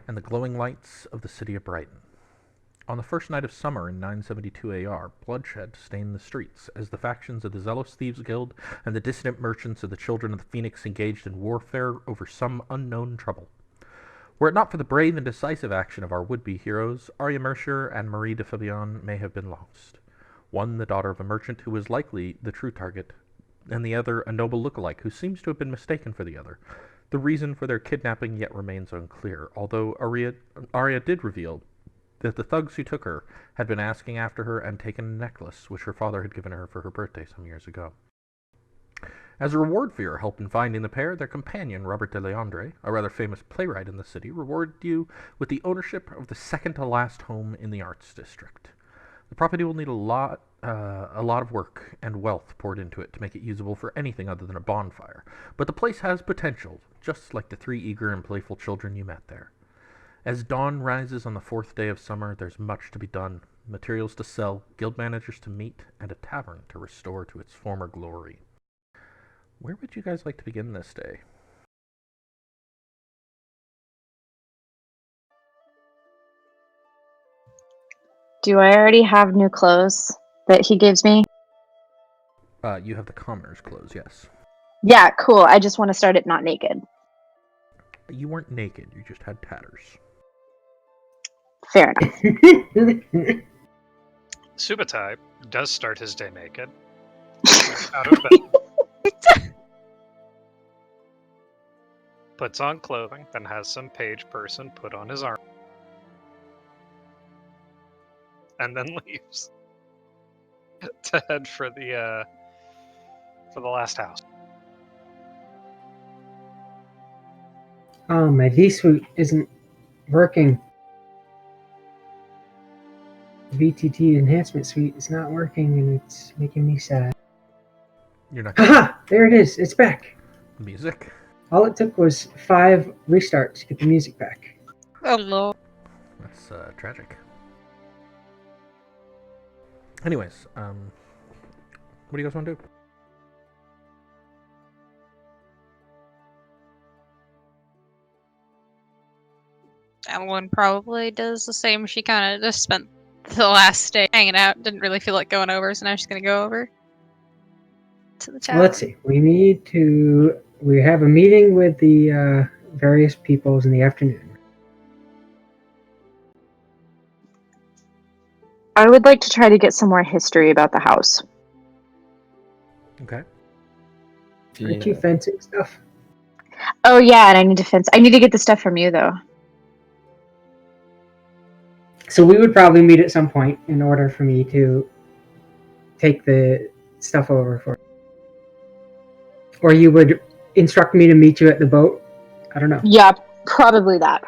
and the glowing lights of the city of Brighton. On the first night of summer in 972 AR, bloodshed stained the streets as the factions of the Zealous Thieves Guild and the dissident merchants of the Children of the Phoenix engaged in warfare over some unknown trouble. Were it not for the brave and decisive action of our would-be heroes, Arya Mercier and Marie de Fabian may have been lost. One the daughter of a merchant who was likely the true target, and the other a noble look-alike who seems to have been mistaken for the other. The reason for their kidnapping yet remains unclear, although Arya did reveal that the thugs who took her had been asking after her and taken a necklace which her father had given her for her birthday some years ago. As a reward for your help in finding the pair, their companion, Robert de Leandre, a rather famous playwright in the city, rewarded you with the ownership of the second-to-last home in the Arts District. The property will need a lot of work and wealth poured into it to make it usable for anything other than a bonfire, but the place has potential, just like the 3 eager and playful children you met there. As dawn rises on the 4th day of summer, there's much to be done, materials to sell, guild managers to meet, and a tavern to restore to its former glory. Where would you guys like to begin this day? Do I already have new clothes that he gives me? You have the commoner's clothes, yes. Yeah, cool. I just want to start it not naked. You weren't naked, you just had tatters. Fair enough. Subutai does start his day naked. Out of bed. Puts on clothing, then has some page person put on his arm. And then leaves to head for the last house. Oh, my V-Suite isn't working. VTT Enhancement Suite is not working, and it's making me sad. You're not Haha! There it is! It's back! music? All it took was 5 restarts to get the music back. Hello. That's tragic. Anyways, what do you guys want to do? Ellen probably does the same. She kind of just spent the last day hanging out. Didn't really feel like going over, so now she's going to go over to the tower. Let's see. We have a meeting with the various peoples in the afternoon. I would like to try to get some more history about the house. Okay. Aren't you fencing stuff? Oh yeah, and I need to fence. I need to get the stuff from you though. So we would probably meet at some point in order for me to take the stuff over for you. Or you would instruct me to meet you at the boat? I don't know. Yeah, probably that,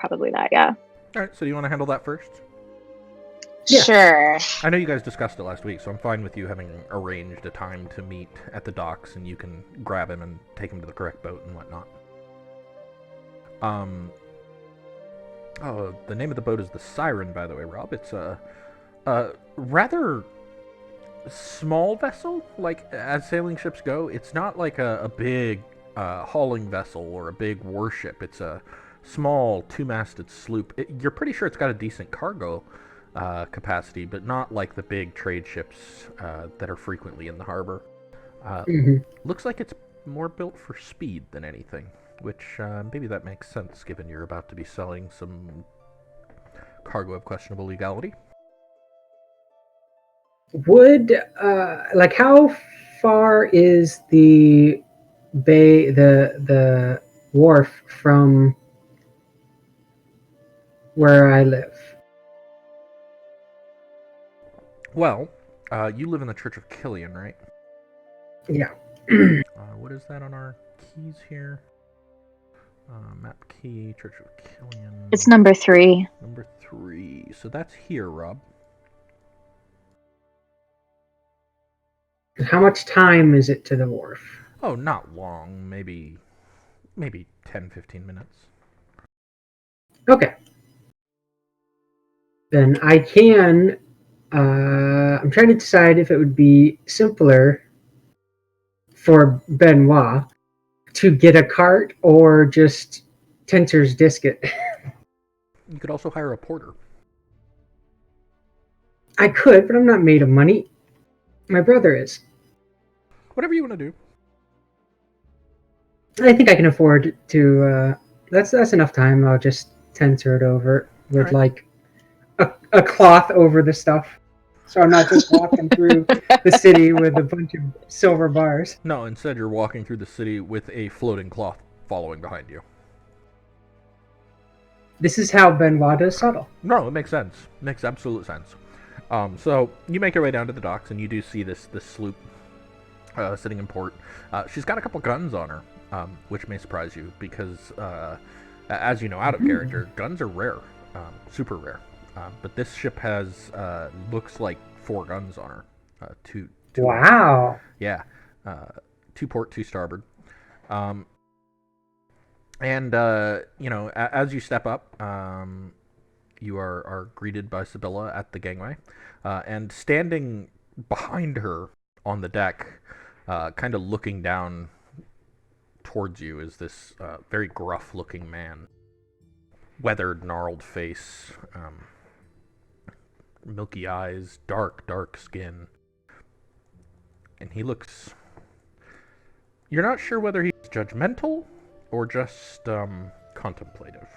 yeah. Alright, so do you want to handle that first? Yeah. Sure. I know you guys discussed it last week, so I'm fine with you having arranged a time to meet at the docks, and you can grab him and take him to the correct boat and whatnot. Oh, the name of the boat is the Siren, by the way, Rob. It's a rather small vessel, like, as sailing ships go. It's not like a big hauling vessel or a big warship. It's a small 2-masted sloop. You're pretty sure it's got a decent cargo capacity, but not like the big trade ships that are frequently in the harbor. Looks like it's more built for speed than anything, which maybe that makes sense given you're about to be selling some cargo of questionable legality. Would how far is the bay, the wharf from where I live? Well, you live in the Church of Killian, right? Yeah. What is that on our keys here? Map key, Church of Killian. It's number 3. Number 3. So that's here, Rob. How much time is it to the wharf? Oh, not long. Maybe 10, 15 minutes. Okay. Then I can... I'm trying to decide if it would be simpler for Benoit to get a cart or just Tensor's Disket. You could also hire a porter. I could, but I'm not made of money. My brother is. Whatever you want to do. I think I can afford to. That's enough time. I'll just censor it over with Alright. like a cloth over the stuff, so I'm not just walking through the city with a bunch of silver bars. No, instead you're walking through the city with a floating cloth following behind you. This is how Benoit does subtle. No, it makes sense. Makes absolute sense. So you make your way down to the docks, and you do see this sloop sitting in port. She's got a couple guns on her, which may surprise you because, as you know, out of character, guns are rare, super rare. But this ship has looks like 4 guns on her. Two. Wow. Yeah, 2 port, 2 starboard. And as you step up, you are greeted by Sibylla at the gangway, and standing behind her on the deck, kind of looking down towards you, is this very gruff-looking man, weathered, gnarled face, milky eyes, dark skin, and he looks. You're not sure whether he's judgmental or just contemplative.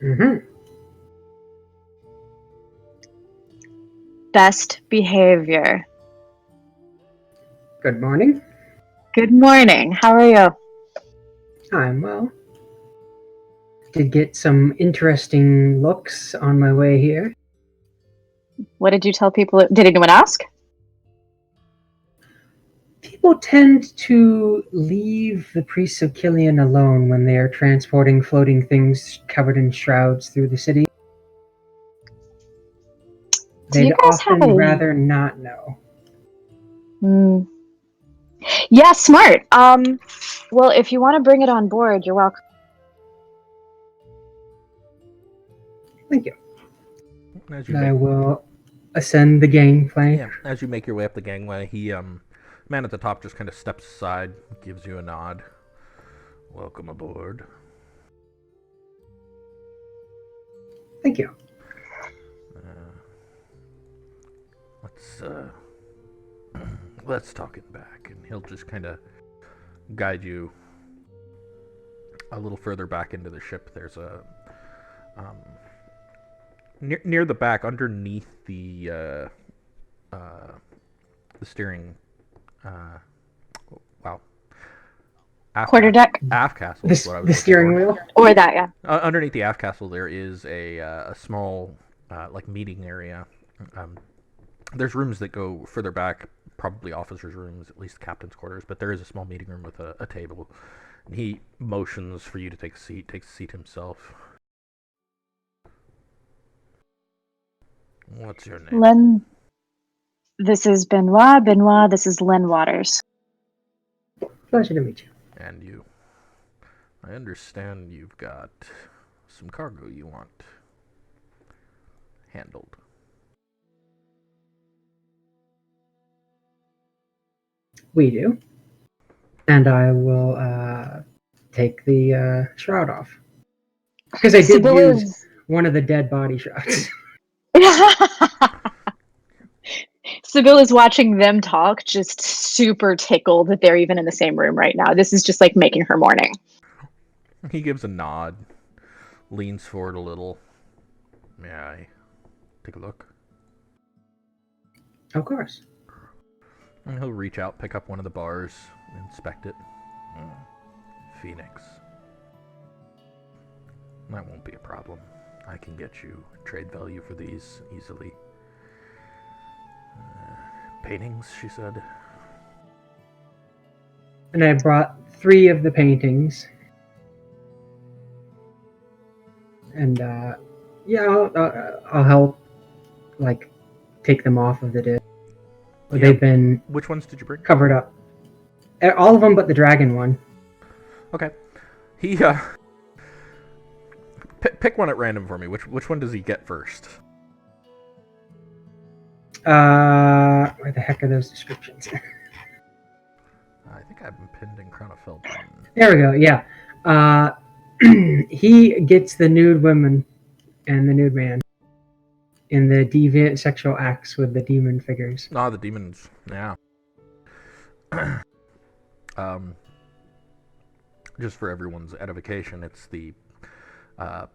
Mm-hmm. Best behavior. Good morning. Good morning. How are you? I'm well. Did get some interesting looks on my way here. What did you tell people? Did anyone ask? People tend to leave the priests of Killian alone when they are transporting floating things covered in shrouds through the city. Do you They'd guys have often a- rather not know. Yeah, smart. Well, if you want to bring it on board, you're welcome. Thank you. As you I will ascend the gangplank. Yeah, as you make your way up the gangway, man at the top just kind of steps aside, gives you a nod. Welcome aboard. Thank you. Let's talk it back, and he'll just kind of guide you a little further back into the ship. There's a near the back, underneath the steering. Quarterdeck? Aft castle is what I was The looking steering for. wheel? Or that, yeah. Underneath the aft castle, there is a small like meeting area. There's rooms that go further back, probably officers' rooms, at least captain's quarters. But there is a small meeting room with a table. And he motions for you to take a seat. Takes a seat himself. What's your name? Len. This is Benoit. Benoit, this is Len Waters. Pleasure to meet you. And you. I understand you've got some cargo you want handled. We do. And I will take the shroud off. Because I did use one of the dead body shrouds. Sybilla's watching them talk, just super tickled that they're even in the same room right now. This is just like making her morning. He gives a nod, leans forward a little. May I take a look? Of course. And he'll reach out, pick up one of the bars, inspect it. Phoenix. That won't be a problem. I can get you trade value for these easily. Paintings, she said. And I brought 3 of the paintings. And yeah, I'll help, like, take them off of the disc. Yeah. They've been Which ones did you bring? covered up. All of them but the dragon one. Okay. He pick one at random for me. Which one does he get first? Where the heck are those descriptions? I think I've been pinned in Crown of Feldrun. There we go, yeah. he gets the nude women and the nude man in the deviant sexual acts with the demon figures. Ah, the demons. Yeah. Just for everyone's edification, it's the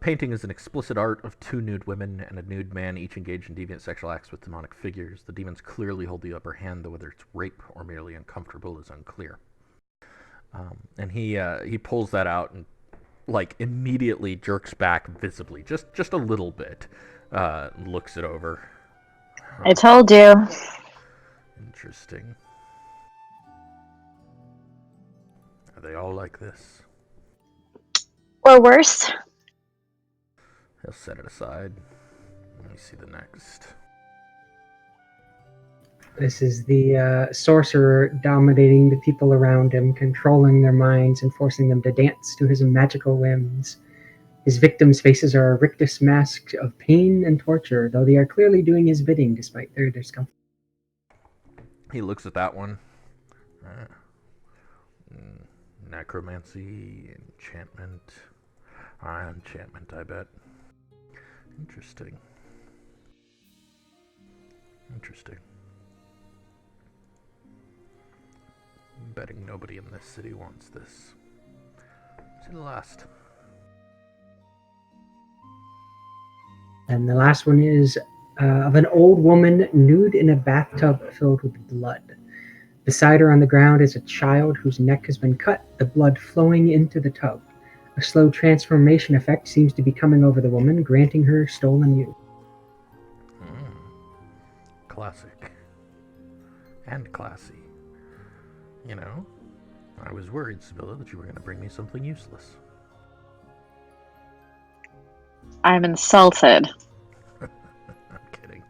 painting is an explicit art of two nude women and a nude man, each engaged in deviant sexual acts with demonic figures. The demons clearly hold the upper hand, though whether it's rape or merely uncomfortable is unclear. And he pulls that out and like immediately jerks back visibly, just a little bit. Looks it over. I told you. Interesting. Are they all like this? Or worse. He'll set it aside. Let me see the next. This is the sorcerer dominating the people around him, controlling their minds and forcing them to dance to his magical whims. His victims' faces are a rictus mask of pain and torture, though they are clearly doing his bidding despite their discomfort. He looks at that one. Necromancy, enchantment. Enchantment, I bet. Interesting. I'm betting nobody in this city wants this. See the last. And the last one is of an old woman nude in a bathtub filled with blood. Beside her on the ground is a child whose neck has been cut, the blood flowing into the tub. A slow transformation effect seems to be coming over the woman, granting her stolen youth. Classic. And classy. You know, I was worried, Sibylla, that you were going to bring me something useless. I'm insulted. I'm kidding.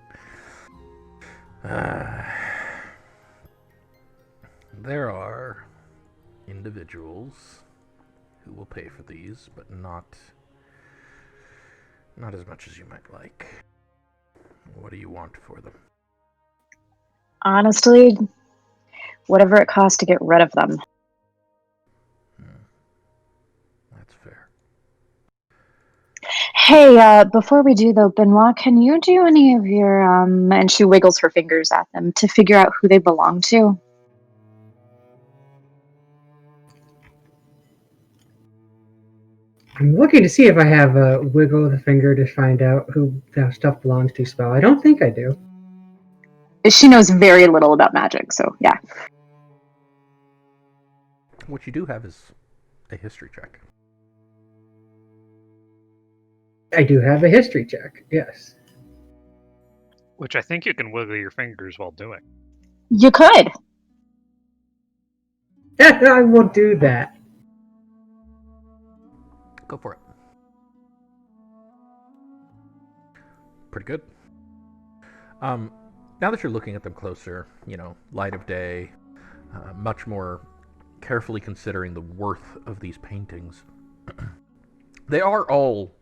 There are individuals who will pay for these, but not as much as you might like. What do you want for them? Honestly, whatever it costs to get rid of them. That's fair. Hey, before we do though, Benoit, can you do any of your, and she wiggles her fingers at them, to figure out who they belong to? I'm looking to see if I have a wiggle of the finger to find out who the stuff belongs to spell. I don't think I do. She knows very little about magic, so yeah. What you do have is a history check. I do have a history check, yes. Which I think you can wiggle your fingers while doing. You could. I will do that. Go for it. Pretty good. Now that you're looking at them closer, you know, light of day, much more carefully considering the worth of these paintings, they are all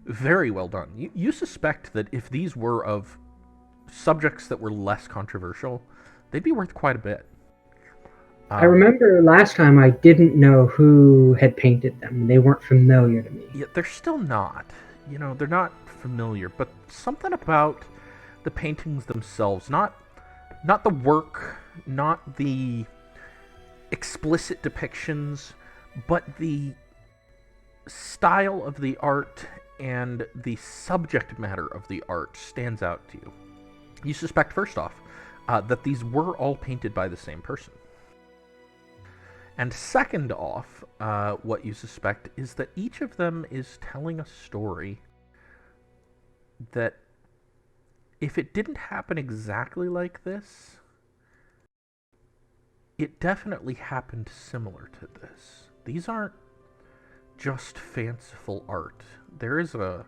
very well done. You suspect that if these were of subjects that were less controversial, they'd be worth quite a bit. I remember last time I didn't know who had painted them. They weren't familiar to me. Yeah, they're still not. You know, they're not familiar, but something about the paintings themselves, not the work, not the explicit depictions, but the style of the art and the subject matter of the art stands out to you. You suspect, first off, that these were all painted by the same person. And second off, what you suspect is that each of them is telling a story that, if it didn't happen exactly like this, it definitely happened similar to this. These aren't just fanciful art. There is a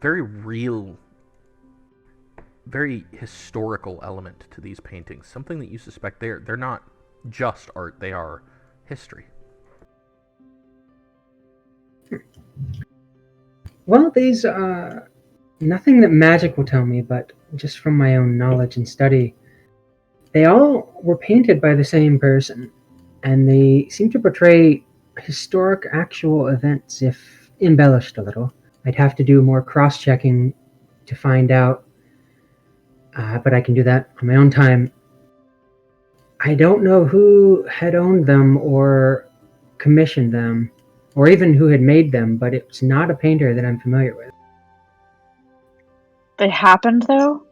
very real, very historical element to these paintings. Something that you suspect they're not just art, they are history. Well, these nothing that magic will tell me, but just from my own knowledge and study, they all were painted by the same person, and they seem to portray historic actual events, if embellished a little. I'd have to do more cross-checking to find out, but I can do that on my own time. I don't know who had owned them or commissioned them, or even who had made them, but it's not a painter that I'm familiar with. They happened, though?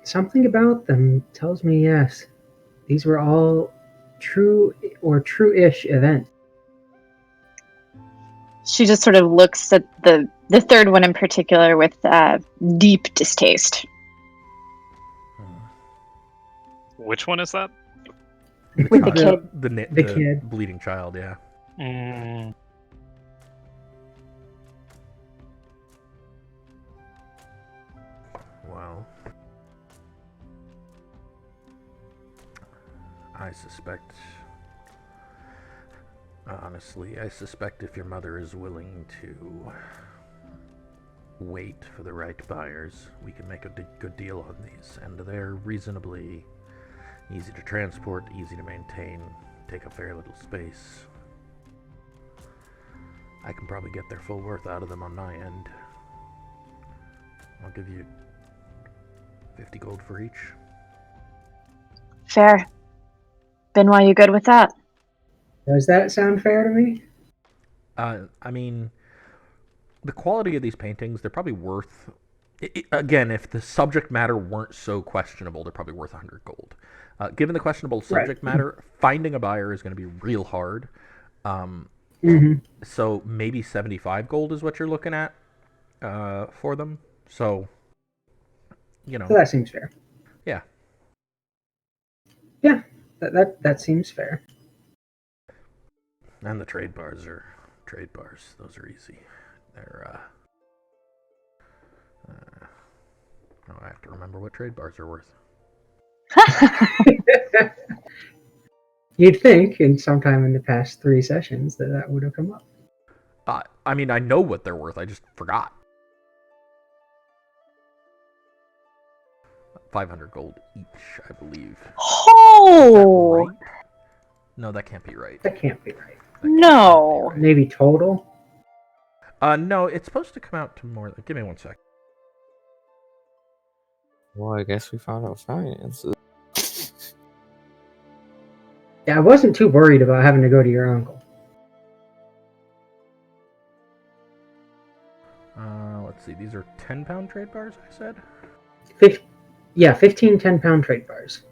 Something about them tells me yes. These were all true or true-ish events. She just sort of looks at the third one in particular with deep distaste. Which one is that? With the kid. The kid. Bleeding child, yeah. Well, I suspect if your mother is willing to wait for the right buyers, we can make a good deal on these. And they're reasonably easy to transport, easy to maintain, take up very little space. I can probably get their full worth out of them on my end. I'll give you 50 gold for each. Fair. Benoit, you good with that? Does that sound fair to me? I mean, the quality of these paintings, they're probably worth... again, if the subject matter weren't so questionable, they're probably worth 100 gold. Given the questionable subject matter, finding a buyer is going to be real hard. So maybe 75 gold is what you're looking at for them. So, you know. So that seems fair. Yeah. Yeah, that seems fair. And the trade bars are trade bars. Those are easy. They're I have to remember what trade bars are worth. You'd think in sometime in the past 3 sessions that would have come up. I mean, I know what they're worth. I just forgot. 500 gold each, I believe. Oh! Right? No, that can't be right. That can't be right. No. Maybe total? No, it's supposed to come out to more. Give me 1 sec. Well, I guess we found out finances. Yeah, I wasn't too worried about having to go to your uncle. Let's see. These are 10-pound trade bars, I said? 15 10-pound trade bars.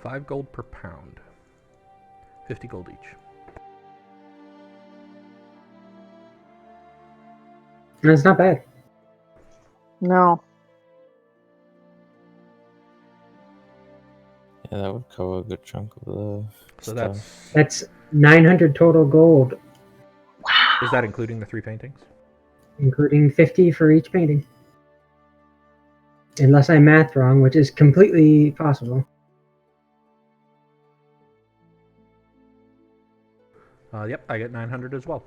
$5 gold per pound. 50 gold each. That's not bad. No. Yeah, that would cover a good chunk of the So stuff. That's 900 total gold, Wow. Is that including the 3 paintings? including 50 for each painting. Unless I math wrong, which is completely possible. Yep, I get 900 as well.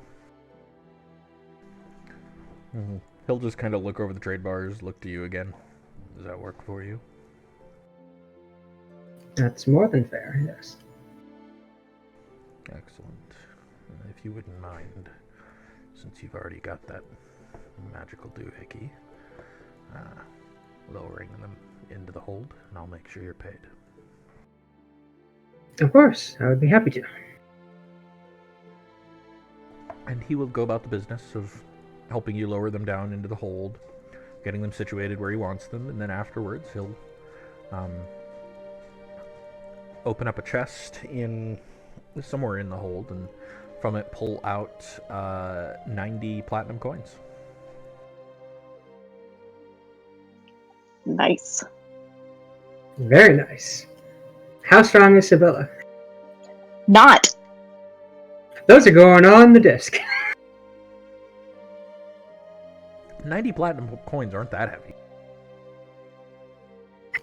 He'll just kind of look over the trade bars, look to you again. Does that work for you? That's more than fair, yes. Excellent. If you wouldn't mind, since you've already got that magical doohickey, lowering them into the hold, and I'll make sure you're paid. Of course, I would be happy to. And he will go about the business of helping you lower them down into the hold, getting them situated where he wants them, and then afterwards he'll open up a chest in somewhere in the hold, and from it pull out 90 platinum coins. Nice. Very nice. How strong is Sibylla? Not. Those are going on the disc. 90 platinum coins aren't that heavy.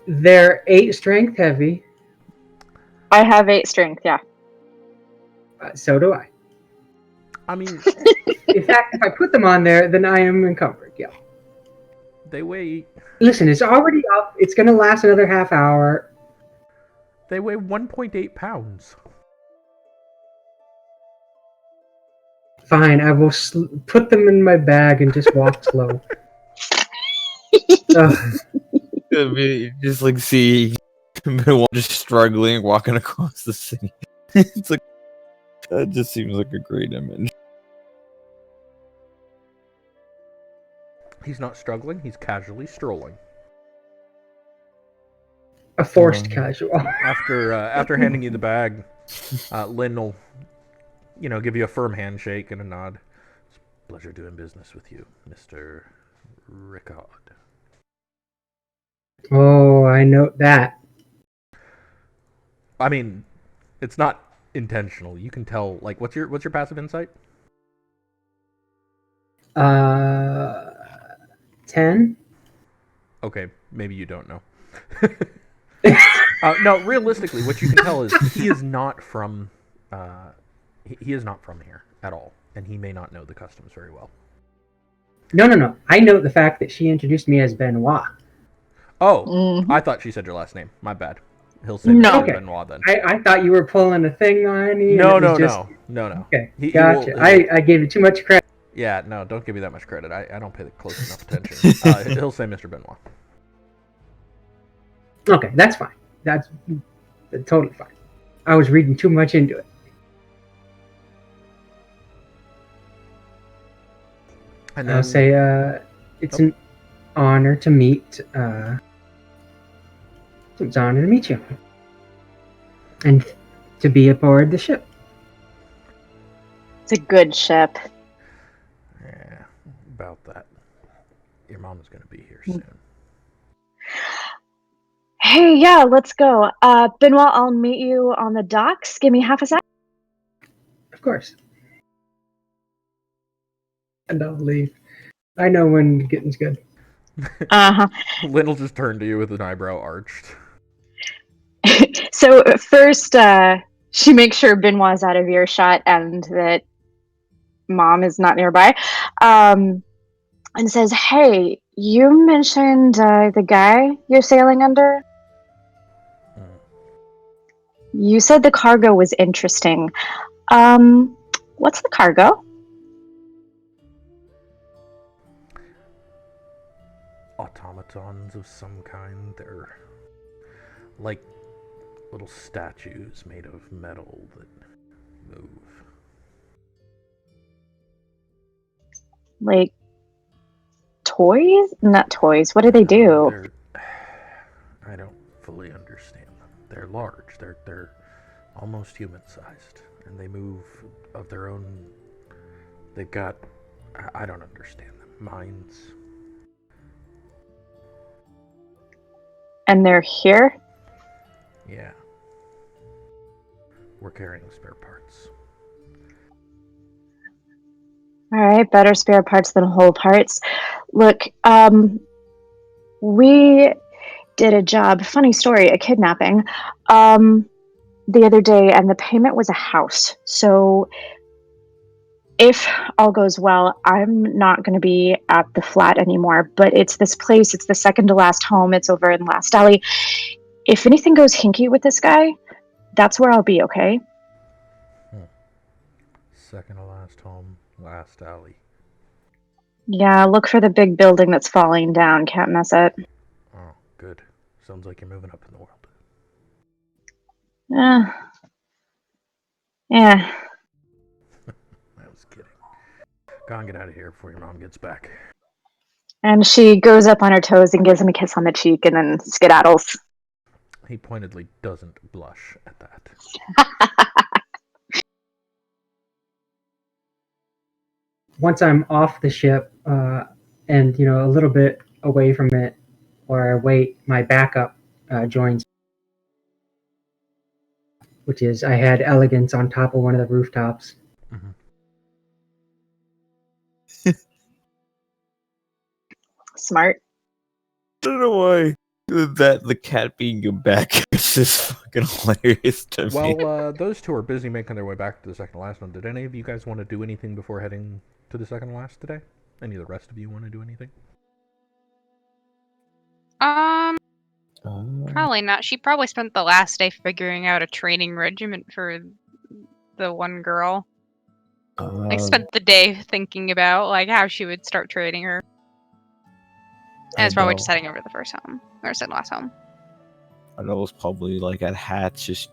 They're 8 strength heavy. I have 8 strength, yeah. So do I. I mean, In fact, if I put them on there, then I am encumbered, yeah. They weigh Listen, it's already up. It's going to last another half hour. 1.8 pounds. Fine, I will put them in my bag and just walk slow. Ugh. You just like see Benoit just struggling, walking across the city. It's like that just seems like a great image. He's not struggling, he's casually strolling. A forced casual. After handing you the bag, Lynn will, give you a firm handshake and a nod. It's a pleasure doing business with you, Mr. Ricard. Oh, I note that. I mean, it's not intentional. You can tell. Like, what's your passive insight? 10? Okay, maybe you don't know. No, realistically, what you can tell is he is not from he is not from here at all, and he may not know the customs very well. No. I note the fact that she introduced me as Benoit. Oh, I thought she said your last name. My bad. He'll say No. Mr. Benoit then. I thought you were pulling a thing on me. No. Okay, He gotcha. will- I gave you too much credit. Yeah, no, don't give me that much credit. I don't pay close enough attention. He'll say Mr. Benoit. Okay, that's fine. That's totally fine. I was reading too much into it. And I'll say it's an honor to meet. It's an honor to meet you, and to be aboard the ship. It's a good ship. Yeah, about that. Your mom is going to be here soon. Hey, yeah, let's go. Benoit, I'll meet you on the docks. Give me half a sec. Of course. And I'll leave. I know when getting's good. Uh-huh. Lynn will just turn to you with an eyebrow arched. So first, she makes sure Benoit's out of earshot and that mom is not nearby, and says, "Hey, you mentioned the guy you're sailing under. You said the cargo was interesting. What's the cargo?" Automatons of some kind. They're like little statues made of metal that move. Like toys? Not toys. What do they do? I don't fully understand them. They're large. They're almost human-sized, and they move of their own. They've got. I don't understand them. Minds. And they're here? Yeah. We're carrying spare parts. All right, better spare parts than whole parts. Look, we did a job, funny story, a kidnapping, the other day, and the payment was a house. So if all goes well, I'm not going to be at the flat anymore, but it's this place, it's the second to last home, it's over in Last Alley. If anything goes hinky with this guy, that's where I'll be, okay? Second to last home, Last Alley. Yeah, look for the big building that's falling down. Can't miss it. Oh, good. Sounds like you're moving up in the world. Yeah. I was kidding. Go on, get out of here before your mom gets back. And she goes up on her toes and gives him a kiss on the cheek and then skedaddles. He pointedly doesn't blush at that. Once I'm off the ship, and a little bit away from it, or I wait, my backup joins, which is I had Elegance on top of one of the rooftops. Mm-hmm. Smart. I don't know why the cat being your back is just fucking hilarious to me. Well, those two are busy making their way back to the second to last one. Did any of you guys want to do anything before heading to the second to last today? Any of the rest of you want to do anything? Probably not. She probably spent the last day figuring out a training regiment for the one girl. Like, spent the day thinking about, like, how she would start training her. And it's probably just heading over to the first home. Or second last home. Adol's probably, like, at Hatch, just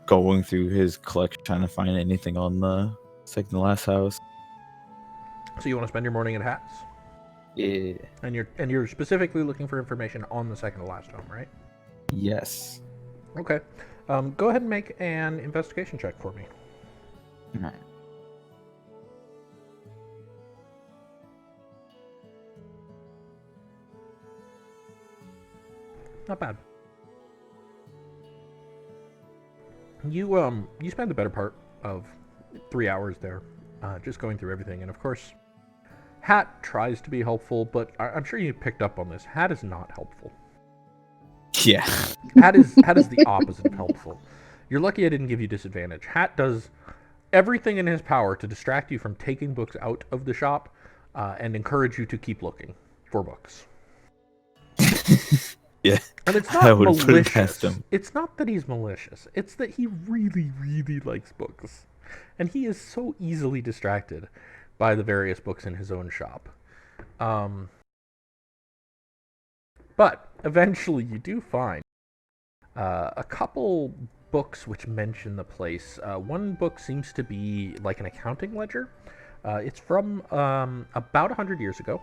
going through his collection, trying to find anything on the second to last house. So you want to spend your morning at Hats? Yeah. And you're specifically looking for information on the second to last home, right? Yes. Okay. Go ahead and make an investigation check for me. Alright. Not bad. You spend the better part of 3 hours there, just going through everything, and of course, Hat tries to be helpful, but I'm sure you picked up on this. Hat is not helpful. Yeah. Hat is the opposite of helpful. You're lucky I didn't give you disadvantage. Hat does everything in his power to distract you from taking books out of the shop, and encourage you to keep looking for books. Yeah. And it's I not would put it past malicious. him. It's not that he's malicious. It's that he really, really likes books. And he is so easily distracted by the various books in his own shop. But eventually you do find a couple books which mention the place. One book seems to be like an accounting ledger. It's from about 100 years ago.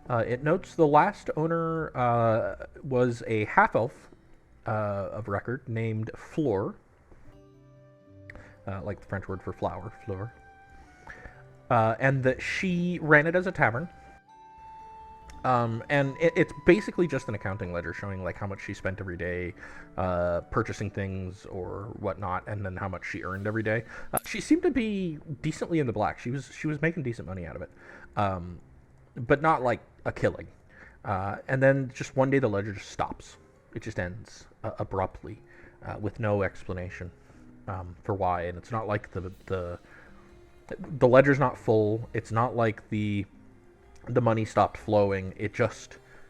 It notes the last owner was a half-elf of record named Fleur, like the French word for flower, Fleur, and that she ran it as a tavern. And it's basically just an accounting ledger showing like how much she spent every day purchasing things or whatnot, and then how much she earned every day. She seemed to be decently in the black. She was making decent money out of it, but not like a killing. And then just one day the ledger just stops. It just ends abruptly, with no explanation for why. And it's not like the ledger's not full. It's not like the money stopped flowing.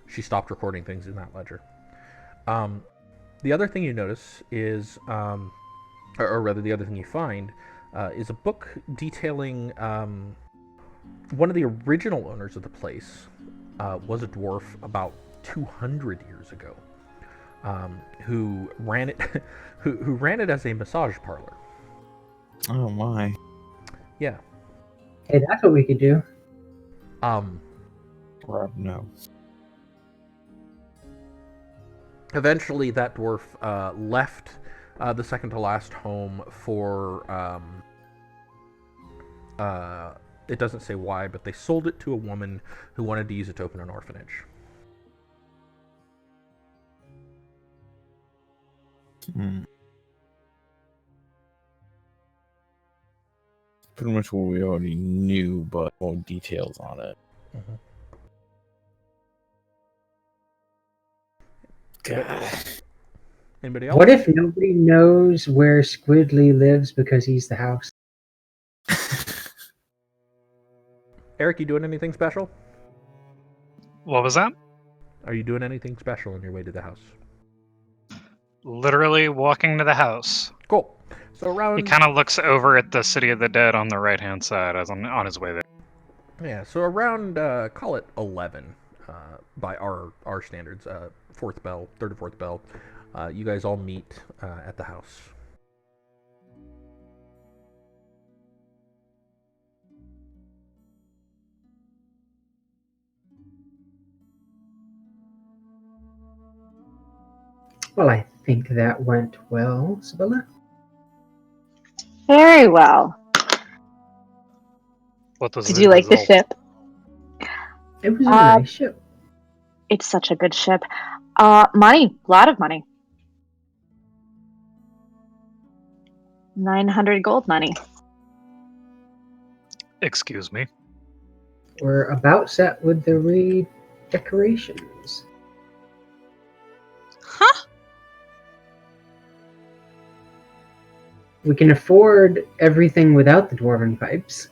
She stopped recording things in that ledger. The other thing you notice is, or rather the other thing you find, is a book detailing one of the original owners of the place was a dwarf about 200 years ago, who ran it who ran it as a massage parlor. Oh my. Yeah. Hey, that's what we could do. Rob, no. Eventually, that dwarf left the second to last home for it doesn't say why, but they sold it to a woman who wanted to use it to open an orphanage. Pretty much what we already knew, but more details on it. Mm-hmm. God. Anybody else? What if nobody knows where Squidly lives because he's the house? Eric, you doing anything special? What was that? Are you doing anything special on your way to the house? Literally walking to the house. Cool. So around... He kind of looks over at the City of the Dead on the right-hand side as on his way there. Yeah, so around, call it 11, by our standards, third or fourth bell, you guys all meet at the house. Well, I think that went well, Sibylla. Very well. What was Did the you like the result? ship? It was a nice ship. It's such a good ship. Money. A lot of money. 900 gold money. Excuse me. We're about set with the redecorations. Huh? We can afford everything without the dwarven pipes.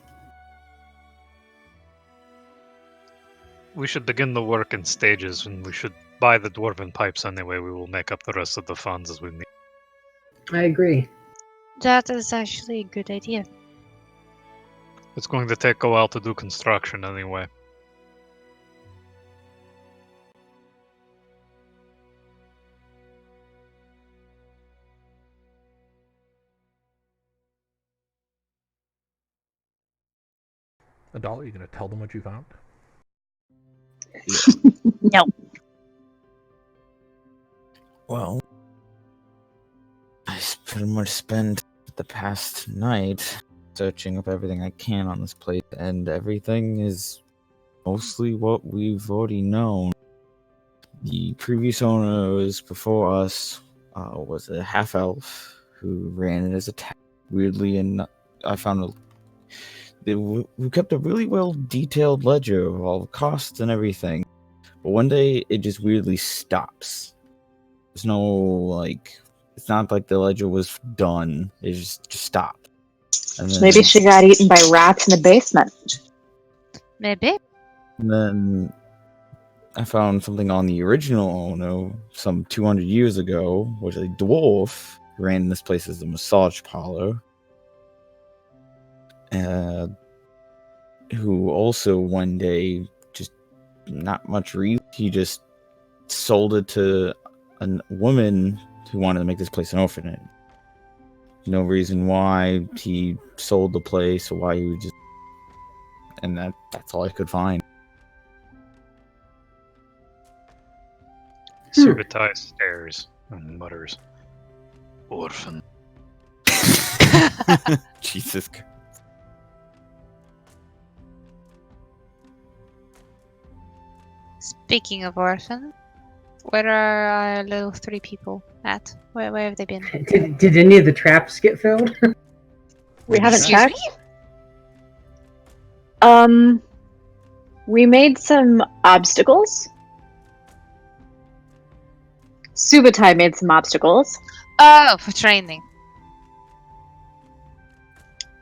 We should begin the work in stages, and we should buy the dwarven pipes anyway. We will make up the rest of the funds as we need. I agree. That is actually a good idea. It's going to take a while to do construction anyway. Adala, you gonna tell them what you found? No. Well, I pretty much spent the past night searching up everything I can on this place, and everything is mostly what we've already known. The previous owners before us was a half-elf who ran it as a tavern. Weirdly, and I found we kept a really well-detailed ledger of all the costs and everything. But one day, it just weirdly stops. There's no, like... It's not like the ledger was done. It just stopped. And then, Maybe she got eaten by rats in the basement. Maybe. And then I found something on the original owner some 200 years ago, which a dwarf who ran this place as a massage parlor. Who also one day, just not much reason, he just sold it to a woman who wanted to make this place an orphanage. No reason why he sold the place or why he would just... And that's all I could find. Subutai stares and mutters, "Orphan." Jesus Christ. Speaking of orphan, where are our little three people at? Where have they been? Did any of the traps get filled? We haven't Excuse checked. me? We made some obstacles. Subutai made some obstacles. Oh, for training.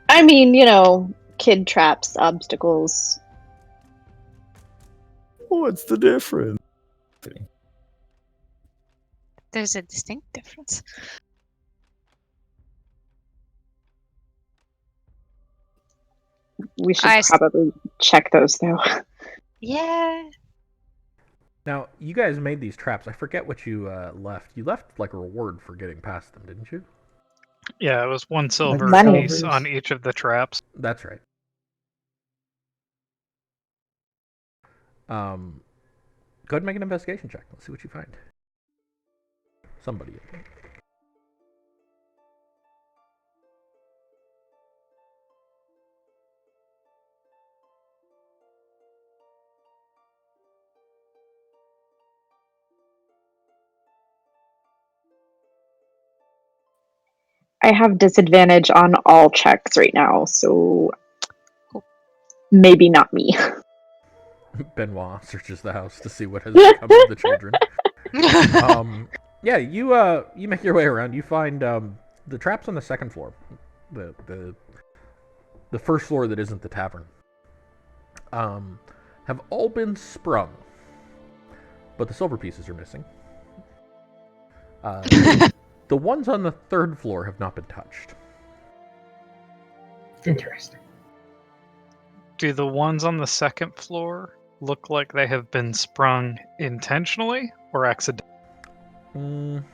I mean, kid traps, obstacles. What's the difference? There's a distinct difference. We should probably check those, though. Yeah. Now, you guys made these traps. I forget what you left. You left like a reward for getting past them, didn't you? Yeah, it was 1 silver money. apiece on each of the traps. That's right. Go ahead and make an investigation check. Let's see what you find. Somebody. I have disadvantage on all checks right now, so maybe not me. Benoit searches the house to see what has become of the children. Yeah, you make your way around. You find the traps on the second floor, the first floor that isn't the tavern, have all been sprung, but the silver pieces are missing. The ones on the third floor have not been touched. Interesting. Do the ones on the second floor look like they have been sprung intentionally or accidentally? You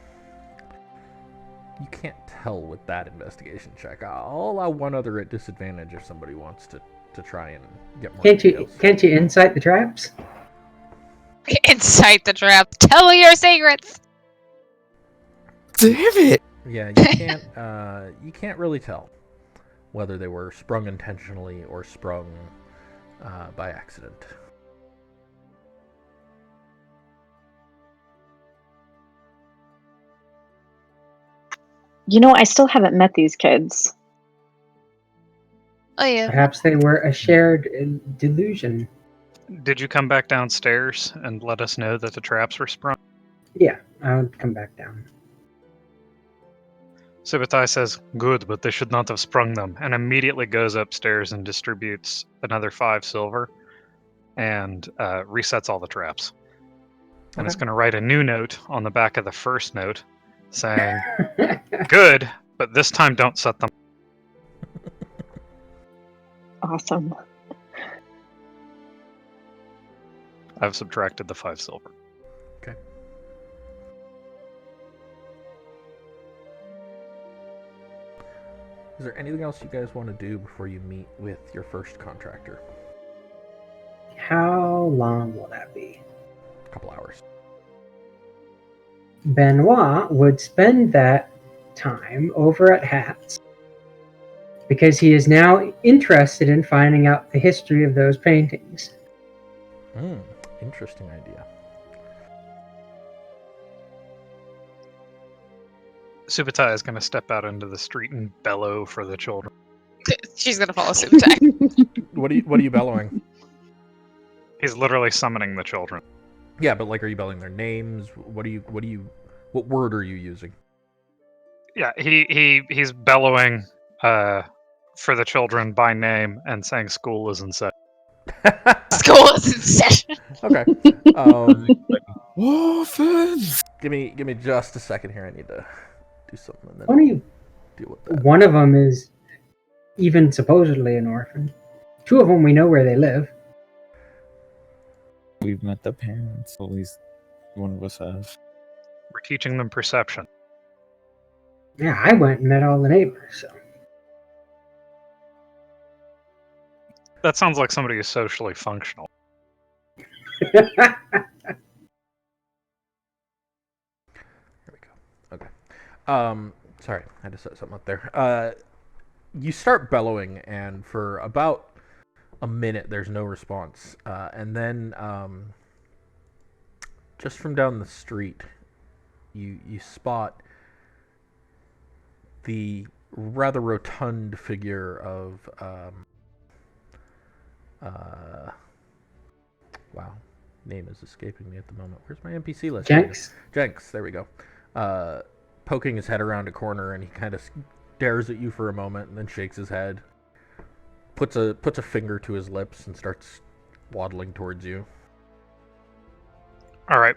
can't tell with that investigation check. I'll allow one other at disadvantage if somebody wants to try and get more details. Can't you insight the traps? Inside the trap. Tell me your secrets. Damn it! Yeah, you can't really tell whether they were sprung intentionally or sprung by accident. I still haven't met these kids. Oh yeah. Perhaps they were a shared delusion. Did you come back downstairs and let us know that the traps were sprung? Yeah, I would come back down. Subutai says, "Good, but they should not have sprung them," and immediately goes upstairs and distributes another 5 silver and resets all the traps. And it's Okay. going to write a new note on the back of the first note saying, good, but this time don't set them. Awesome. I've subtracted the 5 silver. Okay. Is there anything else you guys want to do before you meet with your first contractor? How long will that be? A couple hours. Benoit would spend that time over at Hats because he is now interested in finding out the history of those paintings. Interesting idea. Subutai is going to step out into the street and bellow for the children. She's gonna follow Subutai. What are you bellowing? He's literally summoning the children. Yeah, but like, are you bellowing their names? What word are you using? Yeah, he's bellowing for the children by name and saying school is in session. School is in session. Okay. Offense! Give me just a second here. I need to do something and then Only deal with that. one of them is even supposedly an orphan. 2 of them we know where they live. We've met the parents. At least one of us has. We're teaching them perception. Yeah, I went and met all the neighbors. So. That sounds like somebody who's socially functional. There we go. Okay. Sorry, I had to set something up there. You start bellowing, and for about a minute, there's no response. And then, just from down the street, you spot the rather rotund figure of, wow, name is escaping me at the moment. Where's my NPC list? Jenks? Jenks, there we go. Poking his head around a corner, and he kind of stares at you for a moment, and then shakes his head, puts a finger to his lips, and starts waddling towards you. All right.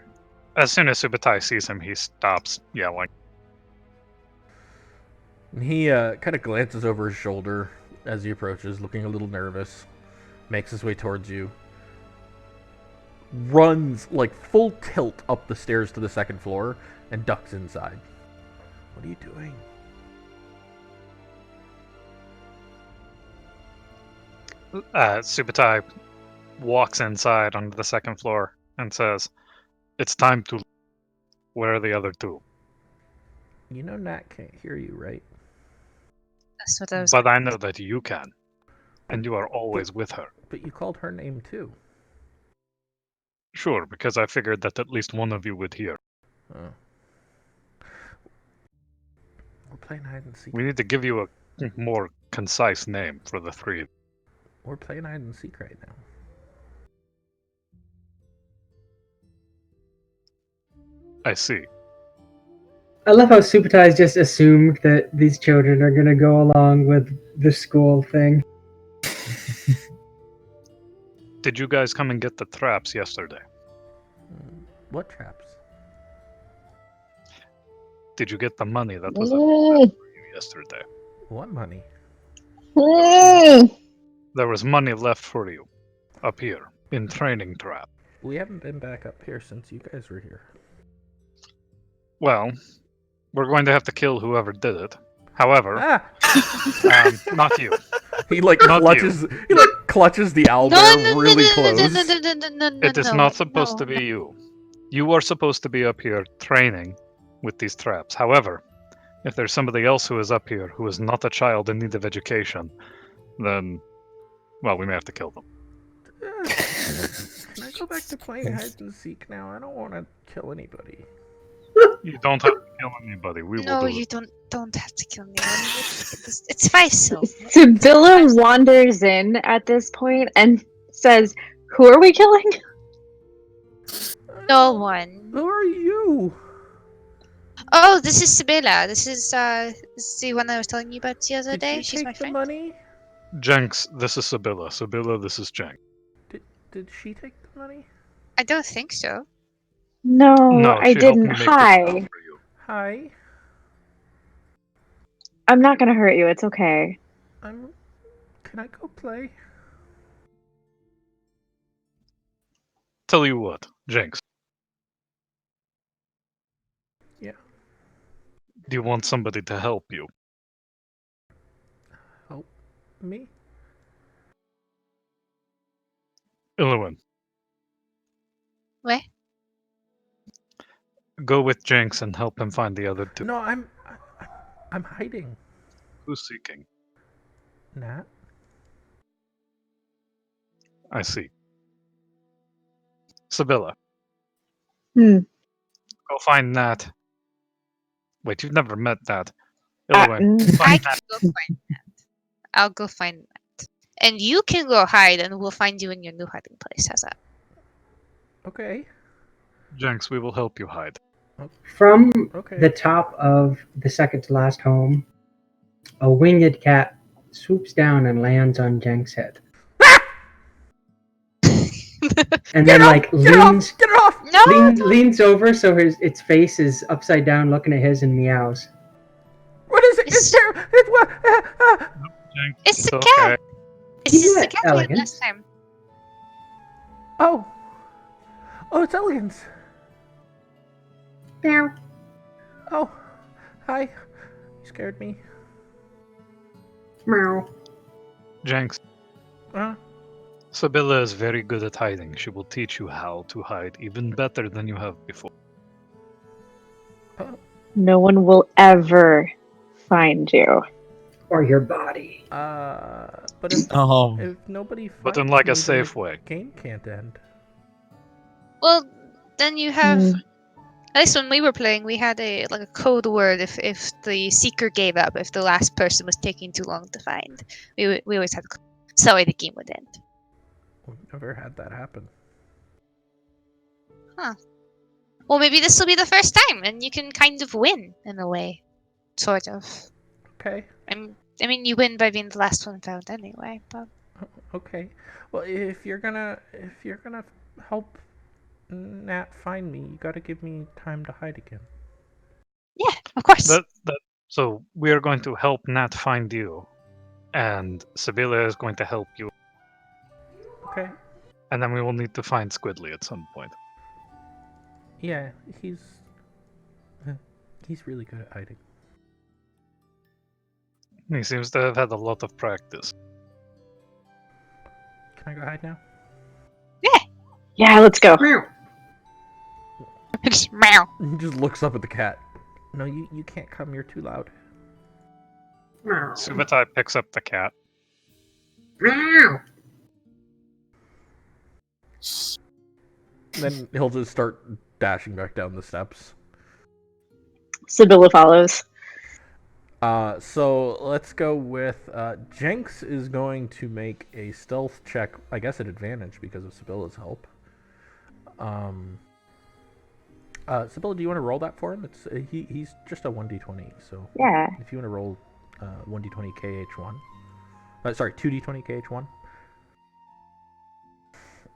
As soon as Subutai sees him, he stops yelling. And he kind of glances over his shoulder as he approaches, looking a little nervous, makes his way towards you, runs like full tilt up the stairs to the second floor, and ducks inside. What are you doing? Subutai walks inside onto the second floor and says, "It's time to... Where are the other 2? You know Nat can't hear you, right? That's what I was. But I know that you can. And you are always with her." But you called her name too. Sure, because I figured that at least one of you would hear. Oh. We're playing hide and seek. We need to give you a more concise name for the 3. We're playing hide and seek right now. I see. I love how Subutai just assumed that these children are going to go along with the school thing. Did you guys come and get the traps yesterday? What traps? Did you get the money that was available for you yesterday? What money? There was money left for you up here in training trap. We haven't been back up here since you guys were here. Well, we're going to have to kill whoever did it. However, not you. He like Not clutches. He like clutches the owlbear really close. It is not supposed to be you. You are supposed to be up here training with these traps. However, if there's somebody else who is up here who is not a child in need of education, then, well, we may have to kill them. Can I go back to playing hide and seek now? I don't want to kill anybody. You don't have to kill anybody. We will No, do you it. don't have to kill me. It's Faisal. Sibylla wanders in at this point and says, "Who are we killing?" No one. Who are you? Oh, this is Sibylla. This is the one I was telling you about the other Did day. she She's take my the friend. money? Jenks, this is Sibylla. Sibylla, this is Jenks. Did she take the money? I don't think so. No, No, I she helped didn't. me make this spell Hi. for you. Hi. I'm not gonna hurt you. It's okay. Can I go play? Tell you what, Jinx. Yeah. Do you want somebody to help you? Help me? Illuin, What? go with Jinx and help him find the other two. No, I'm hiding. Who's seeking? Nat? I see. Sibylla, Hmm. go find Nat. Wait, you've never met Nat. Uh, Illuin, mm, I find can Nat. go find that. I'll go find that. And you can go hide, and we'll find you in your new hiding place. How's that? Okay. Jinx, we will help you hide. From Okay. the top of the second to last home, a winged cat swoops down and lands on Jenks' head. And then like leans Get it off! No! leans over so its face is upside down looking at his and meows. What is it? It's there! It's what? Jinx, It's it's the okay. cat! It's just the Yeah, cat we had elegance. last time. Oh. Oh, it's Elegance. Meow. Oh. Hi. You scared me. Meow. Jinx, Uh, Sibylla is very good at hiding. She will teach you how to hide even better than you have before. no one will ever find you. Or your body. but if nobody finds But in like me, a then safe the way. game can't end. Well, then you have. Hmm. At least when we were playing, we had a code word if the seeker gave up, if the last person was taking too long to find. We always had. So the game would end. We've never had that happen. Well, maybe this will be the first time, and you can kind of win in a way, sort of. Okay. I mean, you win by being the last one found anyway. But Okay. Well, if you're gonna help Nat find me, you gotta give me time to hide again. yeah, of course. So we are going to help Nat find you, and Sibylla is going to help you, Okay. and then we will need to find Squidly at some point. Yeah, he's really good at hiding. He seems to have had a lot of practice. Can I go hide now? Yeah, let's go. Meow. Just meow. He just looks up at the cat. No, you can't come. You're too loud. Meow. Suvatai picks up the cat. Meow. Then he'll just start dashing back down the steps. Sibylla follows. So let's go with Jenks is going to make a stealth check, I guess at advantage because of Sibylla's help. Sibylla, do you want to roll that for him? It's he's just a 1d20, so Yeah. if you want to roll 1d20 kh1, sorry, 2d20 kh1,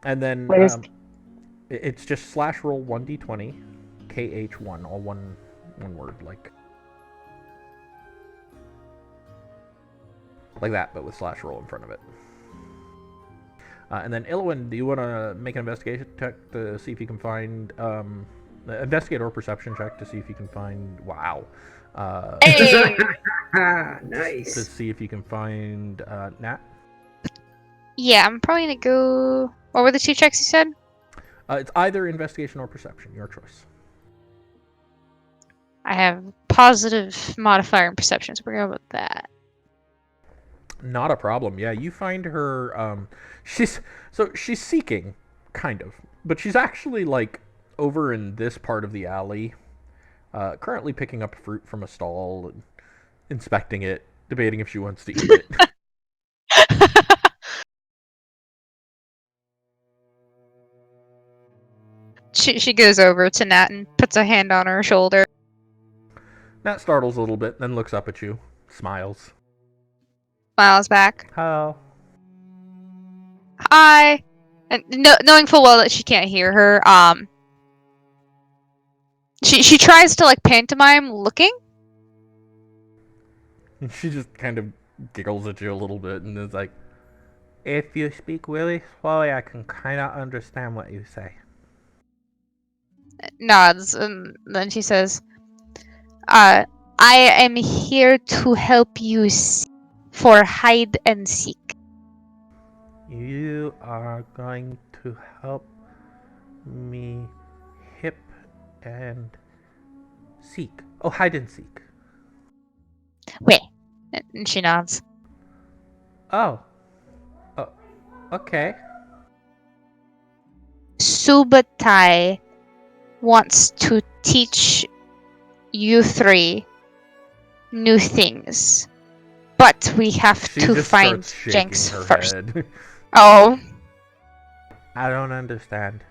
and then What is- it's just slash roll 1d20 kh1, all one word, like that, but with slash roll in front of it. And then Ilwin, do you want to make an investigation check to see if you can find investigate or perception check to see if you can find Hey! Ah, to nice. see if you can find Nat. Yeah, I'm probably gonna go. What were the two checks you said? It's either investigation or perception, your choice. I have positive modifier in perception, so we're going with that. Not a problem. Yeah, you find her. She's seeking, kind of, but she's actually like over in this part of the alley, currently picking up fruit from a stall and inspecting it, debating if she wants to eat it. She goes over to Nat and puts a hand on her shoulder. Nat startles a little bit, then looks up at you, smiles. Smiles back. How? Hi. And knowing full well that she can't hear her, She tries to like pantomime looking. And she just kind of giggles at you a little bit and is like, if you speak really slowly, I can kind of understand what you say. Nods, and then she says, I am here to help you for hide and seek. You are going to help me hip and seek. Oh, hide and seek. Wait. And she nods. Oh. Oh, okay. Subotai wants to teach you three new things. But we have She to just find starts shaking Jenks her first. head. Oh. I don't understand.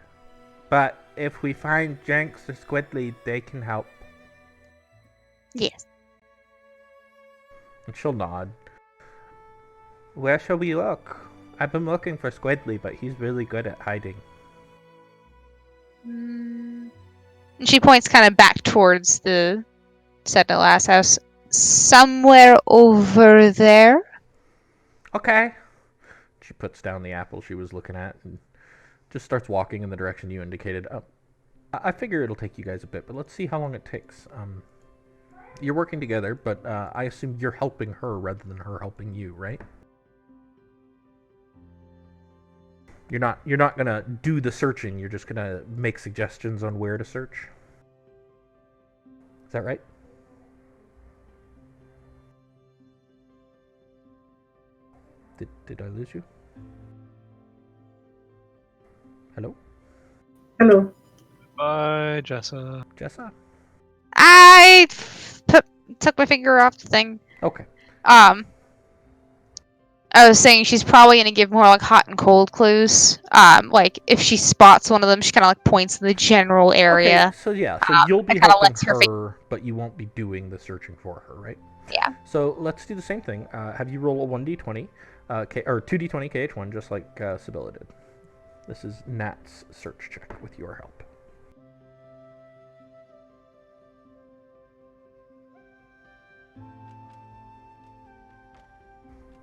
But if we find Jenks or Squidly, they can help. Yes. And she'll nod. Where shall we look? I've been looking for Squidly, but he's really good at hiding. And she points kind of back towards the second last house. Somewhere over there. Okay. She puts down the apple she was looking at and just starts walking in the direction you indicated. I figure it'll take you guys a bit, but let's see how long it takes. You're working together, but I assume you're helping her rather than her helping you, right? You're not gonna do the searching. You're just gonna make suggestions on where to search. Is that right? Did I lose you? Hello, Hello. Bye, Jessa. Jessa? I took my finger off the thing. Okay. I was saying she's probably gonna give more like hot and cold clues. Like if she spots one of them, she kind of like points in the general area. Okay, so yeah, so you'll be and kinda helping lets her her, but you won't be doing the searching for her, right? Yeah. So let's do the same thing. Have you roll a 1d20, or 2d20 KH1, just like Sibylla did. This is Nat's search check with your help.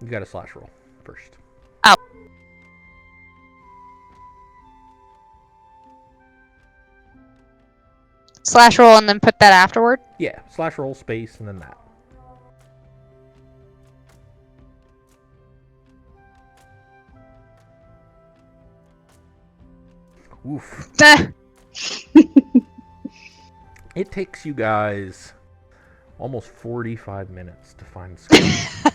You got a slash roll first. Oh. Slash roll and then put that afterward. Yeah, slash roll space and then that. Oof. It takes you guys almost 45 minutes to find Squidly.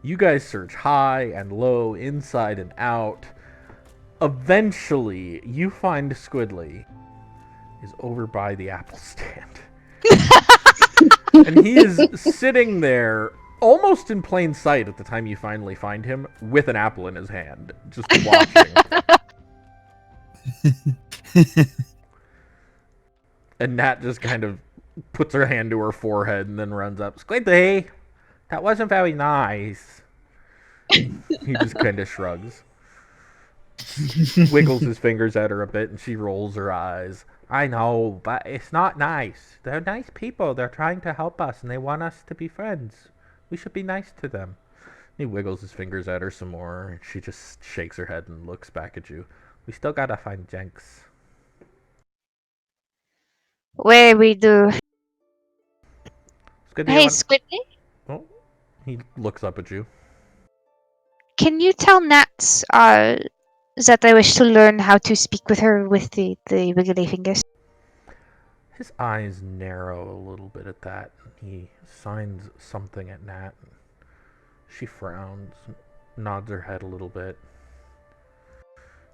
You guys search high and low, inside and out. Eventually, you find Squidly is over by the apple stand. And he is sitting there almost in plain sight at the time you finally find him with an apple in his hand, just watching. And Nat just kind of puts her hand to her forehead and then runs up. Squidly, that wasn't very nice. He just kind of shrugs. Wiggles his fingers at her a bit and she rolls her eyes. I know, but it's not nice. They're nice people. They're trying to help us and they want us to be friends. We should be nice to them. He wiggles his fingers at her some more. She just shakes her head and looks back at you. We still gotta find Jenks. Where we do. Hey, Squidly, Oh, he looks up at you. can you tell Nat that I wish to learn how to speak with her with the wiggly fingers? His eyes narrow a little bit at that. He signs something at Nat. She frowns, nods her head a little bit.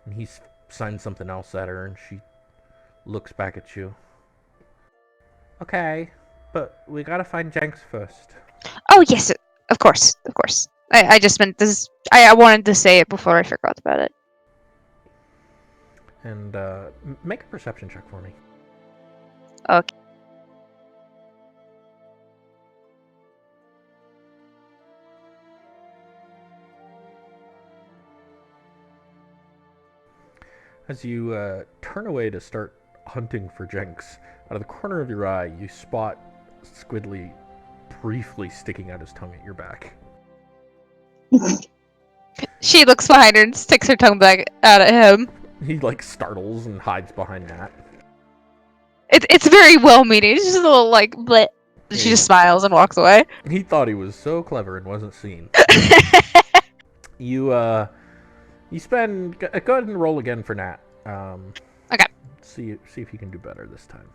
And he signs something else at her and she looks back at you. Okay, but we gotta find Jenks first. Oh yes, of course, of course. I just meant this. I wanted to say it before I forgot about it. And make a perception check for me. Okay. As you turn away to start hunting for Jenks, Out of the corner of your eye, you spot Squidly briefly sticking out his tongue at your back. She looks behind her and sticks her tongue back out at him. He like startles and hides behind Nat. It's very well-meaning. It's just a little like, bleh. She just smiles and walks away. He thought he was so clever and wasn't seen. You spend. Go ahead and roll again for Nat. Okay. See if you can do better this time.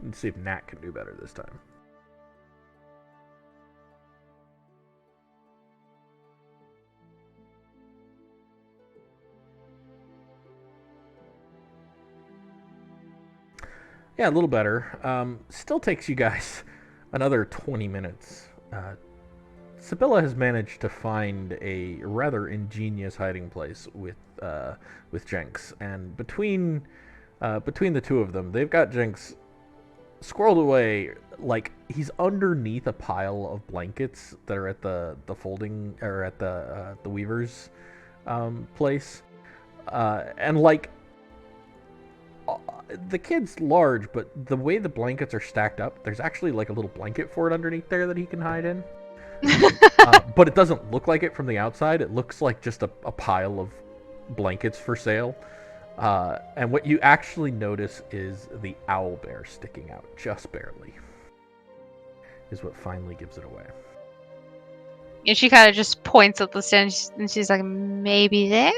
And see if Nat can do better this time. Yeah, a little better. Still takes you guys another 20 minutes. Sibylla has managed to find a rather ingenious hiding place with Jenks, and between the two of them, they've got Jenks squirreled away like he's underneath a pile of blankets that are at the folding or at the weaver's place, and like. The kid's large, but the way the blankets are stacked up, there's actually like a little blanket fort underneath there that he can hide in. But it doesn't look like it from the outside. It looks like just a pile of blankets for sale. And what you actually notice is the owl bear sticking out, just barely. Is what finally gives it away. And she kind of just points at the stand, and she's like, maybe there?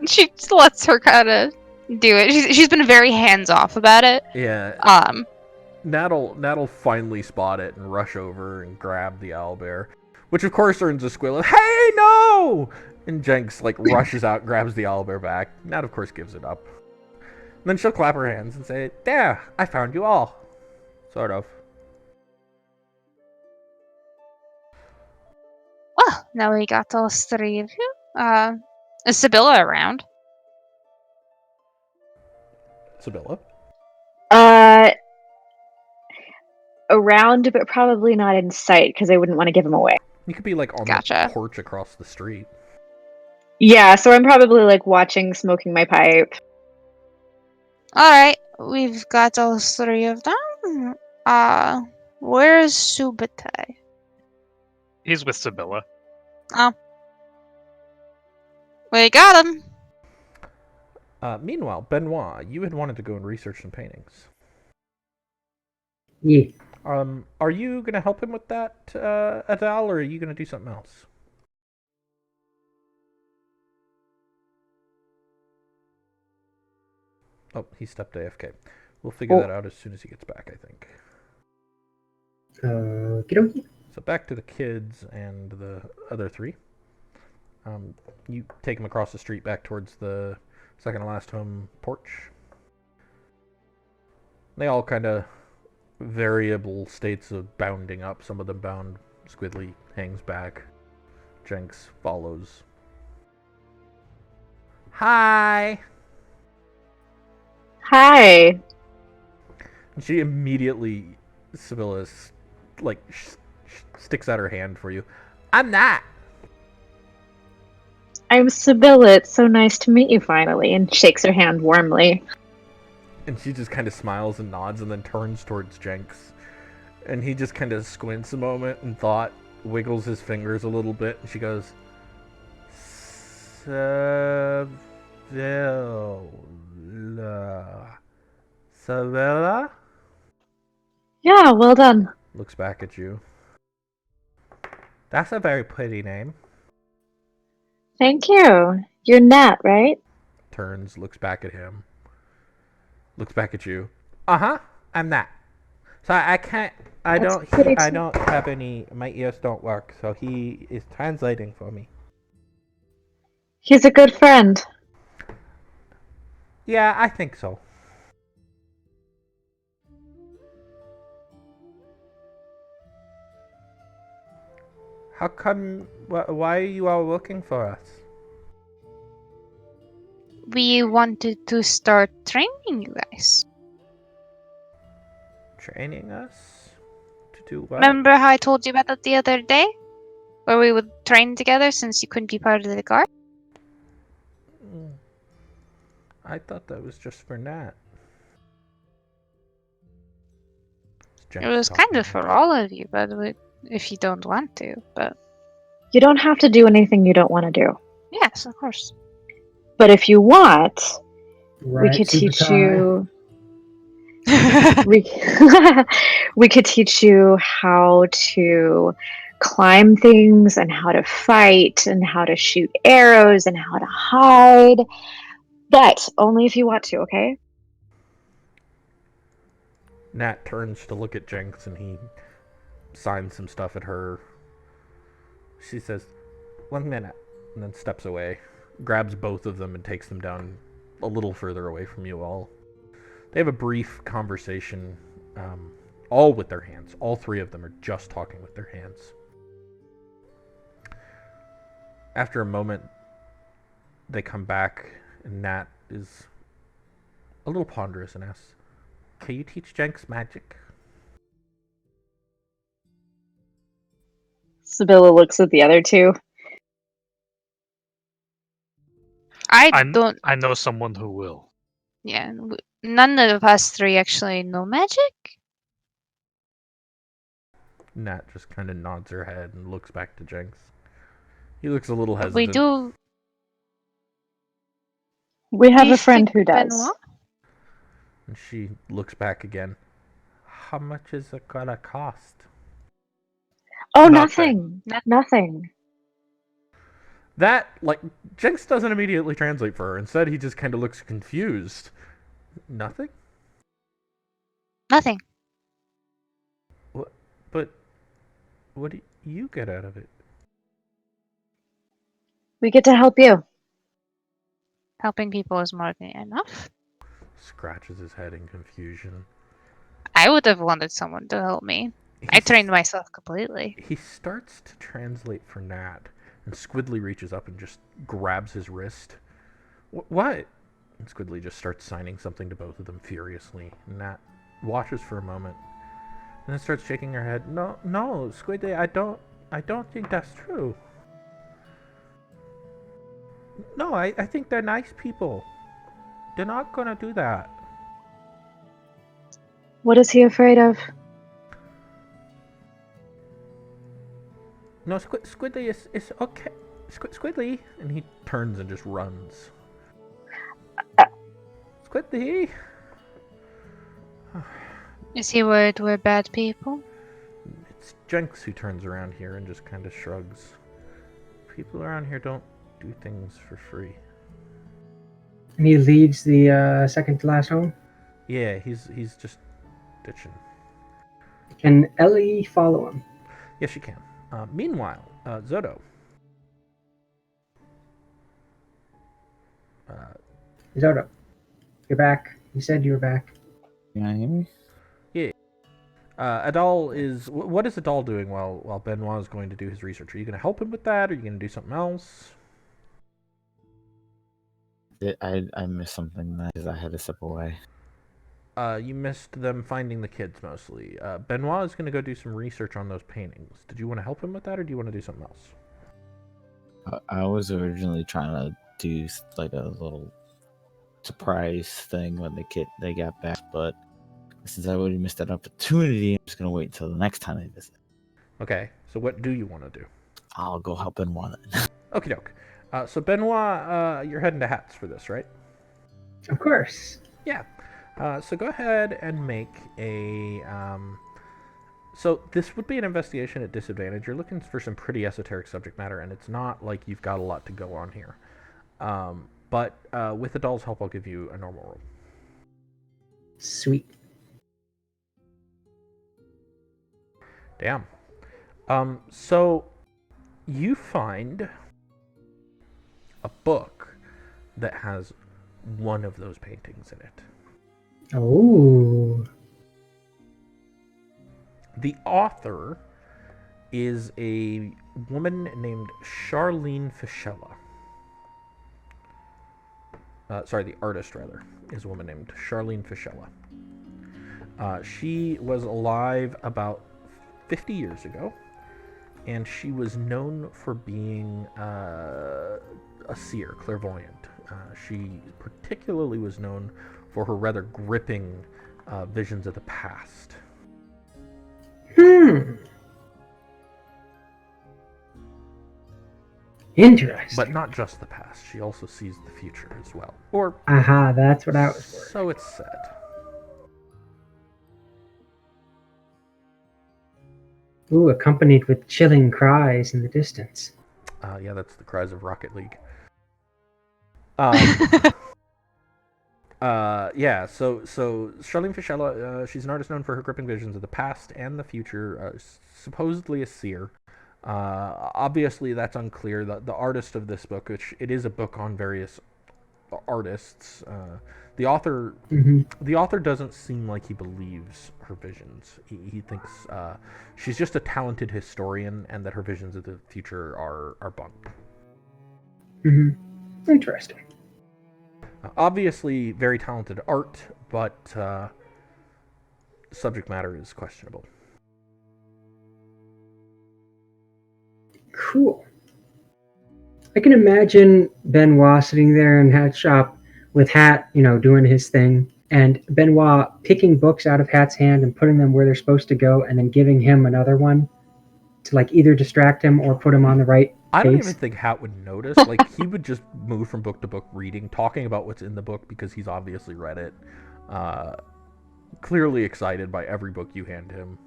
She just lets her kind of do it. She's been very hands-off about it. Yeah. Nat'll finally spot it and rush over and grab the owlbear, which of course earns a squeal. Hey, no! And Jenks like rushes out, grabs the owlbear back. Nat of course gives it up. And then she'll clap her hands and say, "There, I found you all." Sort of. Well, now we got all three of you. Is Sibylla around? Sibylla? Around, but probably not in sight because I wouldn't want to give him away. You could be like on Gotcha. the porch across the street. Yeah, so I'm probably like watching, smoking my pipe. Alright, we've got all three of them. Where's Subutai? He's with Sibylla. Oh. We got him! Meanwhile, Benoit, you had wanted to go and research some paintings. Yeah. Are you going to help him with that, Adele, or are you going to do something else? Oh, he stepped AFK. We'll figure that out as soon as he gets back, I think. Okey-dokey. So back to the kids and the other three. You take them across the street back towards the second to last home porch. They all kind of variable states of bounding up. Some of them bound. Squidly hangs back. Jenks follows. Hi! Hi. And she immediately, Sibylla, like, sticks out her hand for you. I'm not! I'm Sibylla. It's so nice to meet you finally, and shakes her hand warmly. And she just kind of smiles and nods and then turns towards Jenks. And he just kind of squints a moment and wiggles his fingers a little bit. And she goes, Sibylla? Yeah, well done. Looks back at you. That's a very pretty name. Thank you. You're Nat, right? Turns, looks back at him. Looks back at you. Uh-huh, I'm Nat. So I can't, I don't have any, my ears don't work, so he is translating for me. He's a good friend. Yeah, I think so. How come, why are you all looking for us? We wanted to start training you guys. Training us? To do what? Remember how I told you about that the other day? Where we would train together since you couldn't be part of the guard? I thought that was just for Nat. It was kind of for all of you, but if you don't want to, but... You don't have to do anything you don't want to do. Yes, of course. But if you want, we Right, could teach Subutai. you... we, we could teach you how to climb things and how to fight and how to shoot arrows and how to hide. But only if you want to, okay? Nat turns to look at Jenks and he signs some stuff at her. She says, 1 minute, and then steps away, grabs both of them and takes them down a little further away from you all. They have a brief conversation, all with their hands. All three of them are just talking with their hands. After a moment, they come back, and Nat is a little ponderous and asks, can you teach Jenks magic? Sibylla looks at the other two. I don't... I know someone who will. Yeah, none of us three actually know magic. Nat just kind of nods her head and looks back to Jenks. He looks a little hesitant. We do... We have you a friend think who does. Benoit? And she looks back again. How much is it gonna cost? Oh, Nothing. Nothing. That, Jenks doesn't immediately translate for her. Instead, he just kind of looks confused. Nothing? Nothing. But what do you get out of it? We get to help you. Helping people is more than enough. Scratches his head in confusion. I would have wanted someone to help me. I trained myself completely. He starts to translate for Nat, and Squidly reaches up and just grabs his wrist. What? And Squidly just starts signing something to both of them furiously. Nat watches for a moment, and then starts shaking her head. No, Squidly, I don't think that's true. No, I think they're nice people. They're not gonna do that. What is he afraid of? No, Squidly is okay. Squidly, and he turns and just runs. Squidly. Is he worried we're bad people? It's Jenks who turns around here and just kind of shrugs. People around here don't do things for free. And he leaves the second to last home. Yeah, he's just ditching. Can Ellie follow him? Yes, she can. Meanwhile, Zoto. Zoto, you're back. You said you were back. Can you hear me? Adal is... What is Adal doing while Benoit is going to do his research? Are you going to help him with that, or are you going to do something else? I missed something because I had to step away. You missed them finding the kids, mostly. Benoit is going to go do some research on those paintings. Did you want to help him with that, or do you want to do something else? I was originally trying to do like a little surprise thing when they got back, but since I already missed that opportunity, I'm just gonna wait until the next time I visit. Okay, so what do you want to do? I'll go help in one. Okie doke. So Benoit, you're heading to Hats for this, right? Of course. Yeah. So go ahead and make a... So this would be an investigation at disadvantage. You're looking for some pretty esoteric subject matter, and it's not like you've got a lot to go on here. But with the doll's help, I'll give you a normal roll. Sweet. Damn. So you find a book that has one of those paintings in it. Oh. The author is a woman named Charlene Fischella. Sorry, the artist, rather, is a woman named Charlene Fischella. She was alive about 50 years ago, and she was known for being a seer, clairvoyant. She particularly was known for her rather gripping visions of the past. Interesting. But not just the past. She also sees the future as well. Or Aha, that's what I was for. so it's said. Ooh, accompanied with chilling cries in the distance. Yeah, that's the cries of Rocket League. Yeah, so Charlene Fischella, she's an artist known for her gripping visions of the past and the future, supposedly a seer. Obviously, that's unclear. The artist of this book, which it is a book on various artists, the author the author doesn't seem like he believes her visions. He thinks she's just a talented historian, and that her visions of the future are bunk. Interesting. Obviously, very talented art, but subject matter is questionable. Cool. I can imagine Benoit sitting there in Hat's shop with Hat, doing his thing, and Benoit picking books out of Hat's hand and putting them where they're supposed to go, and then giving him another one to either distract him or put him on the right I don't pace. even think Hat would notice. He would just move from book to book reading, talking about what's in the book because he's obviously read it. Clearly excited by every book you hand him.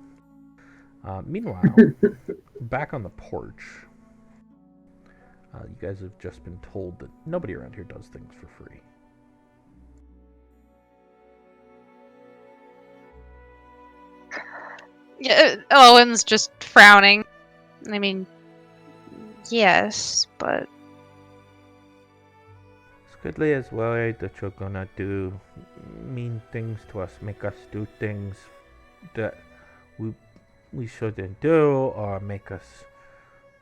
Meanwhile, back on the porch, you guys have just been told that nobody around here does things for free. Yeah, Owen's just frowning. I mean, yes, but... Squidly is worried that you're gonna do mean things to us, make us do things that we shouldn't do, or make us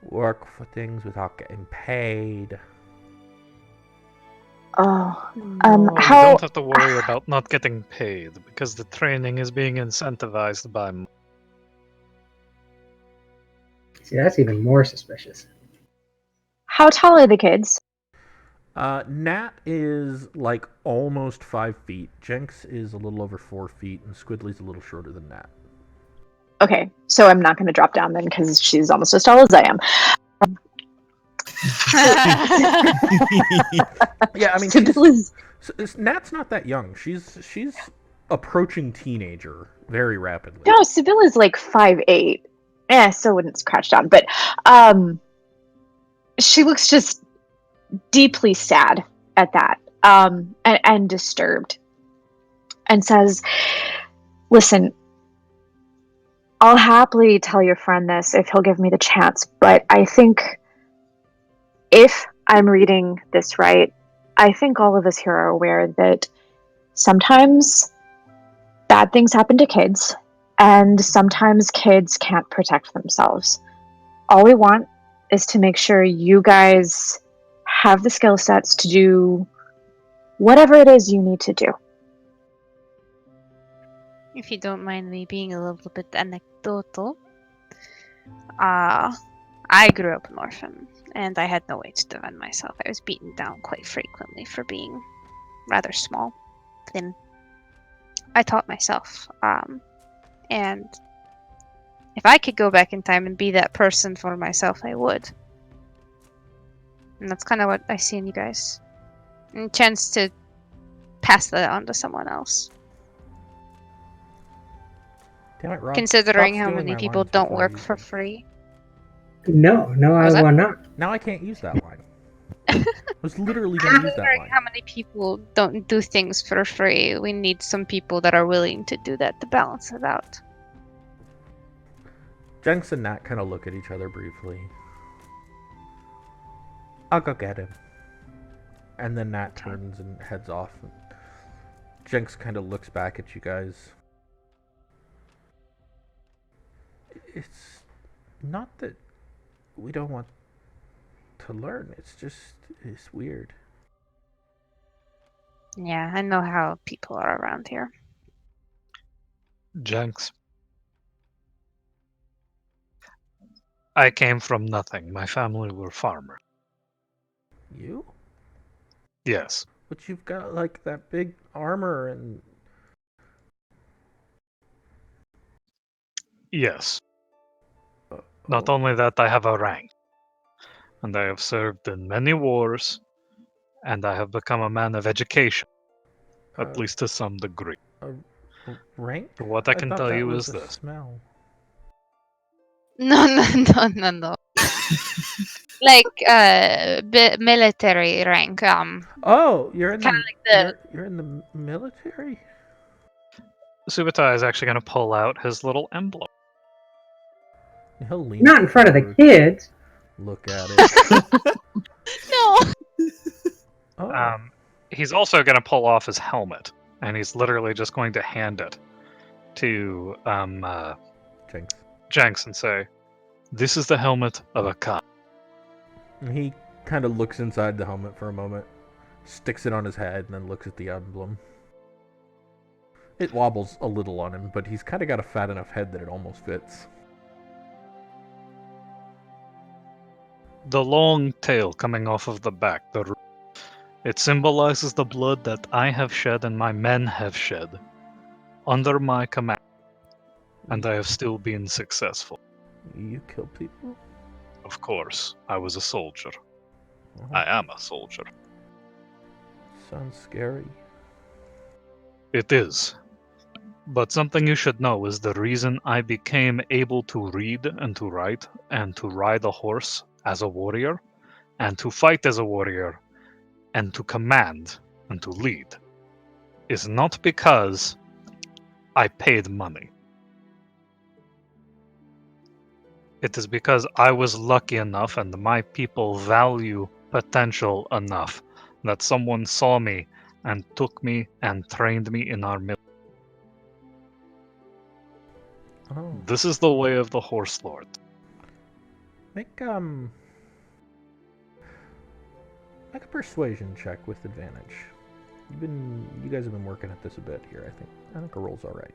work for things without getting paid. Oh, No, you how? don't have to worry about not getting paid because the training is being incentivized by. See, that's even more suspicious. How tall are the kids? Nat is almost 5 feet. Jenks is a little over 4 feet, and Squidly's a little shorter than Nat. Okay, so I'm not going to drop down then because she's almost as tall as I am. Yeah, I mean, Nat's not that young. She's approaching teenager very rapidly. No, Sibylla's 5'8". Still wouldn't crouch down, but she looks just deeply sad at that, and disturbed, and says, "Listen, I'll happily tell your friend this if he'll give me the chance, but I think if I'm reading this right, I think all of us here are aware that sometimes bad things happen to kids, and sometimes kids can't protect themselves. All we want is to make sure you guys have the skill sets to do whatever it is you need to do." If you don't mind me being a little bit anecdotal, I grew up an orphan, and I had no way to defend myself. I was beaten down quite frequently for being rather small, thin. I taught myself, and if I could go back in time and be that person for myself, I would. And that's kind of what I see in you guys. And a chance to pass that on to someone else. Damn it, Rob. Considering Stop how stealing many my people lines don't before I work use for them. free. No, I Was that? will not. Now I can't use that line. I was literally going to use that Considering line. how many people don't do things for free, we need some people that are willing to do that to balance it out. Jenks and Nat kind of look at each other briefly. I'll go get him. And then Nat turns and heads off. Jenks kind of looks back at you guys. It's not that we don't want to learn. It's weird. Yeah, I know how people are around here. Jenks. I came from nothing. My family were farmers. You? Yes. But you've got that big armor and... Yes. Uh, Not oh, only that, I have a rank. And I have served in many wars, and I have become a man of education, at uh, least to some degree. rank? What I I can thought tell that you was is a this. smell. No, no, no, no, no. Like military rank. Oh, you're in Kind the of like you're in the military? Subutai is actually going to pull out his little emblem. He'll lean Not in front of the forward, kids. look at it. the no. Oh, He's also going to pull off his helmet, and he's literally just going to hand it to Jinx. Jenks and say, "This is the helmet of a cop." He kind of looks inside the helmet for a moment, sticks it on his head, and then looks at the emblem. It wobbles a little on him, but he's kind of got a fat enough head that it almost fits. The long tail coming off of the back, it symbolizes the blood that I have shed and my men have shed under my command, and I have still been successful. You kill people? Of course, I was a soldier. Oh, I am a soldier. sounds scary. It is. But something you should know is the reason I became able to read and to write and to ride a horse as a warrior and to fight as a warrior and to command and to lead is not because I paid money. It is because I was lucky enough and my people value potential enough that someone saw me and took me and trained me in our military. Oh, This is the way of the horse lord. make make a persuasion check with advantage. You guys have been working at this a bit here. I think a roll's all right.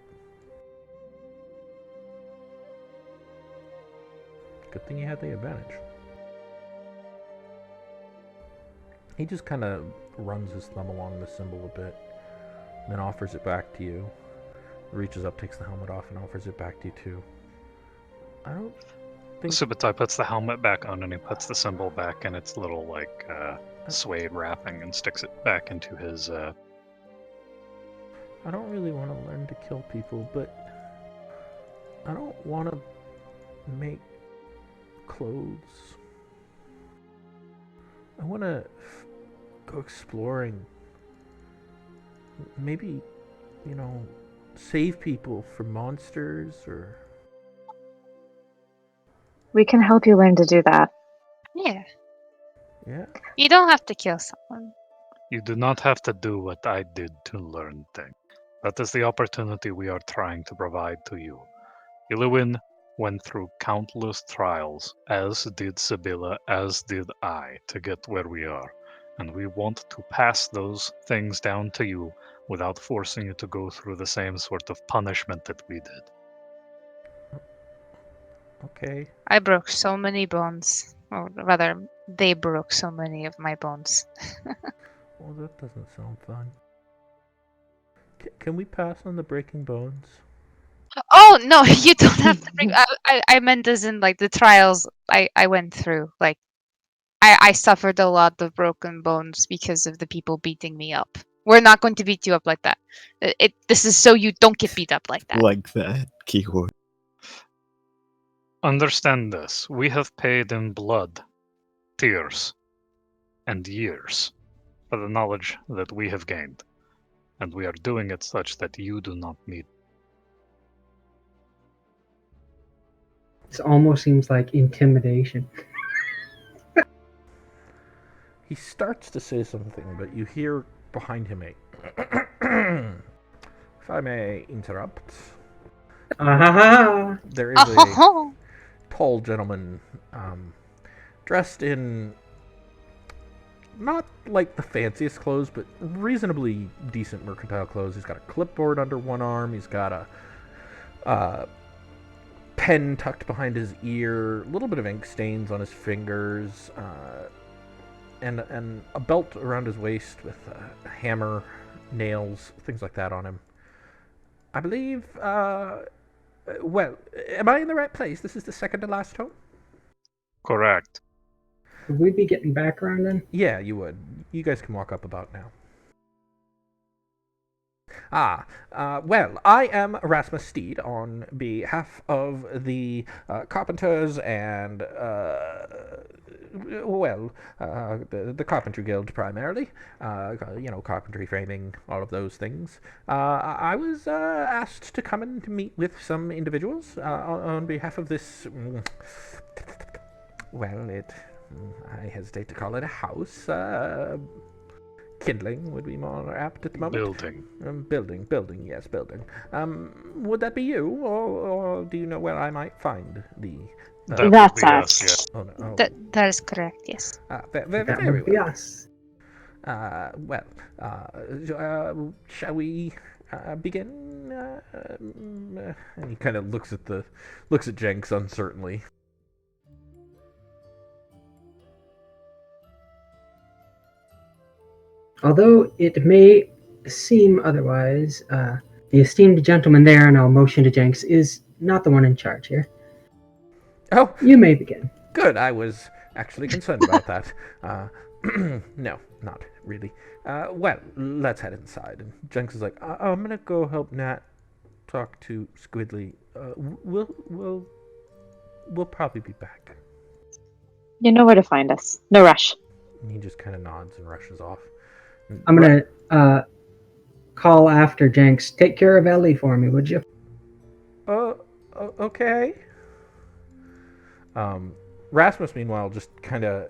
Good thing you had the advantage. He just kind of runs his thumb along the symbol a bit, then offers it back to you. Reaches up, takes the helmet off, and offers it back to you too. I don't think. Subutai puts the helmet back on and he puts the symbol back in its little suede wrapping and sticks it back into his I don't really want to learn to kill people, but I don't want to make clothes. I want to go exploring. Maybe, save people from monsters or. We can help you learn to do that. Yeah. Yeah. You don't have to kill someone. You do not have to do what I did to learn things. That is the opportunity we are trying to provide to you. Illuin went through countless trials, as did Sibylla, as did I, to get where we are. And we want to pass those things down to you without forcing you to go through the same sort of punishment that we did. Okay. I broke so many bones. Or rather, they broke so many of my bones. Well, that doesn't sound fun. Can we pass on the breaking bones? Oh no, you don't have to bring. I meant as in like the trials I went through. Like I suffered a lot of broken bones because of the people beating me up. We're not going to beat you up like that. This is so you don't get beat up like that. Like that keyword. Understand this. We have paid in blood, tears, and years for the knowledge that we have gained. And we are doing it such that you do not need. This almost seems like intimidation. He starts to say something, but you hear behind him a. If I may interrupt, Ah, there is a tall gentleman dressed in not like the fanciest clothes, but reasonably decent mercantile clothes. He's got a clipboard under one arm. He's got a pen tucked behind his ear, a little bit of ink stains on his fingers, and a belt around his waist with a hammer, nails, things like that on him. I believe Well, am I in the right place? This is the second to last home? Correct. Would we be getting back around then? Yeah, you would. You guys can walk up about now. Well, I am Erasmus Steed on behalf of the Carpenters and, the Carpentry Guild primarily. Carpentry, framing, all of those things. I was asked to come and to meet with some individuals on behalf of this. I hesitate to call it a house. Kindling would be more apt at the moment. Building, yes, building. Would that be you, or do you know where I might find the... That That's would be us. us, yeah. Oh, no. Oh. That is correct, yes. Very That well. would be us. Shall we begin? And he kind of looks at Jenks uncertainly. Although it may seem otherwise, the esteemed gentleman there, and I'll motion to Jenks, is not the one in charge here. Oh, You may begin. good. I was actually concerned about that. No, not really. Well, let's head inside. And Jenks is like, I'm gonna go help Nat talk to Squidly. We'll probably be back. You know where to find us. No rush. And he just kind of nods and rushes off. I'm gonna call after Jenks. Take care of Ellie for me, would you? Okay. Rasmus, meanwhile, just kind of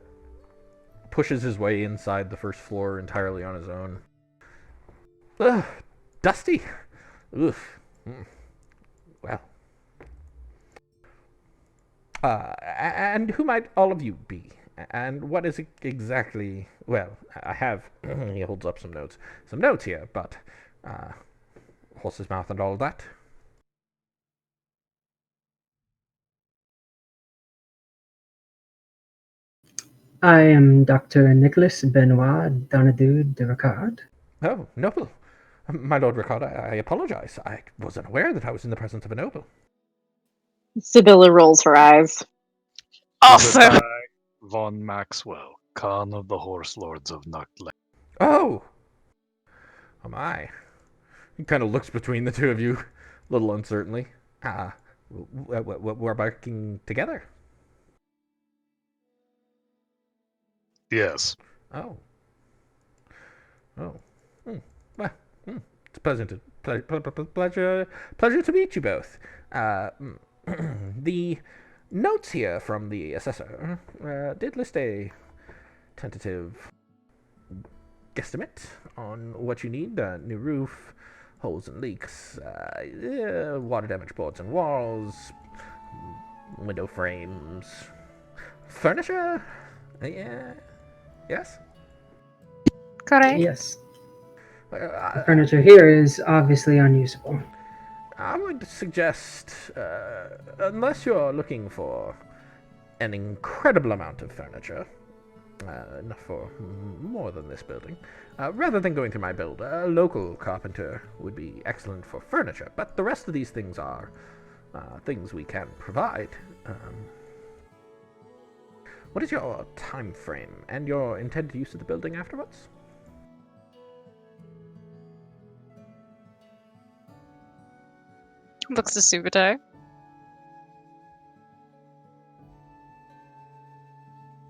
pushes his way inside the first floor entirely on his own. Ugh, dusty. Ugh. Well. And who might all of you be? And what is it exactly? Well, I have. He holds up some notes. Some notes here, but horse's mouth and all of that. I am Dr. Nicholas Benoit Donadieu de Ricard. Oh, noble. My Lord Ricard, I apologize. I wasn't aware that I was in the presence of a noble. Sibylla rolls her eyes. Also, Zubetai von Maxwell, Khan of the Horse Lords of Nukle. Oh! Oh my. He kind of looks between the two of you, a little uncertainly. We're barking together. Yes. Oh. Well, it's pleasure to meet you both. The notes here from the assessor did list a tentative guesstimate on what you need. New roof, holes and leaks, water damage boards and walls, window frames, furniture. Yeah. Yes? correct. Yes. The furniture here is obviously unusable. I would suggest, unless you're looking for an incredible amount of furniture, enough for more than this building, rather than going through my build, a local carpenter would be excellent for furniture, but the rest of these things are things we can provide. What is your time frame and your intended use of the building afterwards? Looks to Subutai.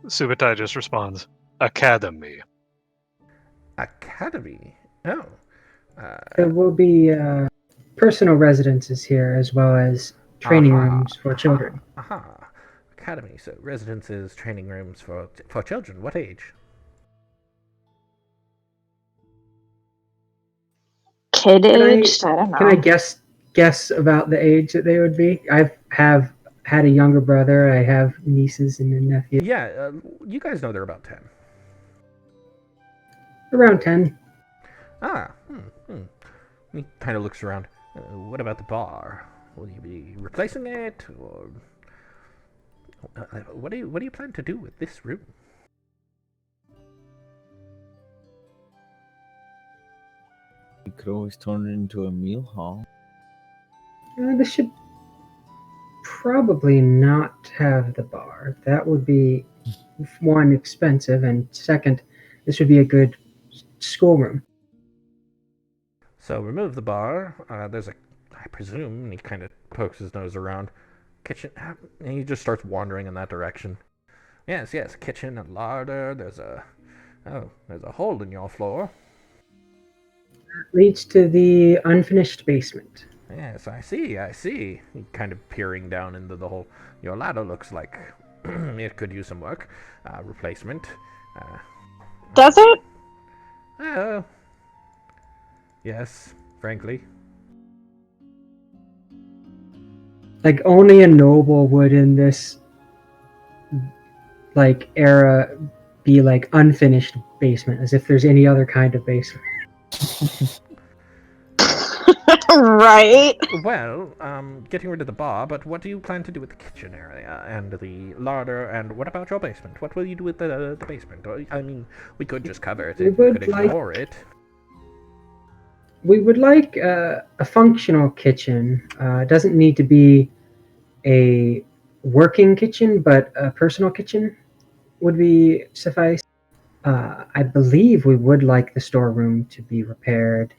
Subutai just responds, Academy. Academy? Oh. There will be personal residences here as well as training rooms for children. Aha. Academy, so residences, training rooms for children. What age? Kid Can I- aged? I don't know. Can I guess about the age that they would be? I have had a younger brother. I have nieces and a nephew. Yeah, you guys know they're about 10. Around 10. He kind of looks around. What about the bar? Will you be replacing it, or what do you plan to do with this room? You could always turn it into a meal hall. This should probably not have the bar. That would be, one, expensive, and second, this would be a good schoolroom. So remove the bar. There's a, I presume, and he kind of pokes his nose around, kitchen, and he just starts wandering in that direction. Yes, kitchen and larder. There's a hole in your floor. Leads to the unfinished basement. Yes, I see. He kind of peering down into the hole. Your ladder looks like it could use some work. Replacement. Does it? Yes, frankly. Like, only a noble would in this, like, era be like unfinished basement, as if there's any other kind of basement. Right. Well, getting rid of the bar, but what do you plan to do with the kitchen area and the larder, and what about your basement? What will you do with the basement? I mean, we could just cover it, we could ignore it. We would like a functional kitchen. It doesn't need to be a working kitchen, but a personal kitchen would be suffice. I believe we would like the storeroom to be repaired.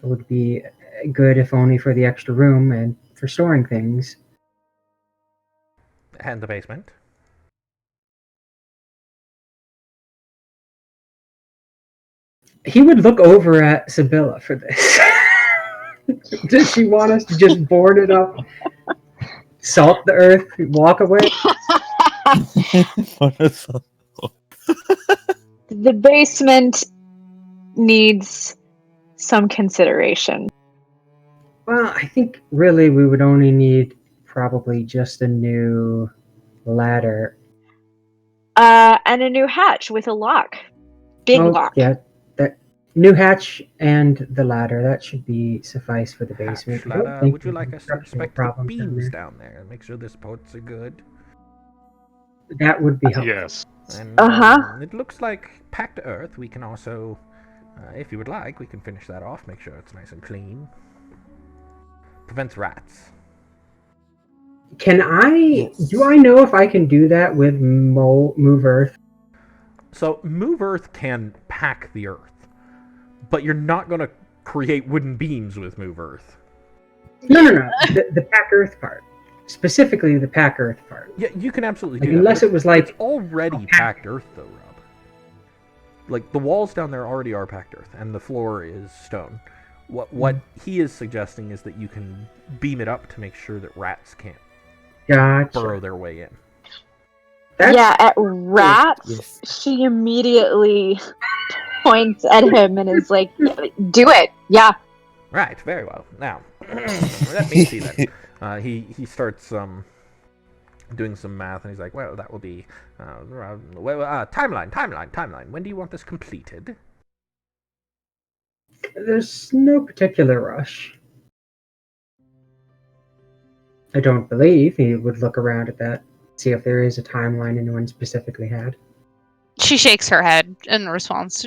It would be good if only for the extra room and for storing things. And the basement? He would look over at Sibylla for this. Does she want us to just board it up, salt the earth, walk away? The basement needs some consideration. Well, I think really we would only need probably just a new ladder. And a new hatch with a lock. Big lock. Yeah, that new hatch and the ladder, that should be suffice for the basement. Ladder. Would you like us to inspect the beams down there and make sure the supports are good? That would be helpful. Yes. And it looks like packed earth. We can also, if you would like, we can finish that off, make sure it's nice and clean. Prevents rats. Do I know if I can do that with Move Earth? So Move Earth can pack the earth, but you're not going to create wooden beams with Move Earth. No. The pack Earth part. Specifically the pack Earth part. Yeah, you can absolutely do that. Unless it was like... It's already packed earth, though, Rob. Like, the walls down there already are packed earth, and the floor is stone. What he is suggesting is that you can beam it up to make sure that rats can't burrow their way in. At rats, she immediately points at him and is like, do it. Yeah. Right, very well. Now, let me see then. He starts doing some math, and he's like, well, that will be... timeline. When do you want this completed? There's no particular rush. I don't believe he would look around at that, see if there is a timeline anyone specifically had. She shakes her head in response.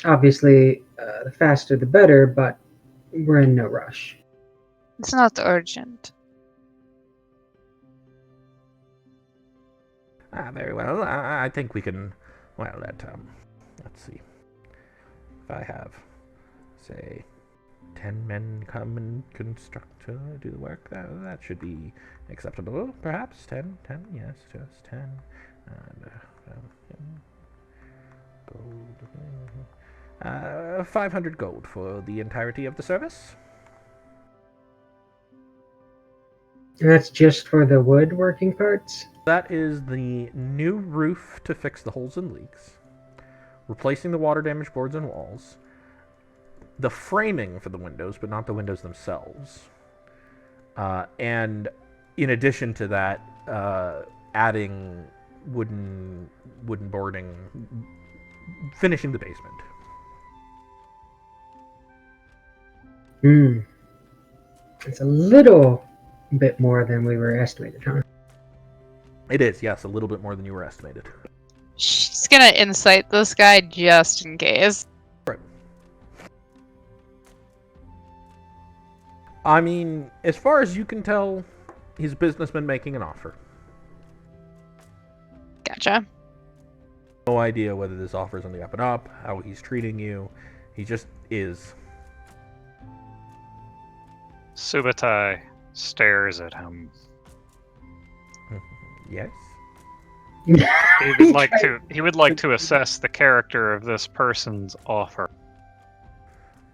Obviously, the faster the better, but we're in no rush. It's not urgent. Very well. I think we can... Well, let's see. If I have, say, 10 men come and construct, do the work, that should be acceptable, perhaps. 10, yes, just 10. And, gold. 500 gold for the entirety of the service. And that's just for the woodworking parts? That is the new roof to fix the holes and leaks. Replacing the water damaged boards and walls, the framing for the windows, but not the windows themselves, and in addition to that, adding wooden boarding, finishing the basement. It's a little bit more than we were estimated, huh? It is, yes, a little bit more than you were estimated. She's gonna insight this guy just in case. Right. I mean, as far as you can tell, he's a businessman making an offer. Gotcha. No idea whether this offer's on the up and up, how he's treating you. He just is. Subutai stares at him. Yes? He would like to assess the character of this person's offer.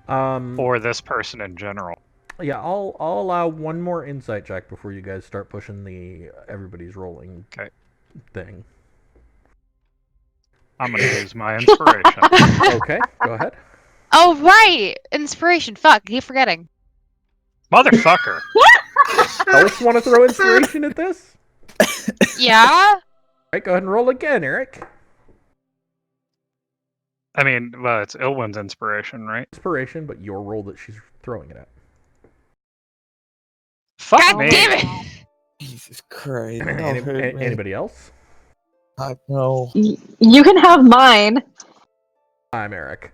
Or this person in general. Yeah, I'll allow one more insight check before you guys start pushing the everybody's rolling thing. I'm gonna use my inspiration. Okay, go ahead. Oh, right! Inspiration. Fuck, keep forgetting. Motherfucker! Elves want to throw inspiration at this? Yeah? Alright, go ahead and roll again, Eric. I mean, well, it's Ilwyn's inspiration, right? Inspiration, but your roll that she's throwing it at. Fuck God me! damn it! Jesus Christ. Don't hurt me. Anybody else? No. You can have mine. I'm Eric.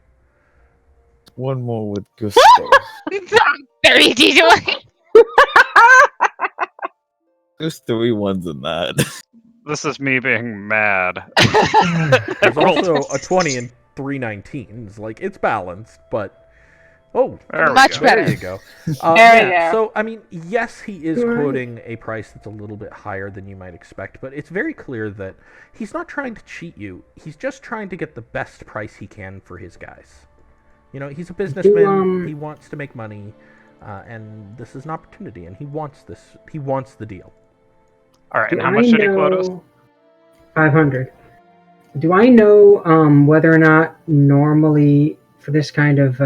One more with gusto. 30 D20. There's 3 ones in that. This is me being mad. There's also a 20 and 3 19s. Like, it's balanced, but... Oh, There we Much go. better. there you go. There you go. So, I mean, yes, he is Right. quoting a price that's a little bit higher than you might expect, but it's very clear that he's not trying to cheat you. He's just trying to get the best price he can for his guys. You know, he's a businessman. He wants to make money, and this is an opportunity, and he wants this. He wants the deal. All right, Do and how much did he quote us? 500. Do I know whether or not normally for this kind of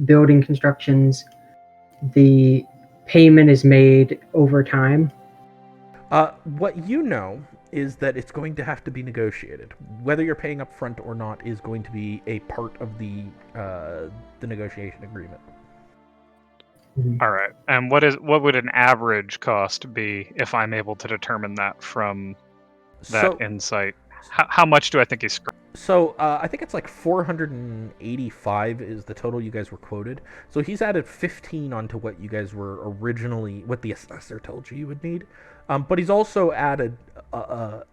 building constructions, the payment is made over time? What you know is that it's going to have to be negotiated. Whether you're paying up front or not is going to be a part of the negotiation agreement. All right, and what would an average cost be if I'm able to determine that from that insight? How much do I think he's? So I think it's like 485 is the total you guys were quoted. So he's added 15 onto what you guys were originally, what the assessor told you would need. But he's also added a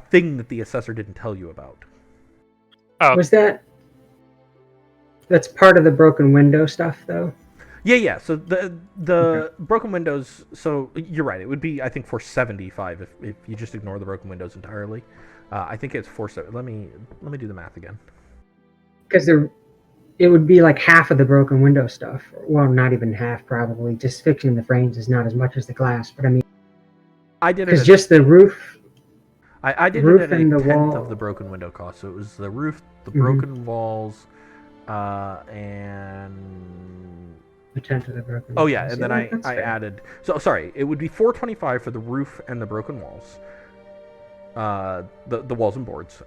thing that the assessor didn't tell you about. Oh, Was that's part of the broken window stuff, though? Yeah. So the broken windows. So you're right. It would be, I think, 475 if you just ignore the broken windows entirely. I think it's 470. Let me do the math again. Because it would be like half of the broken window stuff. Well, not even half, probably. Just fixing the frames is not as much as the glass, but I mean, I did it. because just the roof. I did roof it at and a the tenth wall. of the broken window cost. So it was the roof, the broken walls, and A tenth of the broken. oh yeah, windows. and then I that's fair. added. So sorry, it would be 425 for the roof and the broken walls. The walls and boards.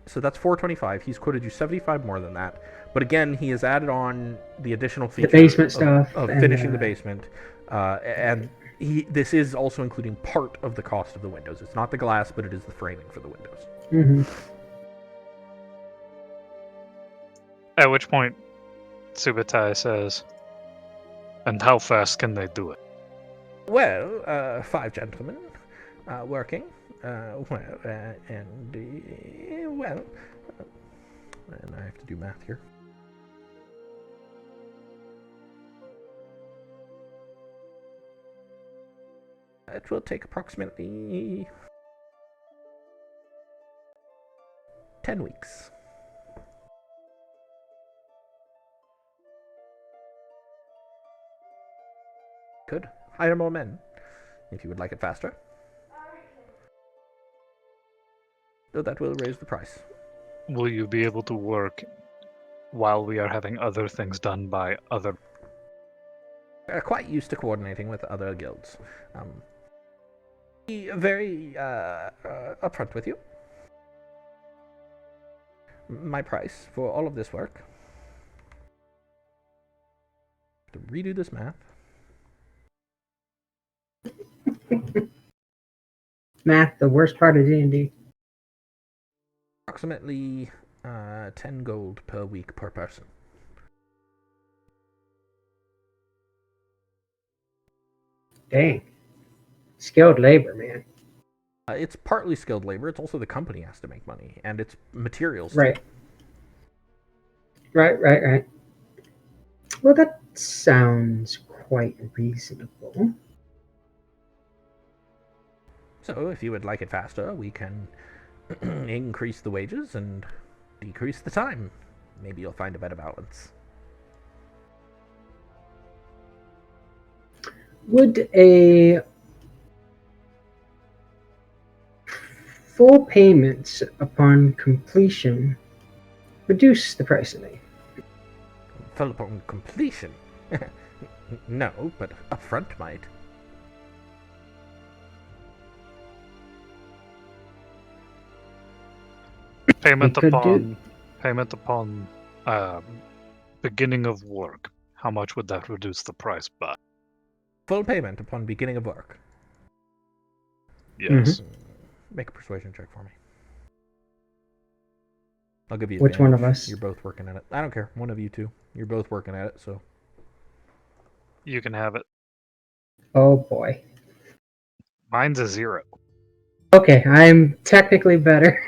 So that's 425. He's quoted you 75 more than that. But again, he has added on the additional feature basement stuff of and, finishing the basement, and this is also including part of the cost of the windows. It's not the glass, but it is the framing for the windows. Mm-hmm. at which point, Subutai says, "And how fast can they do it?" Well, 5 gentlemen working. And I have to do math here. It will take approximately 10 weeks. Could hire more men if you would like it faster. Though that will raise the price. Will you be able to work while we are having other things done by other? Quite used to coordinating with other guilds. Be very upfront with you. My price for all of this work. To redo this math. Math, the worst part of D&D. Approximately 10 gold per week per person. Dang. Skilled labor, man. It's partly skilled labor. It's also the company has to make money, and it's materials too. Right. Right. Well, that sounds quite reasonable. So, if you would like it faster, we can increase the wages and decrease the time. Maybe you'll find a better balance. Would a full payment upon completion reduce the price of me? Full upon completion? No, but upfront might. Payment upon beginning of work. How much would that reduce the price by? Full payment upon beginning of work. Yes. Make a persuasion check for me. I'll give you Which one advantage. of us? You're both working at it. I don't care. One of you two. You're both working at it, so. You can have it. Oh boy. Mine's a 0. Okay, I'm technically better.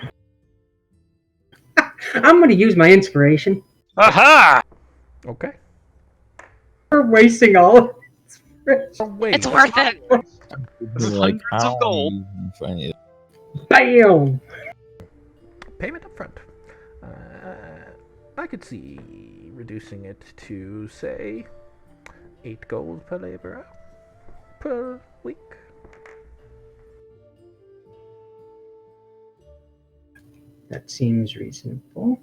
I'm going to use my inspiration. Aha! Okay. We're wasting all of it. Oh, wait. It's worth it. This is hundreds of gold. Bam! Payment up front. I could see reducing it to, say, 8 gold per laborer per week. That seems reasonable.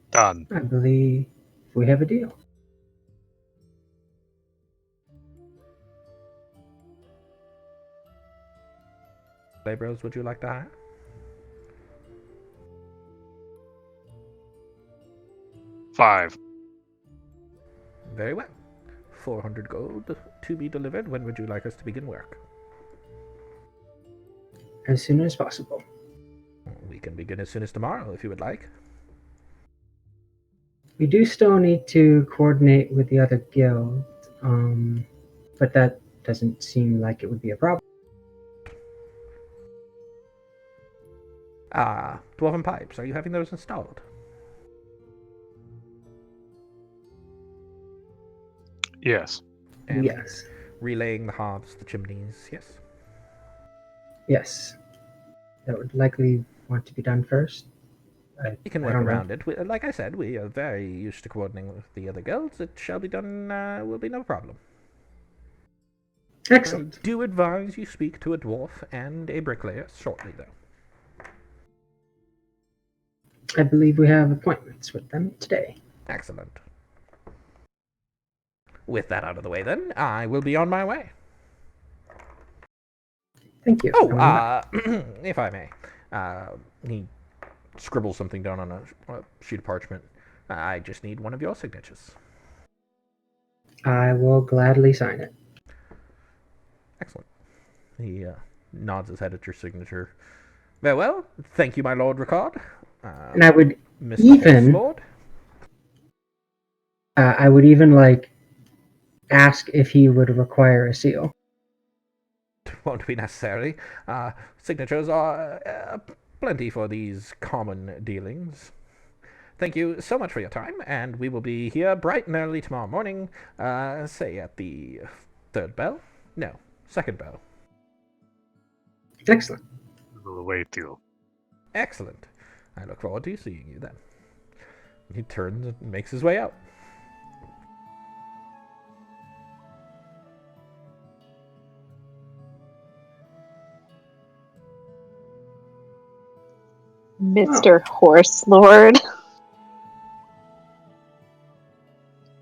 Done. I believe we have a deal. Laborers, would you like to hire? Five. Very well. 400 gold to be delivered. When would you like us to begin work? As soon as possible. We can begin as soon as tomorrow, if you would like. We do still need to coordinate with the other guild, but that doesn't seem like it would be a problem. Dwarven pipes, are you having those installed? Yes. And Yes. relaying the hearths, the chimneys, yes? Yes. That would likely want to be done first. We can work around it. Like I said, we are very used to coordinating with the other guilds. It shall be done, will be no problem. Excellent. I do advise you speak to a dwarf and a bricklayer shortly, though. I believe we have appointments with them today. Excellent. With that out of the way, then, I will be on my way. Thank you. Oh, if I may. He scribbles something down on a sheet of parchment. I just need one of your signatures. I will gladly sign it. Excellent. He nods his head at your signature. Very well. Thank you, my Lord Ricard. And I would Mr. even, Lord. like ask if he would require a seal. Won't be necessary. Signatures are plenty for these common dealings. Thank you so much for your time, and we will be here bright and early tomorrow morning, say at the 3rd bell? No, 2nd bell. Excellent. We'll await you. Excellent. I look forward to seeing you then. He turns and makes his way out. Mr. Horse Lord.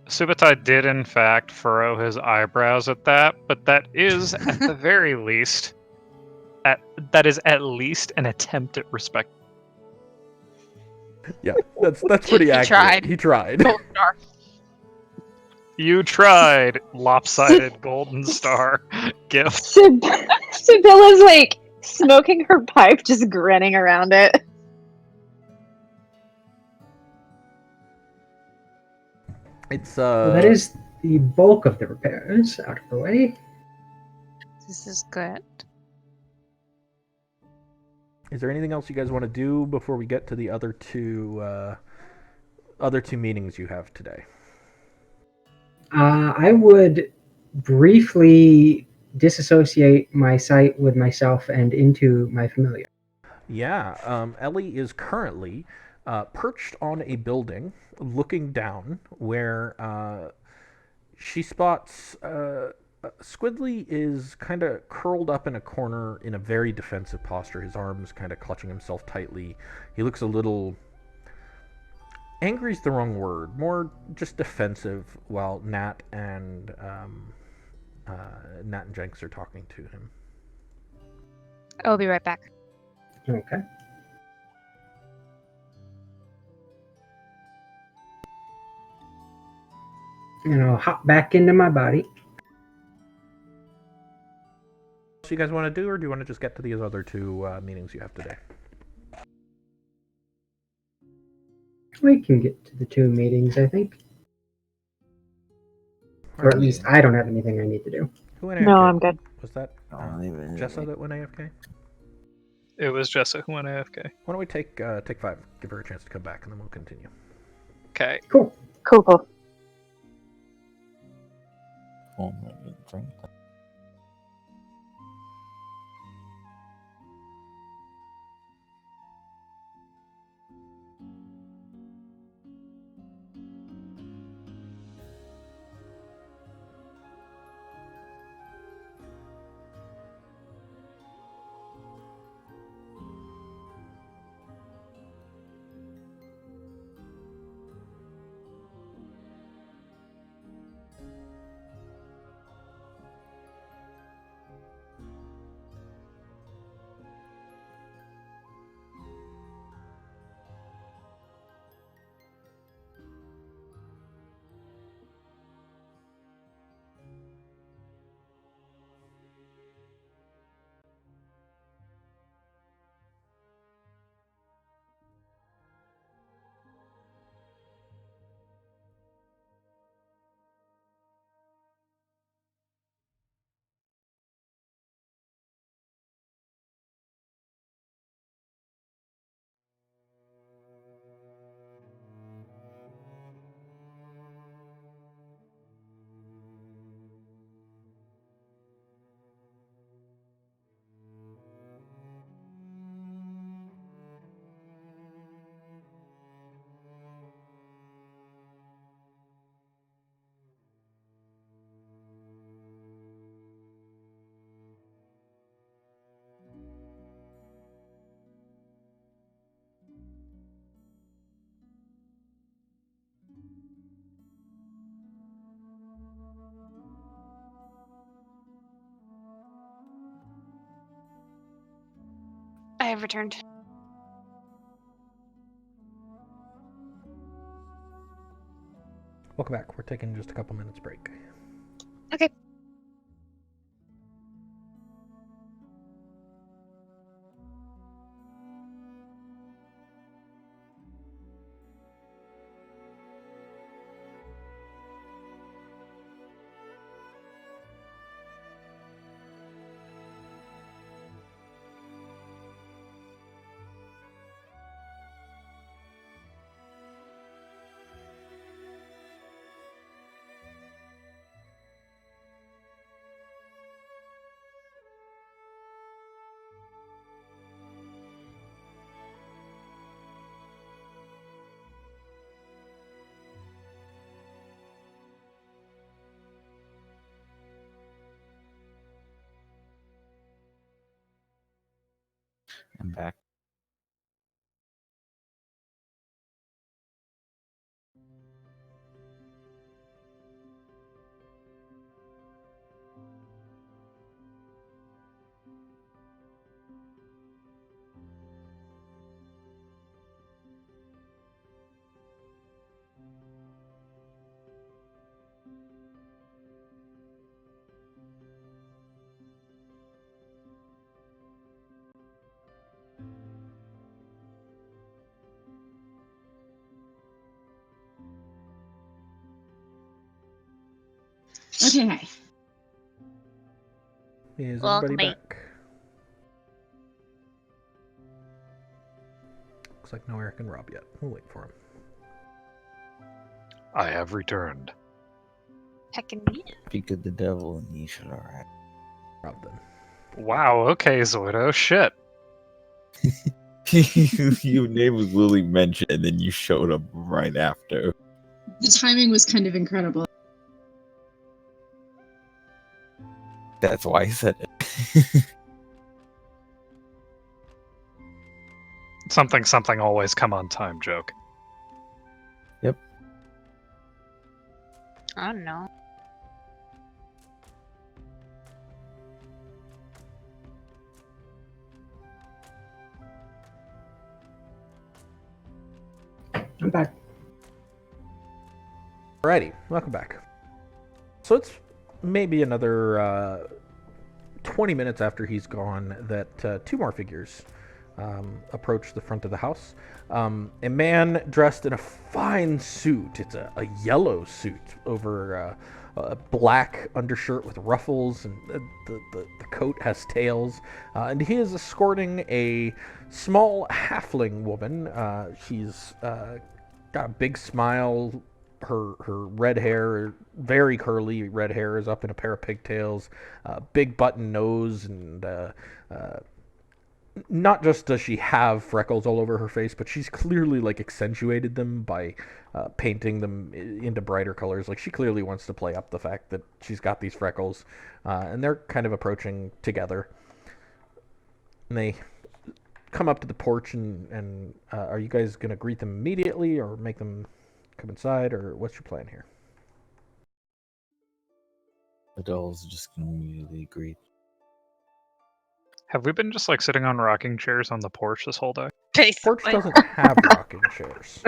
Subutai did, in fact, furrow his eyebrows at that, but that is, at the very least, that is at least an attempt at respect. Yeah, that's pretty accurate. Tried. He tried. Gold star. You tried, lopsided golden star gift. Sibylla's like smoking her pipe, just grinning around it. It's Well, that is the bulk of the repairs out of the way. This is good. Is there anything else you guys want to do before we get to the other two meetings you have today? I would briefly disassociate my sight with myself and into my familiar. Yeah, Ellie is currently perched on a building, looking down, where she spots Squidly is kind of curled up in a corner in a very defensive posture, his arms kind of clutching himself tightly. He looks a little... angry's the wrong word, more just defensive, while Nat and Jenks are talking to him. I'll be right back. Okay. And I'll hop back into my body. So you guys want to do, or do you want to just get to these other two meetings you have today? We can get to the 2 meetings, I think. Or at least I don't have anything I need to do. Who went AFK? No, I'm good. Was that Leave Jessa that went AFK? It was Jessa who went AFK. Why don't we take 5, give her a chance to come back, and then we'll continue. Okay. Cool. Cool. Oh, maybe drink that. I have returned. Welcome back. We're taking just a couple minutes break. Okay. I'm back. Okay, hi. Is Welcome everybody back. back? Looks like no Eric and Rob yet. We'll wait for him. I have returned. Heckin' yeah. Speak of the devil and ye shall arrive. Rob then. Wow, okay, Zordo, shit. Your name was literally mentioned, and then you showed up right after. The timing was kind of incredible. That's why I said it. Something always come on time joke. I don't know. I'm back. Alrighty, welcome back. So it's maybe another 20 minutes after he's gone that two more figures approach the front of the house. A man dressed in a fine suit. It's a yellow suit over a black undershirt with ruffles, and the coat has tails. And he is escorting a small halfling woman. She's got a big smile. Her red hair, very curly red hair, is up in a pair of pigtails. Big button nose, and not just does she have freckles all over her face, but she's clearly like accentuated them by painting them into brighter colors. Like, she clearly wants to play up the fact that she's got these freckles, and they're kind of approaching together. And they come up to the porch, and are you guys gonna greet them immediately, or make them come inside, or what's your plan here? The doll's just gonna immediately agree. Have we been just like sitting on rocking chairs on the porch this whole day? Porch Basically. doesn't have rocking chairs.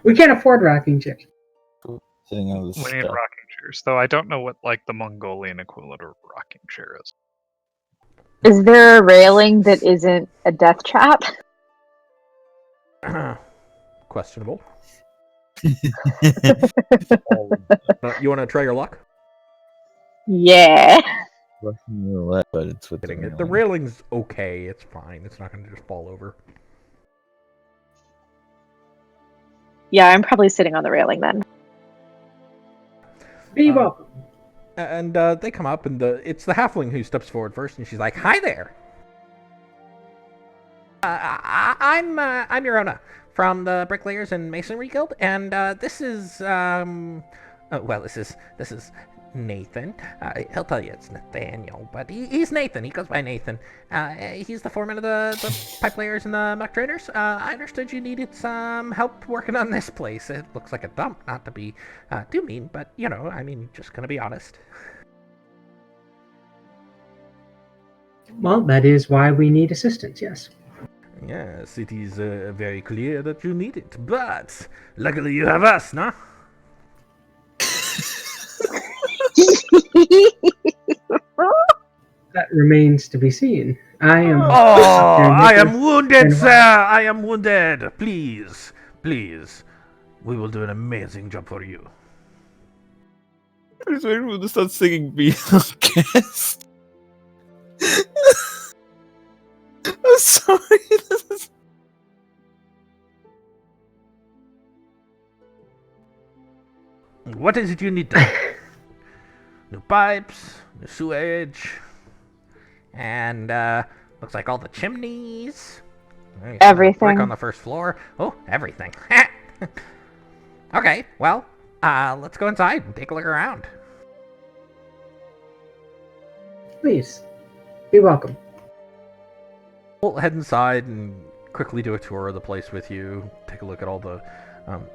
We can't afford rocking chairs. Sitting on the We need step. rocking chairs, though I don't know what like the Mongolian equivalent of a rocking chair is. Is there a railing that isn't a death trap? Questionable. All You want to try your luck? Yeah. Russian roulette, but it's with Kidding. the The railing. railing's okay. It's fine. It's not going to just fall over. Yeah, I'm probably sitting on the railing then. Be welcome. And they come up, and it's the halfling who steps forward first, and she's like, "Hi there. I'm Yorona from the Bricklayers and Masonry Guild, and this is this is Nathan. He'll tell you it's Nathaniel, but he's Nathan. He goes by Nathan. He's the foreman of the pipe layers and the muck traders. I understood you needed some help working on this place. It looks like a dump, not to be too mean, but just gonna be honest." Well, that is why we need assistance, yes. Yes, it is very clear that you need it, but luckily you have us, no? That remains to be seen. I am. Oh, I am wounded, sir! I am wounded! Please, please. We will do an amazing job for you. I was waiting for them to start singing Be Our Guest. I'm sorry. What is it you need done? New pipes, new sewage, and looks like all the chimneys. Everything. Brick on the first floor. Oh, everything. Okay, well, let's go inside and take a look around. Please, be welcome. We'll head inside and quickly do a tour of the place with you. Take a look at all the... of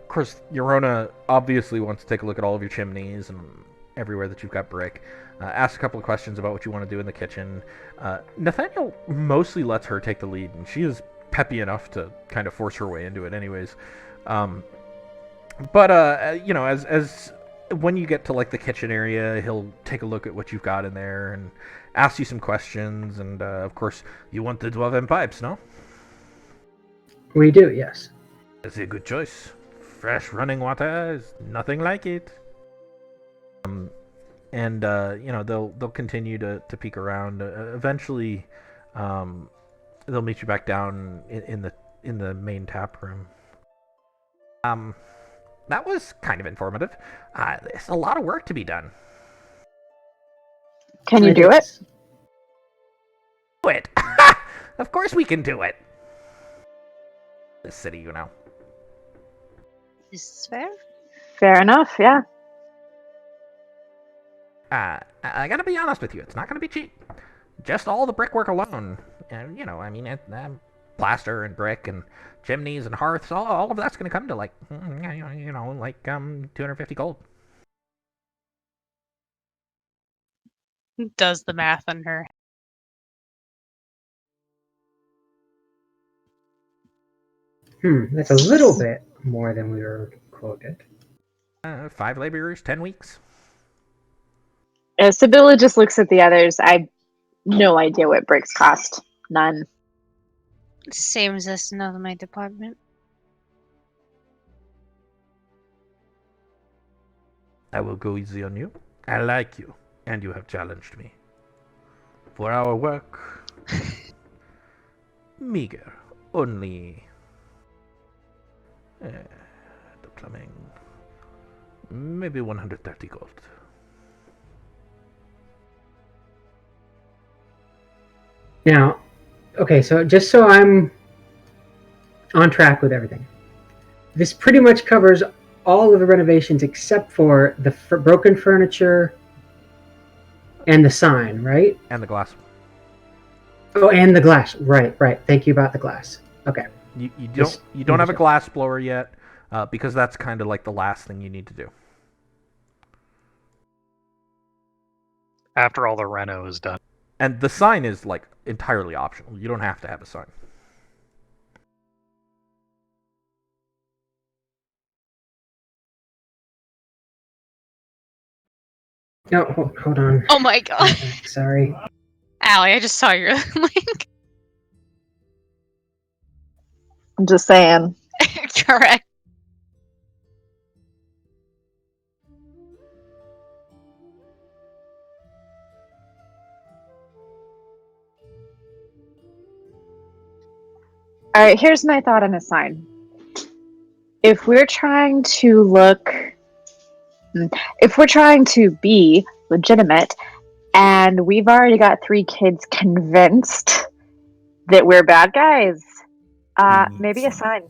course, Yorona obviously wants to take a look at all of your chimneys and everywhere that you've got brick. Ask a couple of questions about what you want to do in the kitchen. Nathaniel mostly lets her take the lead, and she is peppy enough to kind of force her way into it anyways. But as when you get to like the kitchen area, he'll take a look at what you've got in there and ask you some questions. And of course, you want the dwarven pipes, no? We do, yes. That's a good choice. Fresh running water is nothing like it. And they'll continue to peek around. Eventually, they'll meet you back down in the main tap room. That was kind of informative. There's a lot of work to be done. Can you do it? Do it. Of course we can do it. This city, you know. Is this fair? Fair enough, yeah. I gotta be honest with you, it's not gonna be cheap. Just all the brickwork alone, plaster and brick and chimneys and hearths, all of that's gonna come to like 250 gold. Does the math on her. That's a little bit more than we were quoted. 5 laborers, 10 weeks. Sibylla just looks at the others. I have no idea what bricks cost. None. Same as this in my department. I will go easy on you. I like you, and you have challenged me. For our work, meager. Only the plumbing, maybe 130 gold. Now, okay, so just so I'm on track with everything, this pretty much covers all of the renovations except for the broken furniture and the sign, right? And the glass. Oh, and the glass. Right. Thank you about the glass. Okay. You don't have a glass blower yet, because that's kind of like the last thing you need to do. After all the reno is done. And the sign is like entirely optional. You don't have to have a sign. No, hold on. Oh my god. Sorry. Allie, I just saw your link. I'm just saying. Correct. All right, here's my thought on a sign. If we're trying to be legitimate, and we've already got 3 kids convinced that we're bad guys, maybe a sign.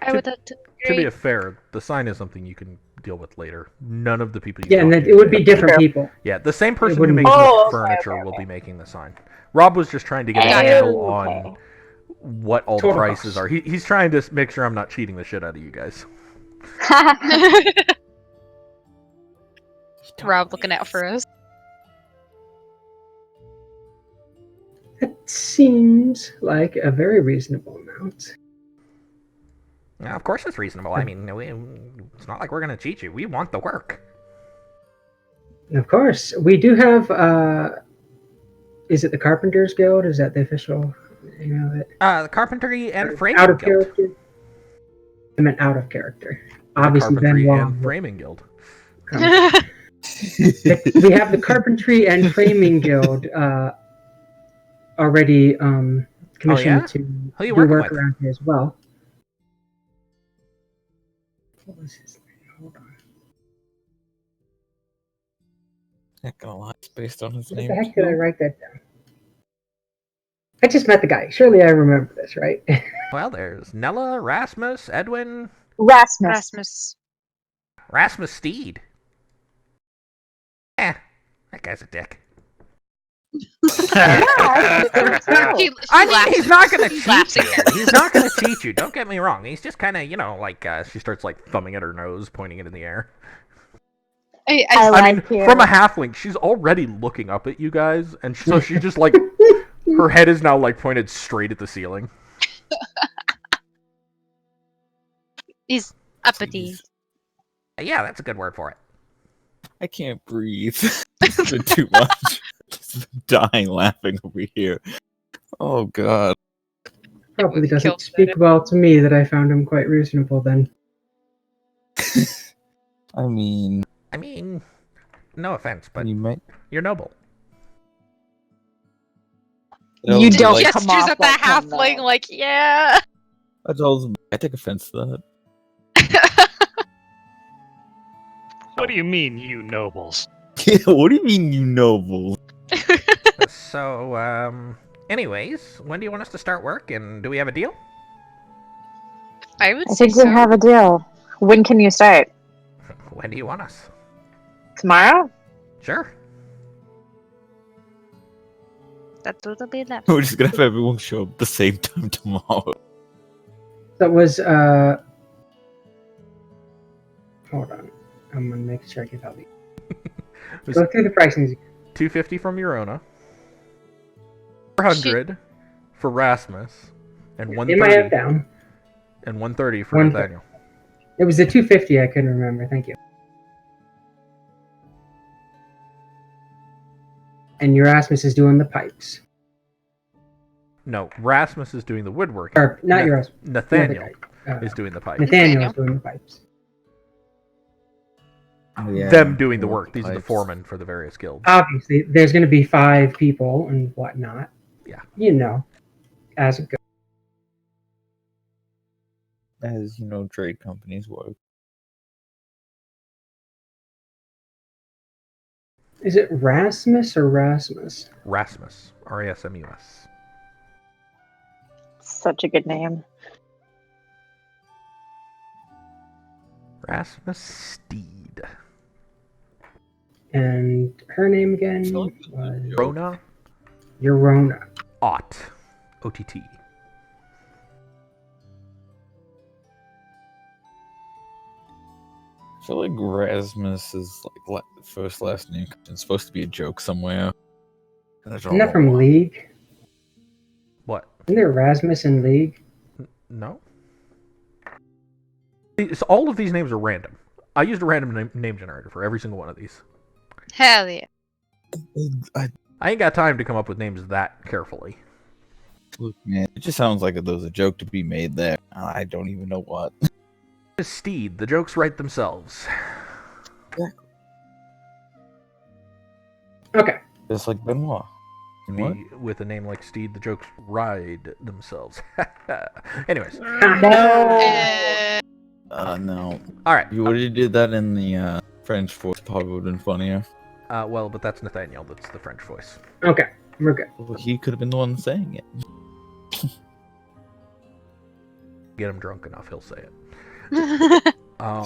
I would have to To be fair, the sign is something you can deal with later. None of the people you Yeah, talk and to it would be different people. Yeah, the same person who wouldn't makes be- the furniture will be making the sign. Rob was just trying to get a handle on what all the Total prices cost. are. He's trying to make sure I'm not cheating the shit out of you guys. Rob looking out for us. That seems like a very reasonable amount. Now, of course it's reasonable. I mean, it's not like we're going to cheat you. We want the work. Of course, we do have. Is it the Carpenters Guild? Is that the official name of it? The Carpentry and Framing Out of Guild. character. I meant out of character. The Obviously, Carpentry Ben and Wong. Framing Guild. We have the Carpentry and Framing Guild already commissioned to Who are you do working work with? around here as well. What was his name? Hold on. Not gonna lie, it's based on his Where name. the heck did I write that down? I just met the guy. Surely I remember this, right? Well, there's Nella, Rasmus, Edwin, Rasmus. Rasmus Steed. That guy's a dick. I mean, he's not gonna cheat you. He's not gonna cheat you. Don't get me wrong. He's just kind of, she starts like thumbing at her nose, pointing it in the air. I mean, from a halfling, she's already looking up at you guys, and so she just like her head is now like pointed straight at the ceiling. He's uppity. Yeah, that's a good word for it. I can't breathe. It's been too much. Just dying laughing over here. Oh god. Probably doesn't speak well to me that I found him quite reasonable then. I mean, no offense, but you might. you're noble. You The don't like, come gestures off at the like him, halfling, though. like, yeah. I take offense to that. What do you mean, you nobles? What do you mean, you noble? So, anyways, when do you want us to start work, and do we have a deal? I would I say think we so. have a deal. When can you start? When do you want us? Tomorrow? Sure. That would be that. We're just gonna have everyone show up at the same time tomorrow. That was hold on. I'm gonna make sure I get all these. Go through the pricing. $250 from Eurona, $400 for Rasmus, and In my head $130 down. and $130 for 130. Nathaniel. It was the 250 I couldn't remember. Thank you. And Erasmus is doing the pipes. No, Rasmus is doing the woodworking. Or not Erasmus. Nathaniel the guy. is doing the pipe. Nathaniel is doing the pipes. Oh, yeah, Them doing the work. the These are the pipes. foremen for the various guilds. Obviously, there's going to be 5 people and whatnot. Yeah. You know, as it goes. As you know, trade companies work. Is it Rasmus or Rasmus? Rasmus. R-A-S-M-U-S. Such a good name. Rasmus Steed. And her name again was Rona Eurona. Ott. O-T-T. I feel like Rasmus is like first last name. It's supposed to be a joke somewhere. Isn't that from League? What? Isn't there Rasmus in League? No? All of these names are random. I used a random name generator for every single one of these. Hell yeah. I ain't got time to come up with names that carefully. Look, man, it just sounds like there's a joke to be made there. I don't even know what. It's Steed. The jokes write themselves. Okay. Just like Benoit. What? With a name like Steed, the jokes ride themselves. Anyways. No. No. Alright. You would have did that in the French voice, probably would have been funnier. Well, but that's Nathaniel. That's the French voice. Okay. We're good. Well, he could have been the one saying it. Get him drunk enough, he'll say it.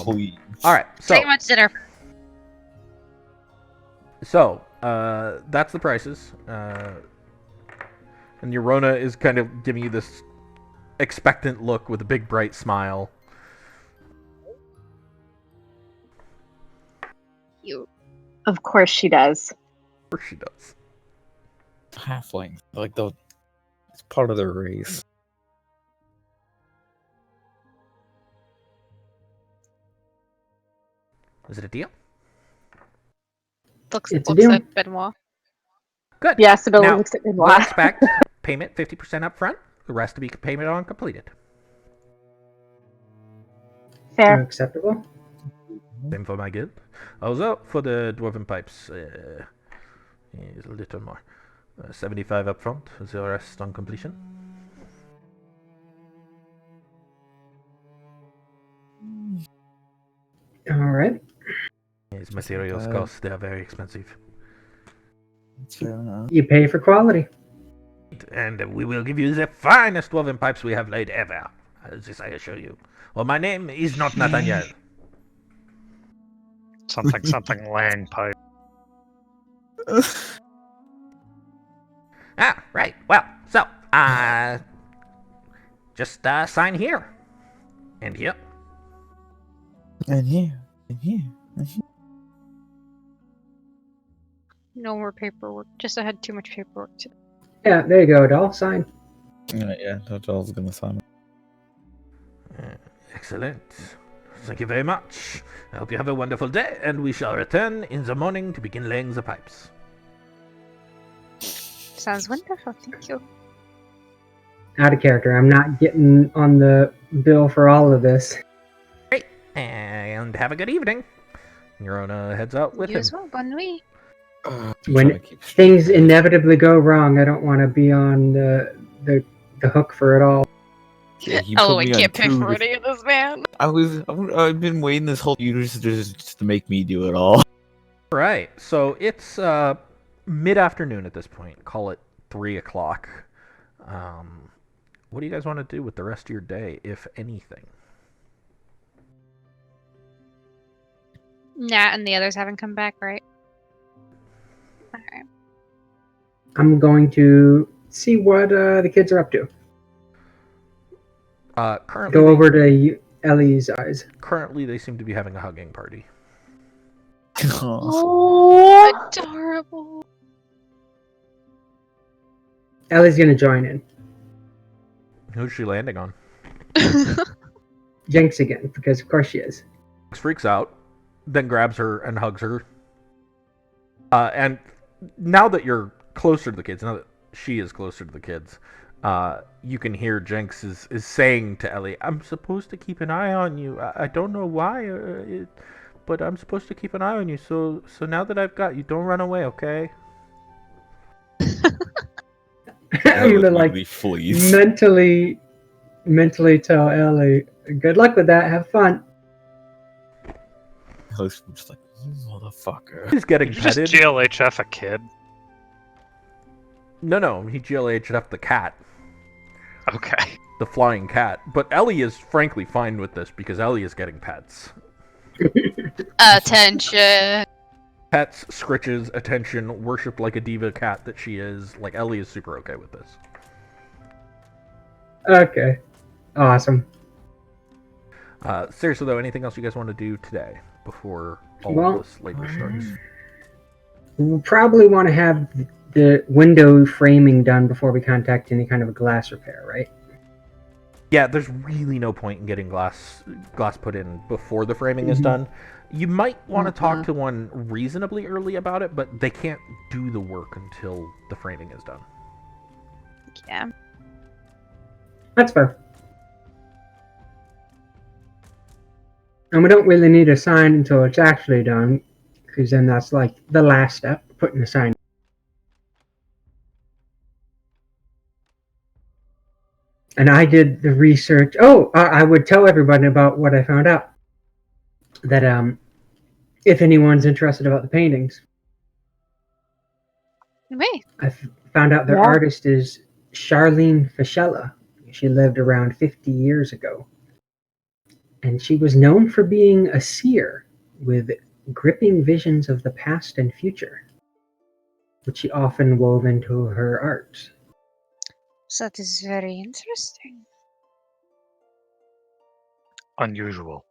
Please. Alright, so... Take much dinner. So, that's the prices. And Eurona is kind of giving you this expectant look with a big bright smile. You. Of course she does. Of course she does. Halfling. Like, it's part of their race. Is it a deal? Looks It's a deal. at Benoit. Good. Yeah, Sibyl Now, looks at we'll Benoit. expect payment 50% up front, the rest to be payment on completed. Fair. Acceptable. Same for my guild. Also, for the dwarven pipes, is a little more. 75 up front, the rest on completion. All right. These materials cost, they are very expensive. That's fair enough. You pay for quality. And we will give you the finest dwarven pipes we have laid ever. This I assure you. Well, my name is not Nathaniel. Something Lang pipe. Right. Well, so, just sign here. And here. And here. And here. And here. No more paperwork. Just I had too much paperwork today. Yeah, there you go, doll. Sign. Yeah, that's all I was gonna sign. Excellent. Thank you very much. I hope you have a wonderful day, and we shall return in the morning to begin laying the pipes. Sounds wonderful. Thank you. Out of character. I'm not getting on the bill for all of this. Great. And have a good evening. Yorona heads out with You him. as well, bonne nuit. When things inevitably go wrong, I don't want to be on the hook for it all. Yeah, you Oh, put I me on can't pay two. for any of this, man. I've been waiting this whole year just to make me do it all. Right. So it's mid-afternoon at this point. Call it 3 o'clock. What do you guys want to do with the rest of your day, if anything? Nat and the others haven't come back, right? Alright. I'm going to see what the kids are up to. Currently, Go over to Ellie's eyes. Currently, they seem to be having a hugging party. Oh, Adorable. Ellie's going to join in. Who's she landing on? Jinx again, because of course she is. Jinx freaks out, then grabs her and hugs her. And now that you're closer to the kids, now that she is closer to the kids, you can hear Jinx is saying to Ellie, "I'm supposed to keep an eye on you. I don't know why, but I'm supposed to keep an eye on you. So now that I've got you, don't run away, okay?" I'm gonna like mentally tell Ellie, "Good luck with that. Have fun." I was just like, motherfucker. He's getting Did you just petted. GLHF a kid? No, he GLH'd the cat. Okay. The flying cat. But Ellie is frankly fine with this because Ellie is getting pets. Attention. Pets, scritches, attention, worshipped like a diva cat that she is. Like, Ellie is super okay with this. Okay. Awesome. Seriously though, anything else you guys want to do today before all of this labor starts? We'll probably want to have the window framing done before we contact any kind of a glass repair, right? Yeah, there's really no point in getting glass put in before the framing is done. You might want to talk to one reasonably early about it, but they can't do the work until the framing is done. Yeah. That's fair. And we don't really need a sign until it's actually done, because then that's like the last step, putting the sign. And I did the research. Oh, I would tell everybody about what I found out. That if anyone's interested about the paintings, Wait. I found out their artist is Charlene Fischella. She lived around 50 years ago. And she was known for being a seer with gripping visions of the past and future, which she often wove into her art. So that is very interesting. Unusual.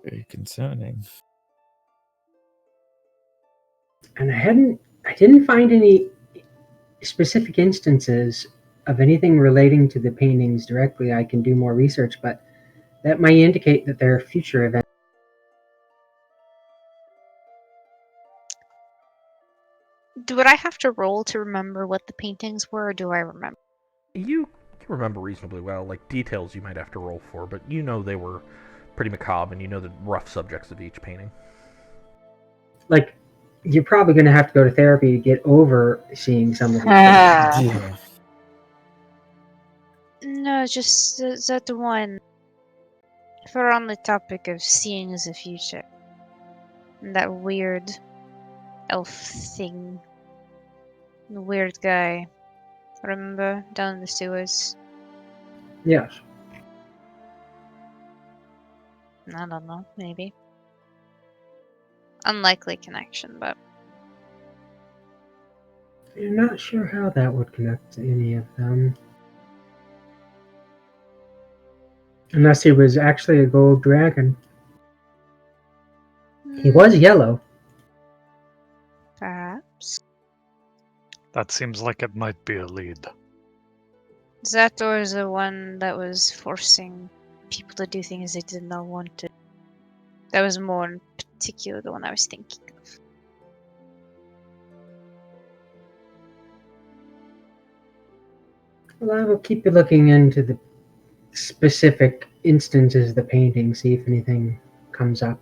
Very concerning. And I didn't find any specific instances of anything relating to the paintings directly. I can do more research, but that might indicate that they're future events. Would I have to roll to remember what the paintings were, or do I remember? You remember reasonably well, like details you might have to roll for, but you know they were pretty macabre, and you know the rough subjects of each painting. Like, you're probably going to have to go to therapy to get over seeing some of these things. Yeah. No, just that one. If we're on the topic of seeing the future. And that weird elf thing. The weird guy. Remember? Down in the sewers? Yes. I don't know, maybe. Unlikely connection, but... I'm not sure how that would connect to any of them. Unless he was actually a gold dragon. He was yellow. Perhaps. That seems like it might be a lead. That or the one that was forcing people to do things they did not want to. That was more in particular the one I was thinking of. Well, I will keep looking into the specific instances of the painting, see if anything comes up.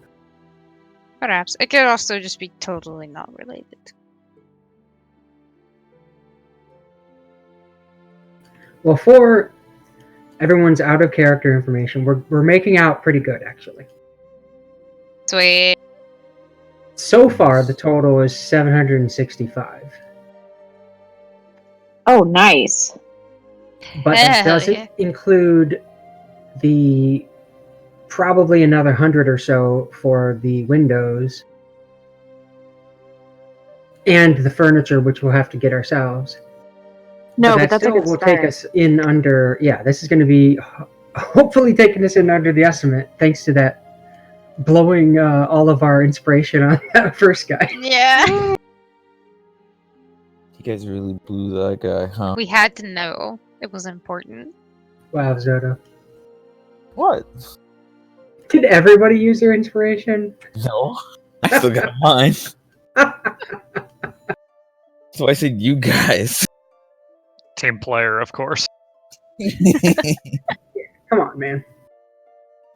Perhaps. It could also just be totally not related. Well, for everyone's out of character information, we're making out pretty good, actually. Sweet. So far, the total is 765. Oh, nice. But that Hell doesn't yeah. include the probably another 100 or so for the windows and the furniture, which we'll have to get ourselves. No, that but that's a still good will start. take us in under. Yeah, this is going to be hopefully taking us in under the estimate, thanks to that blowing all of our inspiration on that first guy. Yeah. You guys really blew that guy, huh? We had to know. It was important. Wow, Zoto. What? Did everybody use their inspiration? No. I still got mine. So I said you guys. Team player, of course. Come on, man.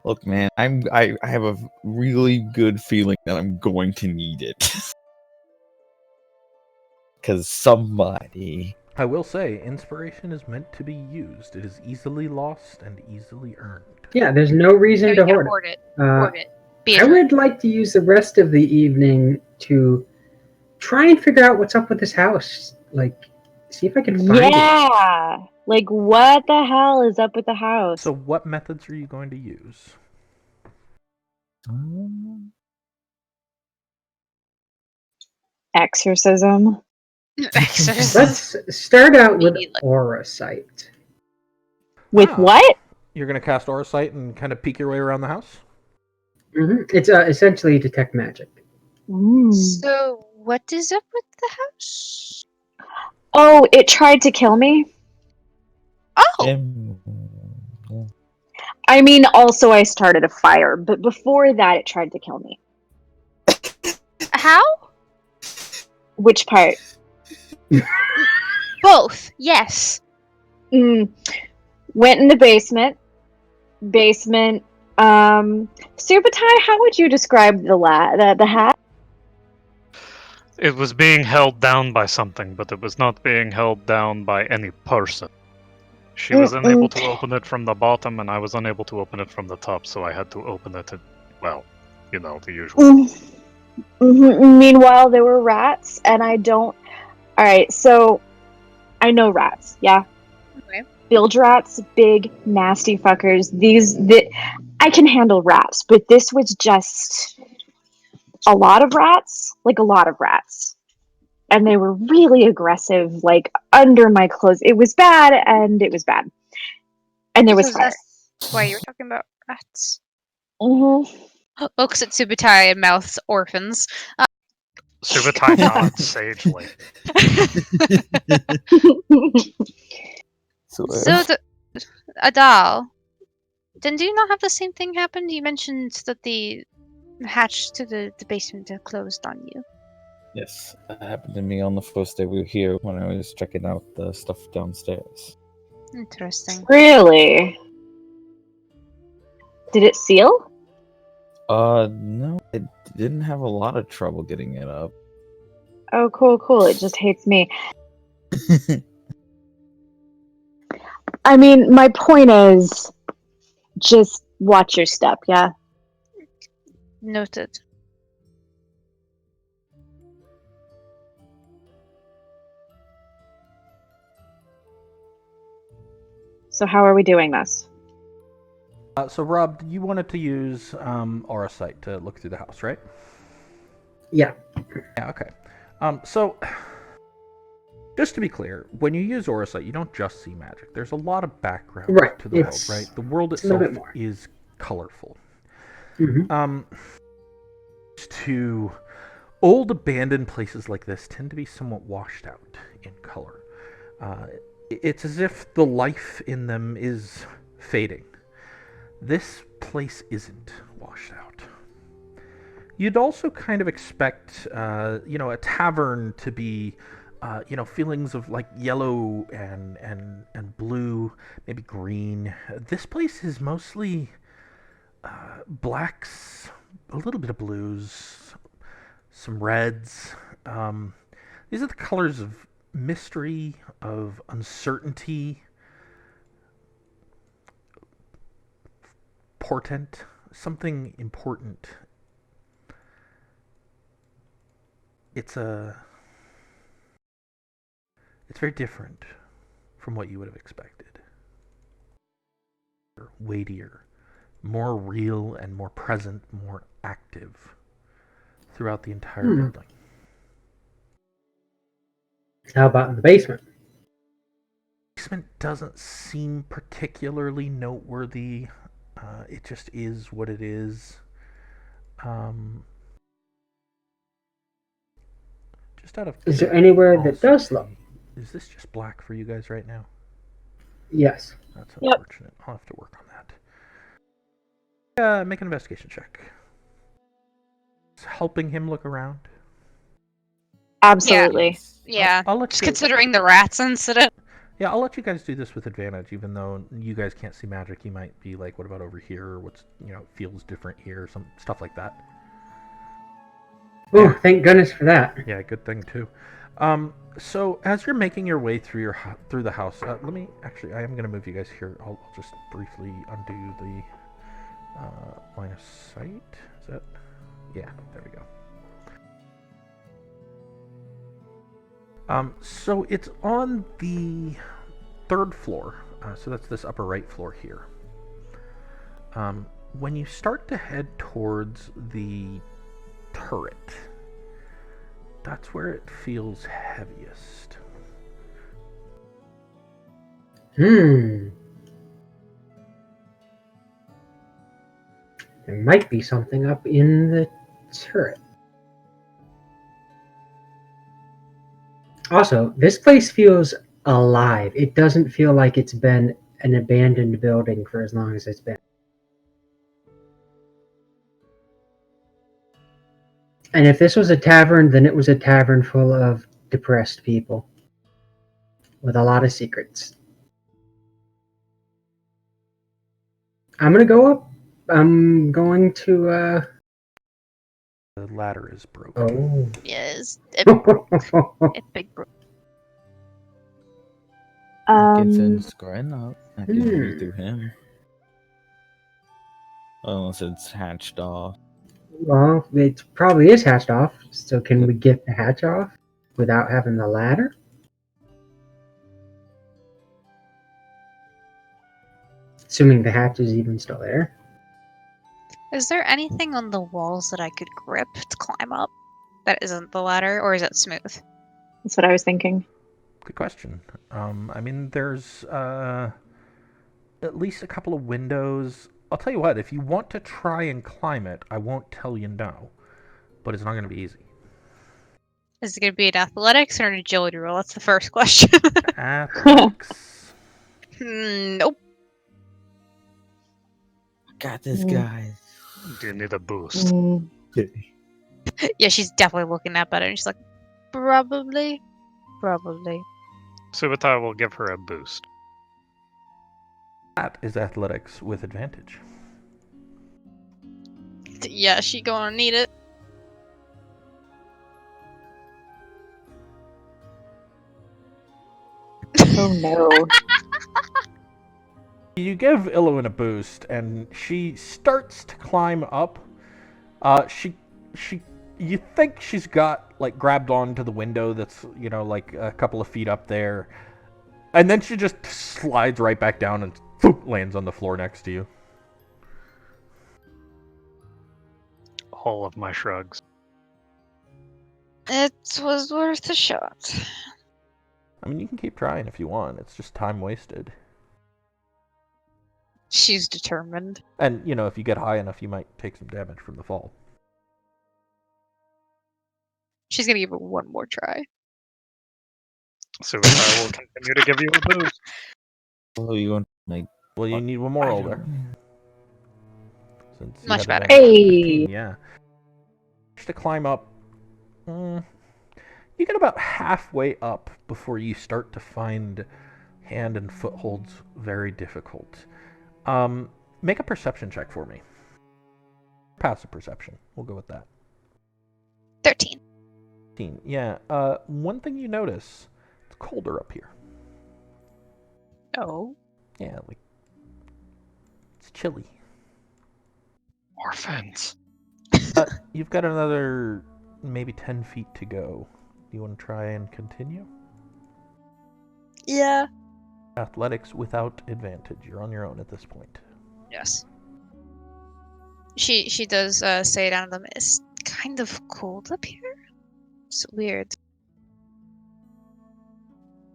Look, man, I have a really good feeling that I'm going to need it. Because somebody... I will say, inspiration is meant to be used. It is easily lost and easily earned. Yeah, there's no reason to hoard it. it. Hoard it. Be I would like to use the rest of the evening to try and figure out what's up with this house. Like, see if I can find it. Yeah. Like, what the hell is up with the house? So what methods are you going to use? Exorcism. Exorcism. Let's start out with Immediately. Aura Sight. With Ah. what? You're going to cast Aura Sight and kind of peek your way around the house? It's essentially detect magic. So, what is up with the house? Oh, it tried to kill me? Oh! I mean, also I started a fire, but before that it tried to kill me. How? Which part? Both. Yes. Went in the basement. Subutai, how would you describe the hat? It was being held down by something, but it was not being held down by any person. She was unable to open it from the bottom, and I was unable to open it from the top, so I had to open it, well, you know, the usual. Meanwhile, there were rats, and I don't... Alright, so... I know rats, yeah? Okay. Bilge rats, big, nasty fuckers. I can handle rats, but this was just... a lot of rats. Like, a lot of rats. And they were really aggressive, like, under my clothes. It was bad, and it was bad. And there was fire. That's why you were talking about rats. Mm-hmm. Looks at Subutai and mouths orphans. Subutai nods sagely. So, Adal, then do you not have the same thing happen? You mentioned that the hatch to the basement closed on you. Yes, that happened to me on the first day we were here when I was checking out the stuff downstairs. Interesting. Really? Did it seal? No, I didn't have a lot of trouble getting it up. Oh, cool. It just hates me. I mean, my point is, just watch your step, yeah? Noted. So how are we doing this? So Rob, you wanted to use Aura Sight to look through the house, right? Yeah. Yeah, okay. So, just to be clear, when you use Aura Sight, you don't just see magic. There's a lot of background to the world, right? The world itself is colorful. To old abandoned places like this tend to be somewhat washed out in color. It's as if the life in them is fading. This place isn't washed out. You'd also kind of expect, a tavern to be, feelings of like yellow and blue, maybe green. This place is mostly blacks, a little bit of blues, some reds. These are the colors of mystery, of uncertainty, portent, something important. It's very different from what you would have expected. Weightier, more real and more present, more active throughout the entire building. How about in the basement? The basement doesn't seem particularly noteworthy. It just is what it is. Just out of Is there anywhere that curiosity, does look? is this just black for you guys right now? Yes. That's Yep. unfortunate. I'll have to work on that. Make an investigation check. It's helping him look around. Absolutely. Yeah. I'll let Just you. considering the rats incident. Yeah, I'll let you guys do this with advantage, even though you guys can't see magic. You might be like, "What about over here? What's feels different here?" Some stuff like that. Oh, thank goodness for that. Yeah, good thing too. So as you're making your way through the house, I am going to move you guys here. I'll just briefly undo the line of sight. Is that? Yeah, there we go. So it's on the third floor. So that's this upper right floor here. When you start to head towards the turret, that's where it feels heaviest. There might be something up in the turret. Also, this place feels alive. It doesn't feel like it's been an abandoned building for as long as it's been. And if this was a tavern, then it was a tavern full of depressed people with a lot of secrets. I'm gonna go up. I'm going to, The ladder is broken. Oh. Yes. It's big bro. Atkinson's growing up. I can hear Hmm. through him. Unless it's hatched off. Well, it probably is hatched off. So can we get the hatch off without having the ladder? Assuming the hatch is even still there. Is there anything on the walls that I could grip to climb up that isn't the ladder, or is it smooth? That's what I was thinking. Good question. There's at least a couple of windows. I'll tell you what, if you want to try and climb it, I won't tell you no, but it's not going to be easy. Is it going to be an athletics or an agility roll? That's the first question. Athletics. Nope. Got this, guys. Do you need a boost? Yeah, she's definitely looking up at it, and she's like, probably. Subatai will give her a boost. That is athletics with advantage. Yeah, she gonna need it. Oh no. You give Illuin a boost, and she starts to climb up. You think she's got like grabbed onto the window that's like a couple of feet up there, and then she just slides right back down and lands on the floor next to you. All of my shrugs. It was worth a shot. I mean, you can keep trying if you want. It's just time wasted. She's determined. And, if you get high enough, you might take some damage from the fall. She's gonna give it one more try. Subatai will continue to give you a boost. Oh, you want like? Well, you need one more older. Since you Much had better. advantage of Hey. 15, yeah. Just to climb up. You get about halfway up before you start to find hand and footholds very difficult. Make a perception check for me. Passive perception. We'll go with that. 13. Yeah. One thing you notice, it's colder up here. Oh. Yeah, like it's chilly. Orphans. You've got another maybe 10 feet to go. Do you want to try and continue? Yeah. Athletics without advantage. You're on your own at this point. Yes. She does say down to them, it's kind of cold up here. It's weird.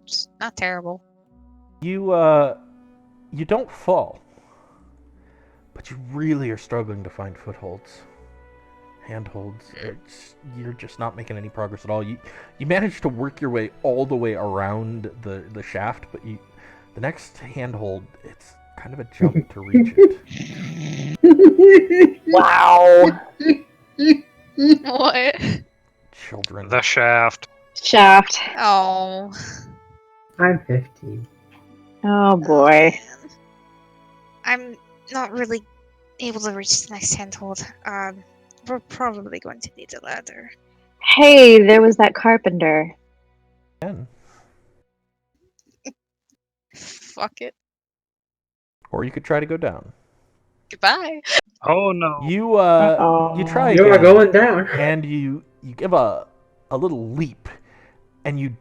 It's not terrible. You don't fall, but you really are struggling to find footholds, handholds. You're just not making any progress at all. You manage to work your way all the way around the shaft, but the next handhold, it's kind of a jump to reach it. Wow. What? Children. The shaft. Shaft. Oh. I'm 15. Oh boy. I'm not really able to reach the next handhold. We're probably going to need a ladder. Hey, there was that carpenter. Again. Fuck it. Or you could try to go down. Goodbye. Oh no. You Uh-oh. try You're again, going down. and you give a little leap, and you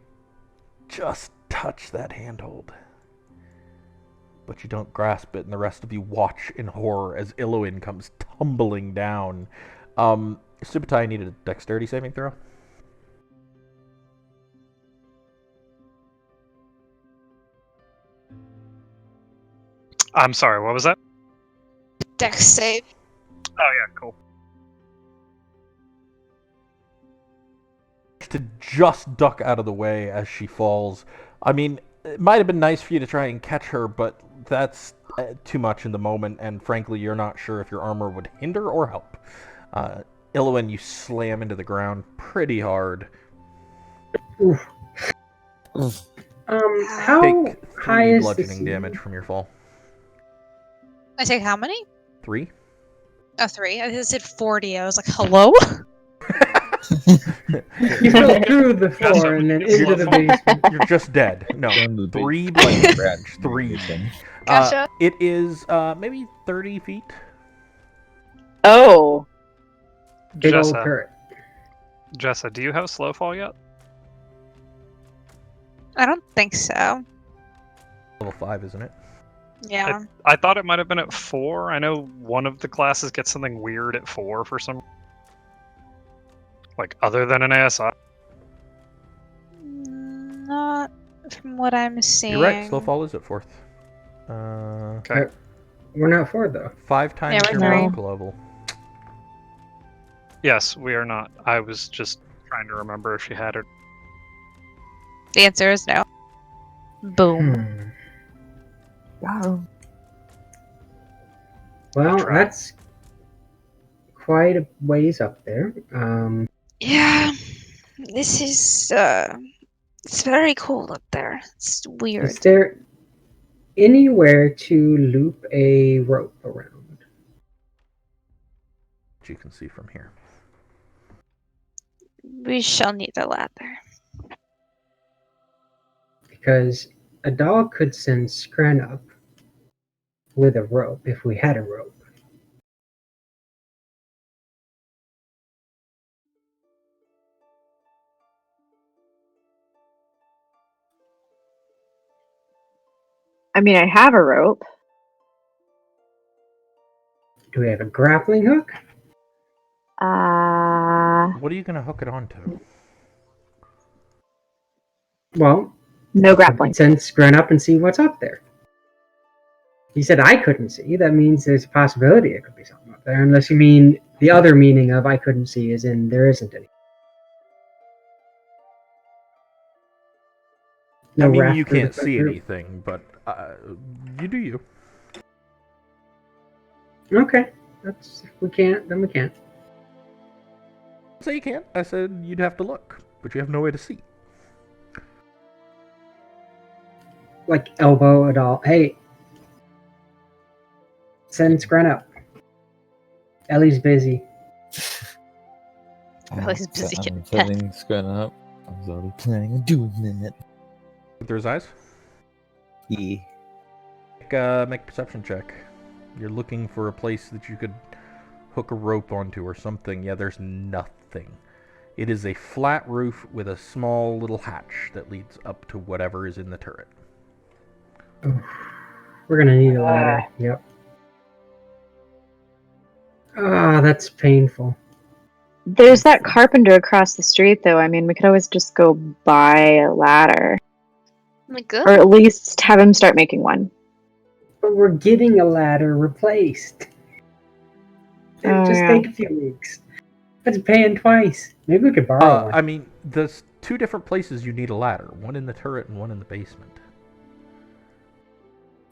just touch that handhold. But you don't grasp it, and the rest of you watch in horror as Iloin comes tumbling down. Subutai needed a dexterity saving throw. I'm sorry, what was that? Dex save. Oh yeah, cool. To just duck out of the way as she falls. I mean, it might have been nice for you to try and catch her, but that's too much in the moment, and frankly, you're not sure if your armor would hinder or help. Iloin, you slam into the ground pretty hard. Oof. How Take high 3 is the bludgeoning ceiling? damage from your fall. I take how many? 3? Oh, 3. I said 40. I was like, hello? You fell through the floor Gotcha. and then It's into the level. basement. You're just dead. No, Down to the 3 big bludgeoning rat damage. 3. thing. Gotcha. It is maybe 30 feet. Oh. Big old Jessa, turret. Jessa, do you have slow fall yet? I don't think so. Level 5, isn't it? Yeah. I thought it might have been at 4. I know one of the classes gets something weird at 4 for some, like other than an ASI. Not from what I'm seeing. You're right. Slow fall is at 4th. Okay. We're not 4 though. 5 times we're your three. magical level. Yes, we are not. I was just trying to remember if she had it. The answer is no. Boom. Wow. Well, tried. that's quite a ways up there. Yeah. This is, it's very cold up there. It's weird. Is there anywhere to loop a rope around? Which you can see from here. We shall need a ladder. Because a dog could send Scren up with a rope if we had a rope. I mean, I have a rope. Do we have a grappling hook? What are you going to hook it onto? Well, No grappling. send Scren up and see what's up there. He said I couldn't see. That means there's a possibility it could be something up there. Unless you mean the other meaning of I couldn't see is in there isn't any. I mean, you raft for the can't see group. anything, but you do you. Okay. That's if we can't, then we can't. So you can't. I said you'd have to look, but you have no way to see. Like elbow at all. Hey. Send Scren up. Ellie's busy. Riley's busy getting pets. Everything's going up. I was already planning on doing that. Look through his eyes. Yeah. Make a perception check. You're looking for a place that you could hook a rope onto or something. Yeah, there's nothing. It is a flat roof with a small little hatch that leads up to whatever is in the turret. We're gonna need a ladder. Yep. Ah, that's painful. There's that carpenter across the street, though. I mean, we could always just go buy a ladder. Good. Or at least have him start making one. But we're getting a ladder replaced. It'll just take a few weeks. That's paying twice. Maybe we could borrow one. I mean, there's two different places you need a ladder. One in the turret and one in the basement.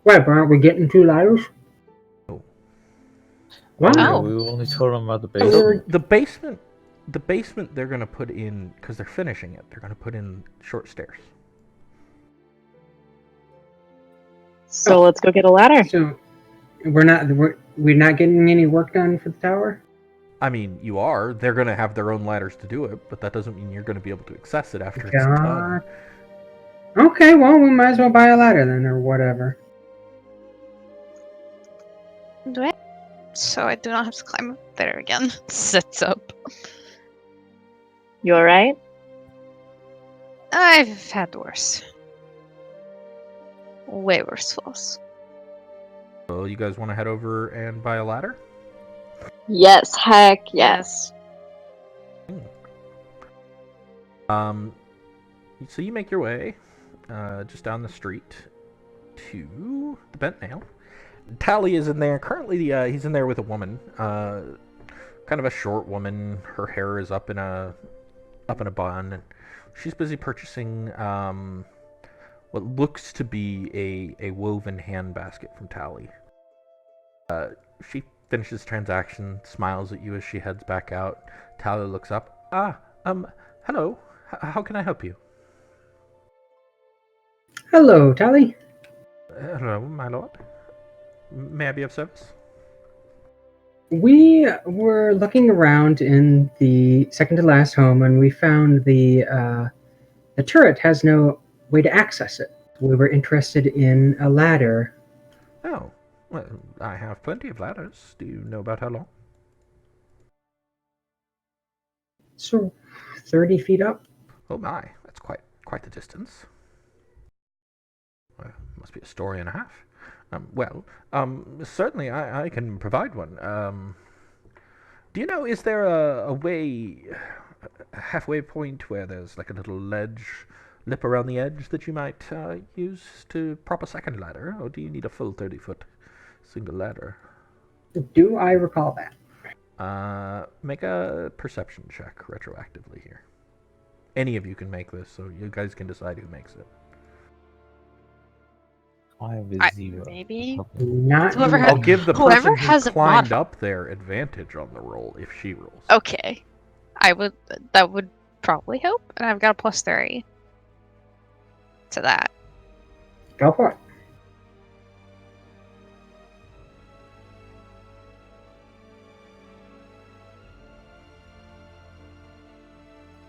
Why, aren't we getting 2 ladders? Oh. Wow. Oh. We only told them about the So basement. the basement they're going to put in, because they're finishing it, they're going to put in short stairs. So let's go get a ladder. So we're not getting any work done for the tower? I mean, you are. They're going to have their own ladders to do it, but that doesn't mean you're going to be able to access it after it's done. Okay, well, we might as well buy a ladder then, or whatever. Do it. So I do not have to climb up there again. Sits up. You alright? I've had worse. Way worse falls. So you guys want to head over and buy a ladder? Yes, heck yes. So you make your way just down the street to the Bent Nail. Tally is in there. Currently, he's in there with a woman, kind of a short woman. Her hair is up in a bun, and she's busy purchasing what looks to be a woven hand basket from Tally. She finishes transaction, smiles at you as she heads back out. Tally looks up. Hello. How can I help you? Hello, Tally. Hello, my lord. May I be of service? We were looking around in the second to last home, and we found the turret has no way to access it. We were interested in a ladder. Oh, well, I have plenty of ladders. Do you know about how long? So, 30 feet up. Oh my, that's quite the distance. Well, must be a story and a half. Certainly I can provide one. Do you know, is there a way, a halfway point where there's like a little lip around the edge that you might use to prop a second ladder? Or do you need a full 30-foot single ladder? Do I recall that? Make a perception check retroactively here. Any of you can make this, so you guys can decide who makes it. I have a 0. Maybe. Not. Whoever I'll give the Whoever person who has a climbed mod- up there advantage on the roll if she rolls. Okay. That would probably help, and I've got a +3 to that. Go for it.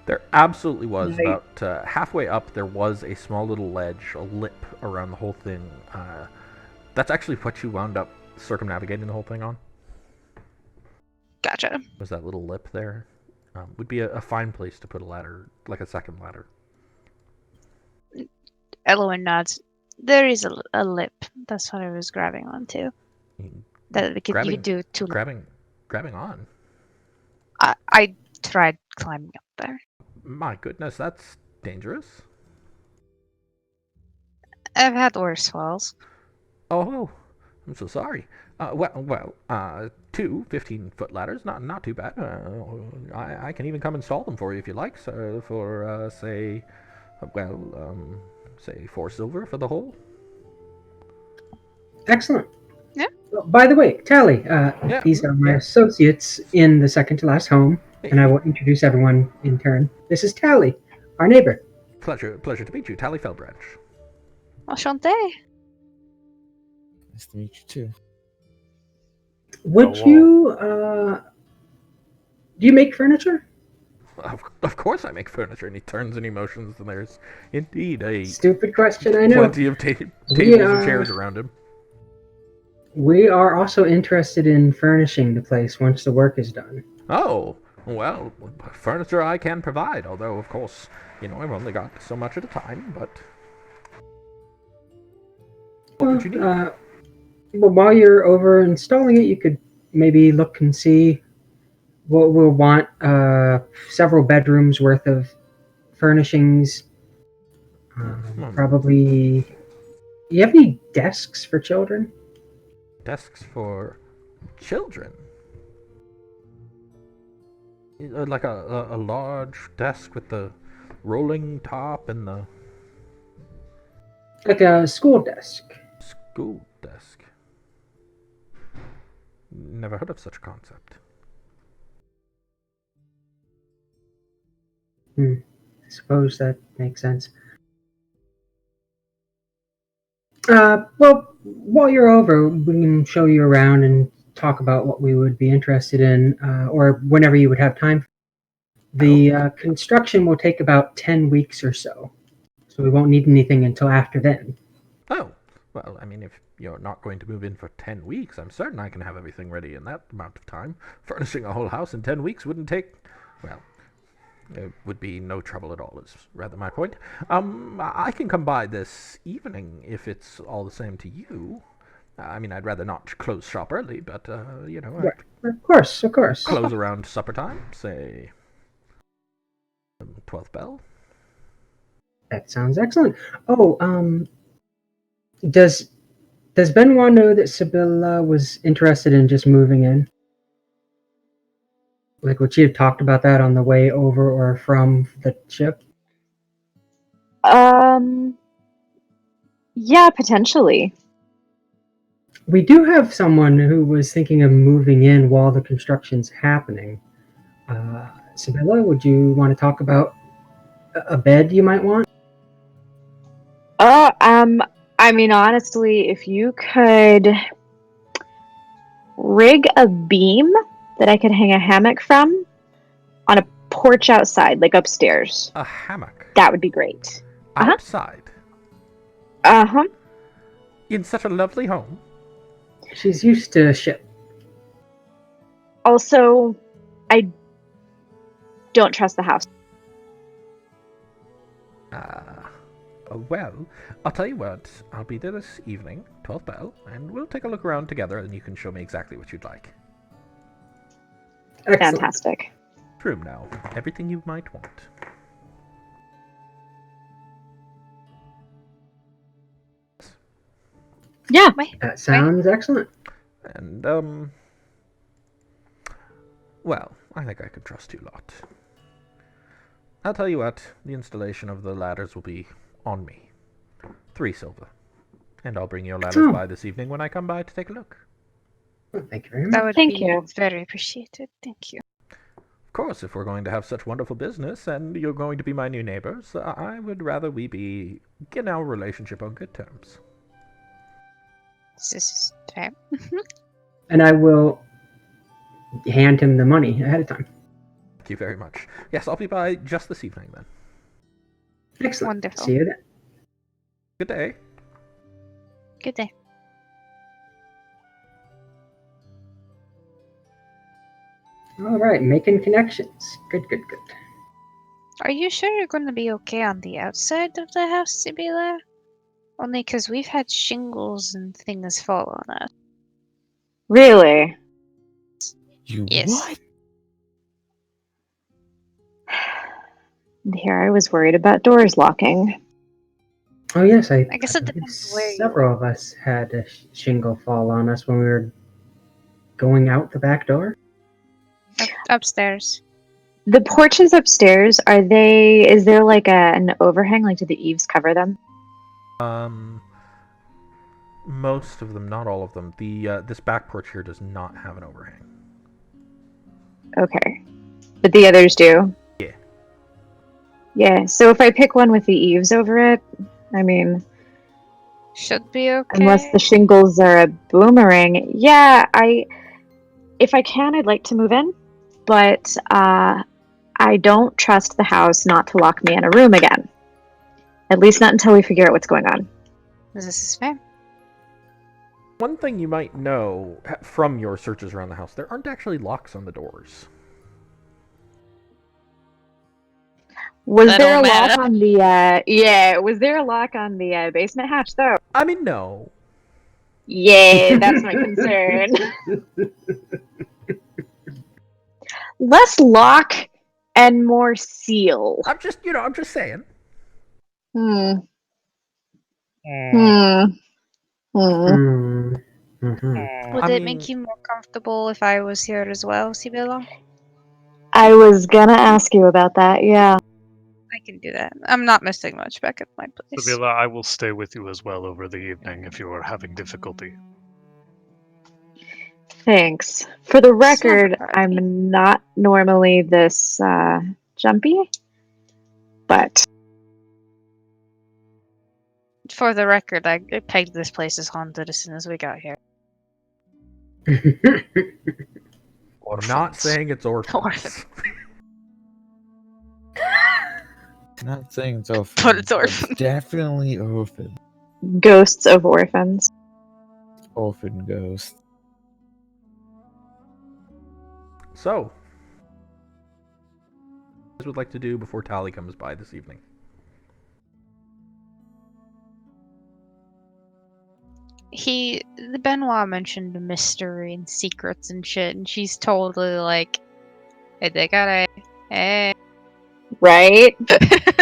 There absolutely was. Right. About halfway up, there was a small little ledge, a lip around the whole thing. That's actually what you wound up circumnavigating the whole thing on. Gotcha. Was that little lip there? Would be a fine place to put a ladder, like a second ladder. Elowen nods. There is a lip. That's what I was grabbing onto. That you could do two. Grabbing on. I tried climbing up there. My goodness, that's dangerous. I've had worse falls. Oh, I'm so sorry. Two 15-foot ladders, not too bad. I can even come install them for you if you like. So for say 4 silver for the whole. Excellent. Yeah. By the way, Tally, these are my associates in the second to last home, and I will introduce everyone in turn. This is Tally, our neighbor. Pleasure to meet you, Tally Feldrun. Enchanté. Nice to meet you too. Would you, do you make furniture? Of course I make furniture, and he turns and he motions, and there's indeed a Stupid question, I know. plenty of tables and chairs around him. We are also interested in furnishing the place once the work is done. Oh, well, furniture I can provide, although, of course, I've only got so much at a time, but... What would you need? Well, while you're over installing it, you could maybe look and see what we'll want. Several bedrooms worth of furnishings. Probably... You have any desks for children? Desks for children? Like a large desk with the rolling top and the... Like a school desk. School desk? Never heard of such a concept. I suppose that makes sense. Well, while you're over, we can show you around and talk about what we would be interested in, or whenever you would have time. The construction will take about 10 weeks or so, so we won't need anything until after then. Oh, well, I mean, if you're not going to move in for 10 weeks, I'm certain I can have everything ready in that amount of time. Furnishing a whole house in 10 weeks wouldn't take, well, it would be no trouble at all, is rather my point. I can come by this evening if it's all the same to you. I mean, I'd rather not close shop early, but, Right. Of course. close around supper time, say 12th bell. That sounds excellent. Oh, does Benoit know that Sibylla was interested in just moving in? Like, would she have talked about that on the way over or from the ship? Yeah, potentially. We do have someone who was thinking of moving in while the construction's happening. Sibylla, would you want to talk about a bed you might want? I mean, honestly, if you could rig a beam that I could hang a hammock from on a porch outside, like upstairs, A hammock? that would be great. Outside? Uh-huh. In such a lovely home? She's used to ship. Also, I don't trust the house. Well, I'll tell you what, I'll be there this evening, 12th bell, and we'll take a look around together and you can show me exactly what you'd like. Excellent. Fantastic. Room now, everything you might want. Yeah. That sounds excellent. And, well, I think I can trust you lot. I'll tell you what, the installation of the ladders will be on me. 3 silver. And I'll bring your ladders by this evening when I come by to take a look. Well, thank you very much. That would Thank be you. very appreciated. Thank you. Of course, if we're going to have such wonderful business and you're going to be my new neighbors, I would rather we begin our relationship on good terms. This is fair. And I will hand him the money ahead of time. Thank you very much. Yes, I'll be by just this evening then. Excellent. Wonderful. See you then. Good day. Good day. All right, making connections. Good. Are you sure you're going to be okay on the outside of the house, Sibylla? Only because we've had shingles and things fall on us. Really? Yes. What? And here I was worried about doors locking. Oh yes, I guess it believe depends where you several of us had a shingle fall on us when we were going out the back door. Upstairs. The porches upstairs, is there like an overhang? Like, do the eaves cover them? Most of them, not all of them. This back porch here does not have an overhang. Okay. But the others do? Yeah. Yeah, so if I pick one with the eaves over it, I mean... Should be okay. Unless the shingles are a boomerang. Yeah, if I can, I'd like to move in. But, I I don't trust the house not to lock me in a room again. At least not until we figure out what's going on. This is fair. One thing you might know from your searches around the house, there aren't actually locks on the doors. Was That there a don't lock matter. on was there a lock on the basement hatch though? I mean, no. Yeah, that's my concern. Less lock and more seal. I'm just saying. Hmm. Mm. Hmm. Hmm. Mm-hmm. Would I it mean, make you more comfortable if I was here as well, Sibilla? I was gonna ask you about that, yeah. I can do that. I'm not missing much back at my place. Sevilla, I will stay with you as well over the evening if you are having difficulty. Thanks. For the Slumber record, party. I'm not normally this jumpy, but For the record, I pegged this place as haunted as soon as we got here. not saying it's orphans. Orphans. Not saying it's orphan, But it's orphan. definitely orphan. ghosts of orphans. Orphan ghost. So, what you guys would like to do before Tally comes by this evening? The Benoit mentioned mystery and secrets and shit, and she's totally like, hey, they got hey. Right?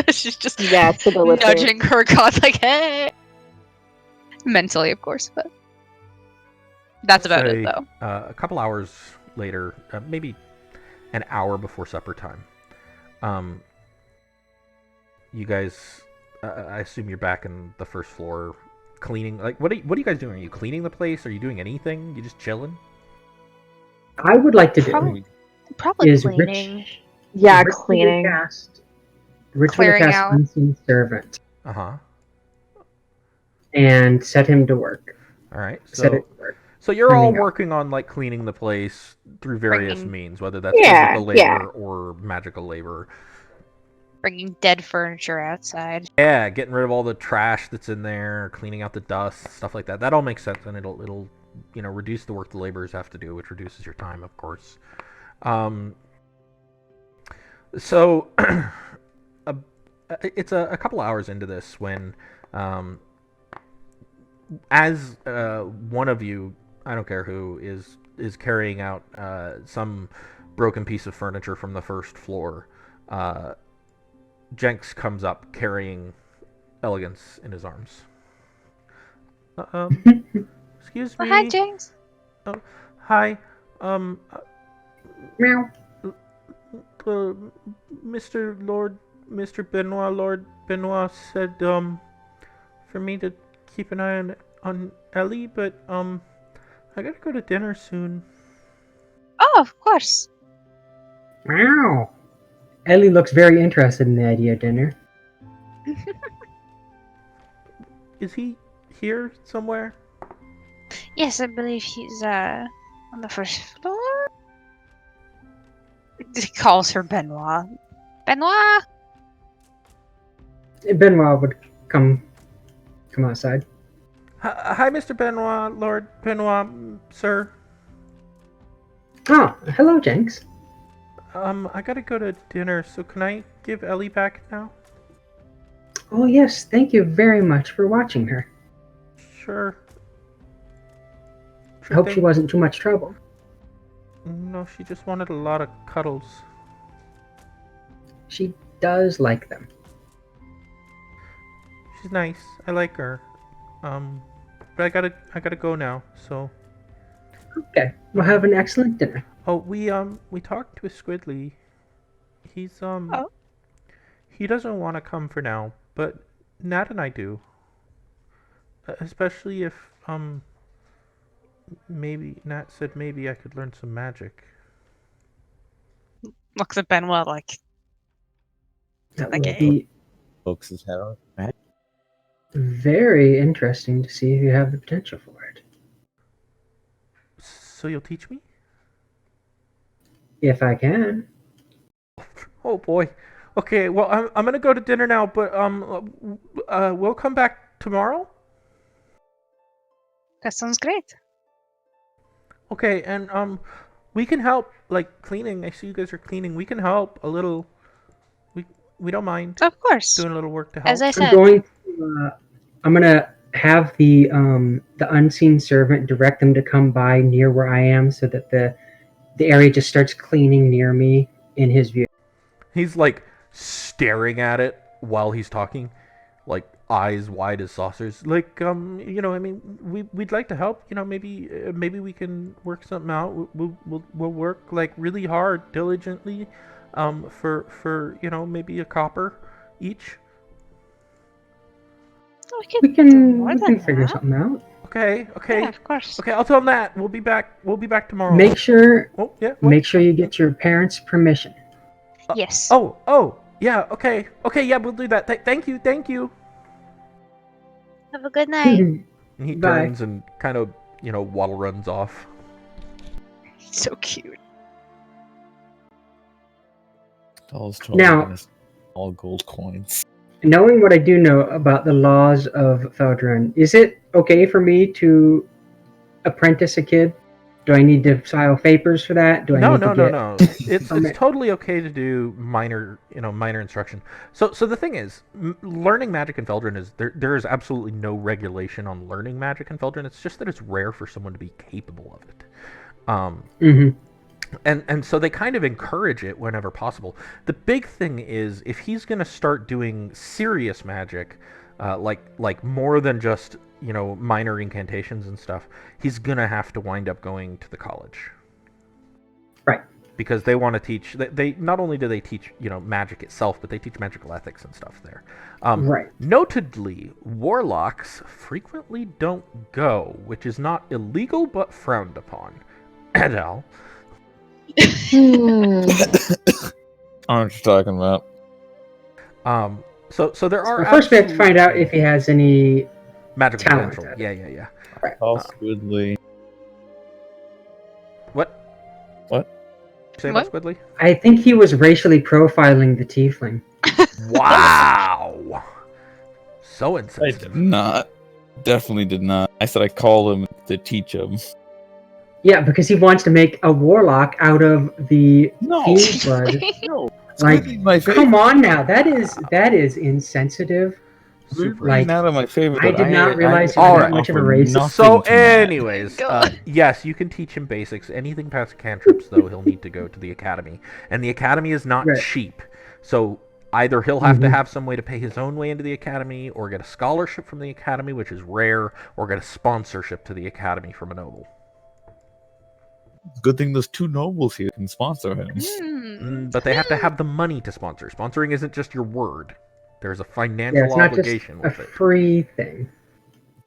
She's just Yeah, Sibylla too. nudging her god like, hey. Mentally, of course, but that's about it, Say, though. A couple hours later, maybe an hour before supper time, you guys, I assume you're back in the first floor cleaning. Like, what are you guys doing? Are you cleaning the place? Are you doing anything? You just chilling? I would like to do Probably is cleaning. Yeah, ritually cleaning. ritually Clearing cast out. unseen servant Uh-huh. and set him to work. All right. Set So, it to work. so you're all Cleaning up. working on like cleaning the place through various Bringing- means, whether that's Yeah, physical labor or magical labor. Bringing dead furniture outside. Yeah, getting rid of all the trash that's in there, cleaning out the dust, stuff like that. That all makes sense, and it'll reduce the work the laborers have to do, which reduces your time, of course. So it's a couple hours into this when, as one of you, I don't care who, is carrying out some broken piece of furniture from the first floor. Jenks comes up carrying Elegance in his arms. Excuse me. Oh, hi, James. Hi. Meow. Mr. Benoit, Lord Benoit said, for me to keep an eye on Ellie, but, I gotta go to dinner soon. Oh, of course. Meow. Ellie looks very interested in the idea of dinner. Is he here somewhere? Yes, I believe he's on the first floor. He calls her Benoit. Benoit. Benoit would come outside. Hi, Mr. Benoit, Lord Benoit, sir. Oh, hello, Jenks. I gotta go to dinner, so can I give Ellie back now? Oh, yes, thank you very much for watching her. Sure. I hope she wasn't too much trouble. No, she just wanted a lot of cuddles. She does like them. She's nice. I like her. But I gotta go now. So. Okay, we'll have an excellent dinner. Oh, we talked to Squidly. He's Oh. He doesn't want to come for now, but Nat and I do. Especially if maybe Nat said maybe I could learn some magic. Looks at Benoit like. That Okay. would be Folks his head on. Right? very interesting to see if you have the potential for it. So you'll teach me? If I can. Oh boy. Okay, well I'm gonna go to dinner now, but we'll come back tomorrow. That sounds great. Okay, and we can help like cleaning. I see you guys are cleaning. We can help a little. We we don't mind Of course. doing a little work to help. As I I'm said, going to. I'm gonna have the unseen servant direct them to come by near where I am, so that the area just starts cleaning near me in his view. He's like staring at it while he's talking, like eyes wide as saucers. Like I mean, we'd like to help. Maybe we can work something out. We'll work like really hard, diligently, for maybe a copper each. We can more we than can figure that. something out. Okay. Yeah, of course. Okay, I'll tell him that. We'll be back tomorrow. Make sure Oh, yeah. What? make sure you get your parents' permission. Yes. Oh, yeah. Okay, yeah. We'll do that. Thank you. Have a good night. And he Bye. turns and kind of waddle runs off. So cute. Doll's totally Now- gonna all gold coins. Knowing what I do know about the laws of Feldrun, is it okay for me to apprentice a kid? Do I need to file papers for that? Do I need to get... No. It's totally okay to do minor instruction. So the thing is, learning magic in Feldrun is there is absolutely no regulation on learning magic in Feldrun. It's just that it's rare for someone to be capable of it. Mhm. And so they kind of encourage it whenever possible. The big thing is if he's going to start doing serious magic, like more than just minor incantations and stuff, he's going to have to wind up going to the college. Right. Because they want to teach. They not only do they teach magic itself, but they teach magical ethics and stuff there. Right. Notedly, warlocks frequently don't go, which is not illegal but frowned upon. Adele. Hmm. I don't know what you're talking about. So there are. Well, first we have to find out if he has any magical talent potential. at it. Yeah. Possibly. What? What? You say What? about Squidly? I think he was racially profiling the tiefling. Wow. So I insensitive. did not. Definitely did not. I said I call him to teach him. Yeah, because he wants to make a warlock out of the No. fiend blood. No. Like, Squidly's my favorite. come on now, that is insensitive. Super. Like, Not my favorite. I did not realize he was that much of a offer racist. nothing So, to that. anyways, God. yes, you can teach him basics. Anything past cantrips, though, he'll need to go to the academy, and the academy is not Right. cheap. So either he'll have to Mhm. have some way to pay his own way into the academy, or get a scholarship from the academy, which is rare, or get a sponsorship to the academy from a noble. Good thing those two nobles here can sponsor him. But they have to have the money to sponsor. Sponsoring isn't just your word. There's a financial Yeah, it's not just obligation a with it. free thing.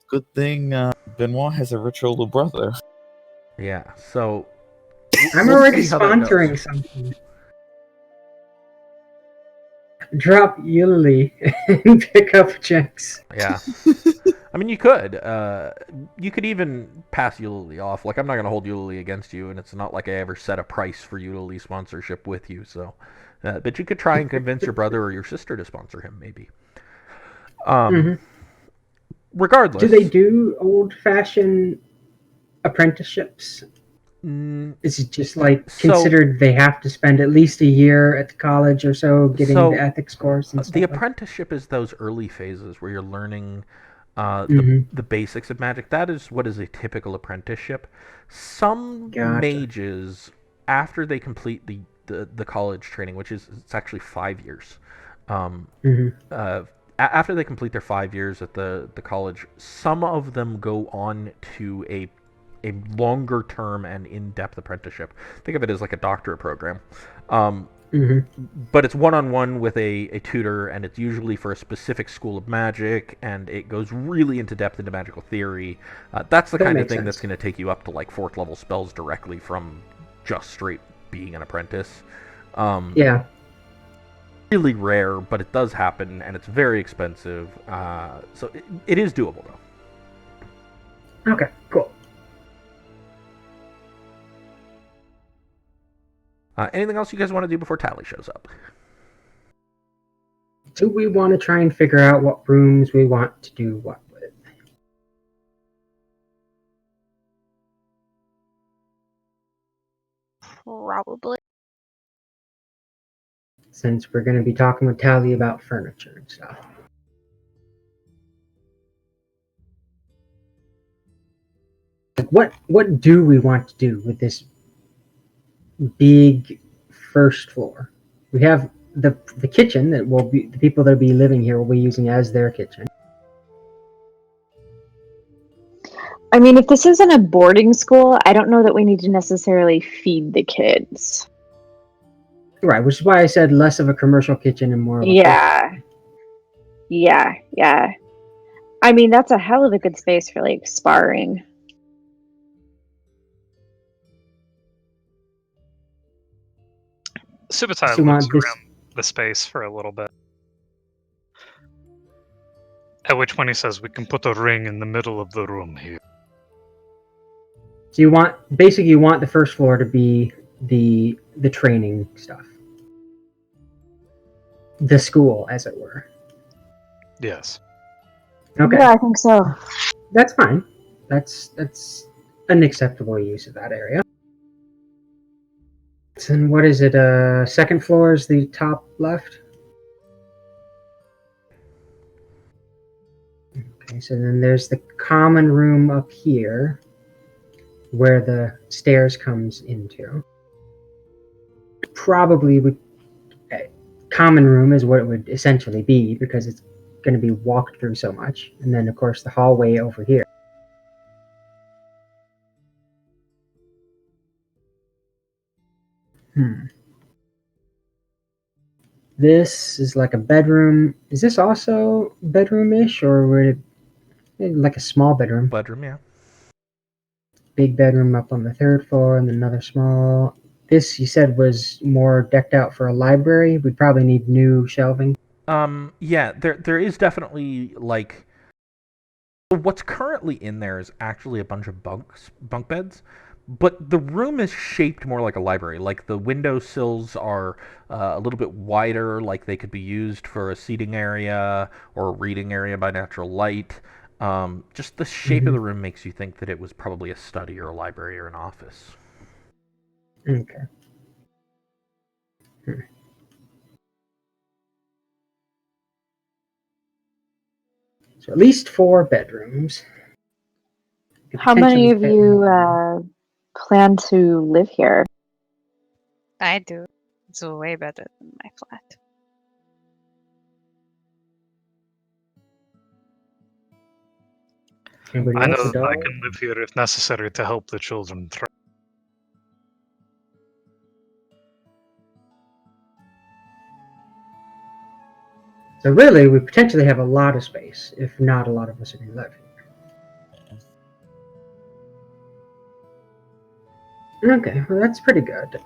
Good thing Benoit has a rich older brother. Yeah, so I'm we'll already see how that goes. sponsoring something. Drop Yuli and pick up checks. Yeah. I mean, you could. You could even pass Eulalie off. Like, I'm not going to hold Eulalie against you, and it's not like I ever set a price for Eulalie sponsorship with you, so... but you could try and convince your brother or your sister to sponsor him, maybe. Mhm. Regardless... Do they do old-fashioned apprenticeships? Is it just like So- considered they have to spend at least a year at the college or so getting So, the ethics course and stuff? The like apprenticeship is those early phases where you're learning Mhm. the basics of magic. That is what is a typical apprenticeship. Some Gotcha. mages, after they complete the college training, which is it's actually 5 years, Mhm. after they complete their 5 years at the college, some of them go on to a longer term and in-depth apprenticeship. Think of it as like a doctorate program. Mhm. But it's one-on-one with a tutor, and it's usually for a specific school of magic, and it goes really into depth into magical theory. That's the That kind of makes thing sense. that's going to take you up to like 4th level spells directly from just straight being an apprentice. Yeah. Really rare, but it does happen, and it's very expensive. So it is doable, though. Okay. Cool. Anything else you guys want to do before Tally shows up? Do we want to try and figure out what rooms we want to do what with? Probably. Since we're going to be talking with Tally about furniture and stuff. Like what do we want to do with this big first floor? We have the kitchen that will be the people that will be living here will be using as their kitchen. I mean, if this isn't a boarding school, I don't know that we need to necessarily feed the kids. Right, which is why I said less of a commercial kitchen and more of a Yeah. Yeah. I mean, that's a hell of a good space for, like, sparring. Subutai So looks around the space for a little bit. At which point he says, we can put a ring in the middle of the room here. So you want the first floor to be the training stuff. The school, as it were. Yes. Okay. Yeah, I think so. That's fine. That's an acceptable use of that area. And what is it? Second floor is the top left. Okay, so then there's the common room up here, where the stairs comes into. Probably would common room is what it would essentially be because it's going to be walked through so much, and then of course the hallway over here. This is like a bedroom. Is this also bedroom-ish, or would it like a small bedroom? Bedroom, yeah. Big bedroom up on the third floor, and another small. This, you said, was more decked out for a library. We'd probably need new shelving. Yeah, there is definitely, like, what's currently in there is actually a bunch of bunk beds, but the room is shaped more like a library. Like, the window sills are a little bit wider, like they could be used for a seating area or a reading area by natural light. Just the shape of the room makes you think that it was probably a study or a library or an office. Okay. So at least 4 bedrooms. How many of you plan to live here? I do. It's way better than my flat. Anybody I know else? that I can live here if necessary to help the children train. So really, we potentially have a lot of space, if not a lot of us are going to live here. Okay, well that's pretty good.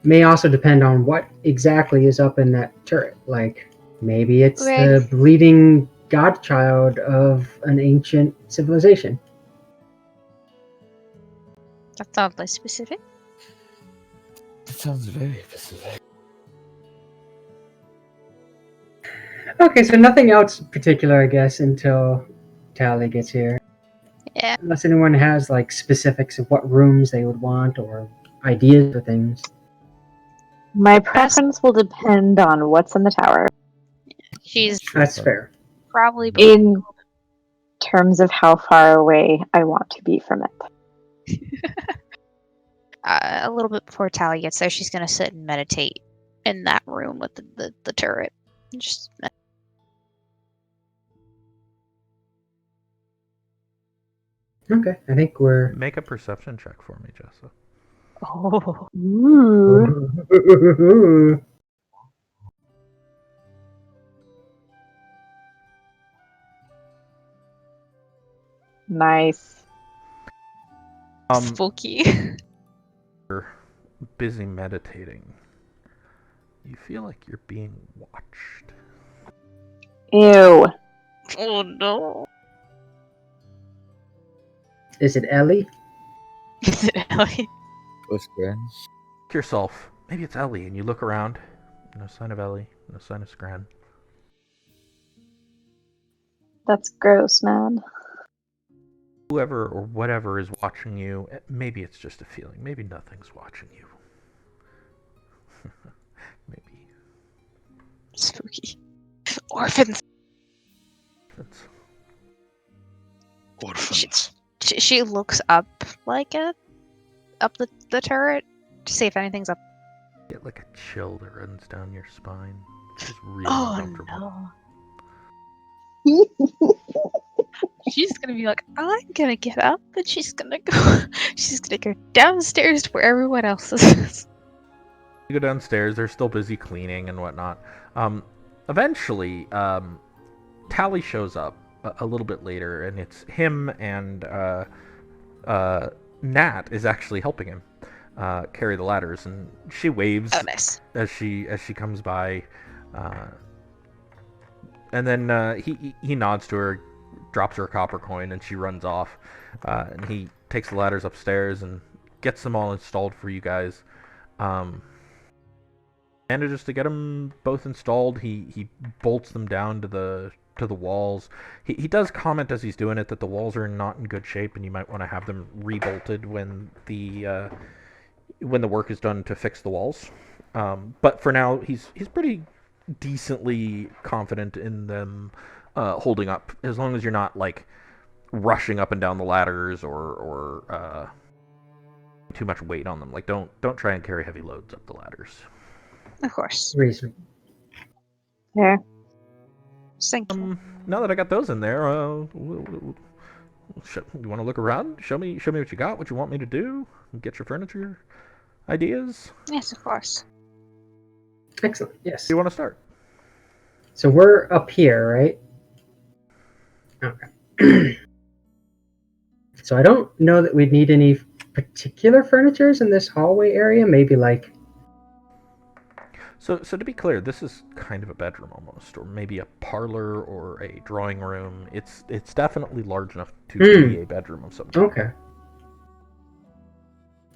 May also depend on what exactly is up in that turret. Like, maybe it's the bleeding godchild of an ancient civilization. That's oddly specific. That sounds very specific. Okay, so nothing else particular, I guess, until Tally gets here. Yeah. Unless anyone has, like, specifics of what rooms they would want or ideas for things. My preference will depend on what's in the tower. That's fair. Probably in terms of how far away I want to be from it. A little bit before Tally gets there, she's gonna sit and meditate in that room with the turret. Just Okay, I think we're... Make a perception check for me, Jessa. oh. Ooh. Nice. Spooky. You're busy meditating. You feel like you're being watched. Ew. Oh no. Is it Ellie? Is it Ellie? Whisper. to yourself, maybe it's Ellie, and you look around. No sign of Ellie. No sign of Scran. That's gross, man. Whoever or whatever is watching you, maybe it's just a feeling. Maybe nothing's watching you. Maybe. Spooky. Orphans. Orphans. She looks up like it, up the turret to see if anything's up. Get like a chill that runs down your spine. It's just really Oh uncomfortable. no. She's gonna be like, I'm gonna get up, and she's gonna go. She's gonna go downstairs to where everyone else is. You go downstairs. They're still busy cleaning and whatnot. Eventually, Tally shows up a little bit later, and it's him and Nat is actually helping him carry the ladders, and she waves Nice. as she comes by, and then he nods to her, drops her a copper coin, and she runs off, and he takes the ladders upstairs and gets them all installed for you guys. Manages to get them both installed. He bolts them down to the walls. He does comment as he's doing it that the walls are not in good shape, and you might want to have them rebolted when the work is done to fix the walls. But for now, he's pretty decently confident in them holding up, as long as you're not like rushing up and down the ladders or too much weight on them. Like don't try and carry heavy loads up the ladders. Of course. Reasonable. Yeah. Now that I got those in there, you want to look around? Show me what you got. What you want me to do? Get your furniture ideas. Yes, of course. Excellent. Yes. Do you want to start? So we're up here, right? Okay. So I don't know that we'd need any particular furnitures in this hallway area. Maybe like. So to be clear, this is kind of a bedroom almost, or maybe a parlor or a drawing room. It's definitely large enough to be a bedroom of some kind. Okay.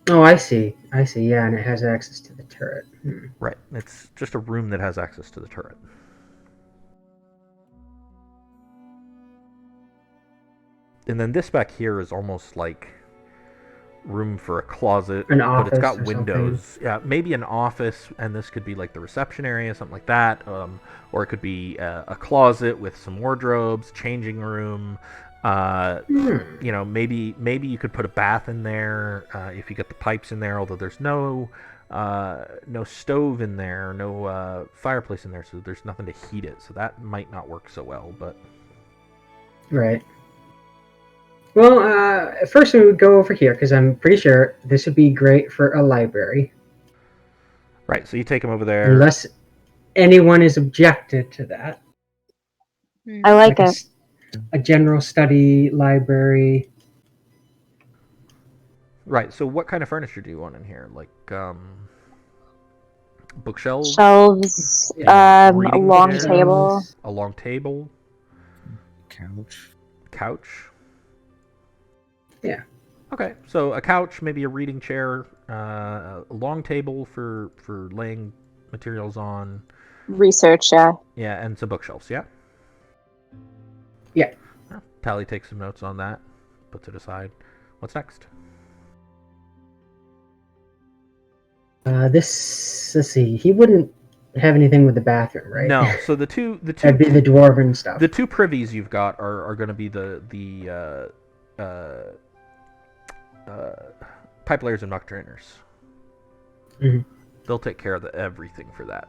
Oh, I see. Yeah, and it has access to the turret. Right. It's just a room that has access to the turret. And then this back here is almost like room for a closet, An but office it's got or windows. something. Yeah, maybe an office, and this could be like the reception area, something like that. Or it could be a closet with some wardrobes, changing room. You know, maybe you could put a bath in there if you get the pipes in there. Although there's no stove in there, no fireplace in there, so there's nothing to heat it. So that might not work so well. But Right. Well, first we would go over here, because I'm pretty sure this would be great for a library. right, so you take them over there. Unless anyone is objected to that. I like it. A general study library. Right, so what kind of furniture do you want in here? Like, bookshelves? Shelves, a reading long chairs, table. A long table? Couch. Yeah. Okay, so a couch, maybe a reading chair, a long table for laying materials on. Research, yeah. Yeah, and some bookshelves, yeah? Yeah. Tally takes some notes on that, puts it aside. What's next? Let's see. He wouldn't have anything with the bathroom, right? No, so the two That'd be the dwarven stuff. The two privies you've got are going to be the pipe layers and muck drainers. Mhm. They'll take care of everything for that.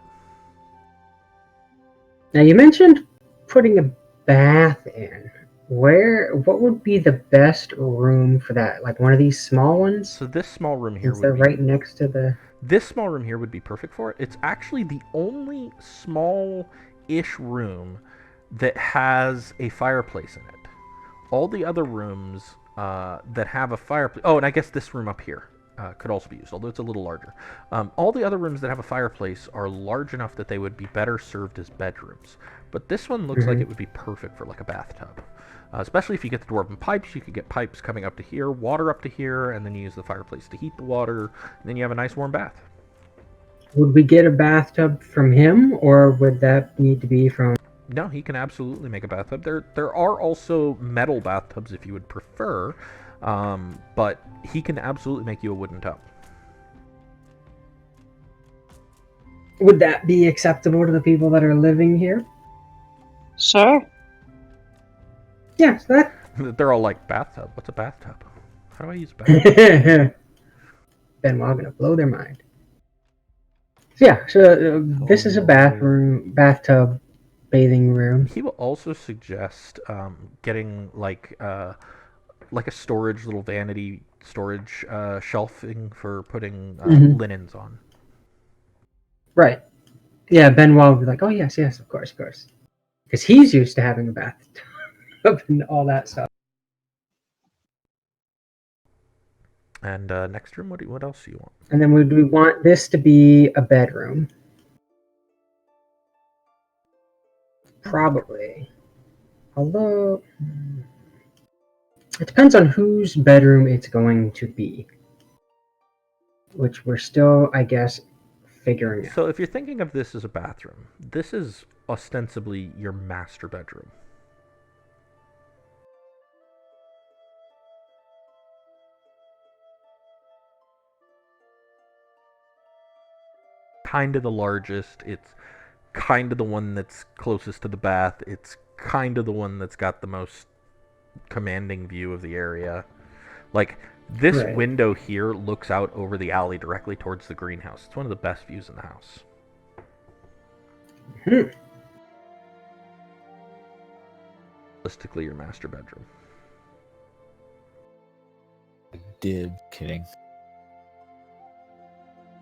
Now you mentioned putting a bath in. What would be the best room for that? Like one of these small ones? So this small room here Since they're right next to the. This small room here would be perfect for it. It's actually the only small-ish room that has a fireplace in it. All the other rooms that have a fireplace... Oh, and I guess this room up here could also be used, although it's a little larger. All the other rooms that have a fireplace are large enough that they would be better served as bedrooms. But this one looks like it would be perfect for like a bathtub. Especially if you get the dwarven pipes, you could get pipes coming up to here, water up to here, and then you use the fireplace to heat the water, and then you have a nice warm bath. Would we get a bathtub from him, or would that need to be from? No, he can absolutely make a bathtub. There are also metal bathtubs if you would prefer, but he can absolutely make you a wooden tub. Would that be acceptable to the people that are living here? Sure. Yeah, so that. They're all like, bathtub? What's a bathtub? How do I use a bathtub? Benoit gonna blow their mind. So yeah, so this is a bathtub, bathing room. He will also suggest getting like a storage, little vanity storage shelving for putting linens on. Right. Yeah, Benoit would be like, oh yes, of course. Because he's used to having a bathtub and all that stuff. And next room, what else do you want? And then would we want this to be a bedroom? Probably. Although, it depends on whose bedroom it's going to be. Which we're still, I guess, figuring out. So if you're thinking of this as a bathroom, this is ostensibly your master bedroom. Kind of the largest. It's kind of the one that's closest to the bath. It's kind of the one that's got the most commanding view of the area. Like, this window here looks out over the alley directly towards the greenhouse. It's one of the best views in the house. Realistically, your master bedroom. Kidding.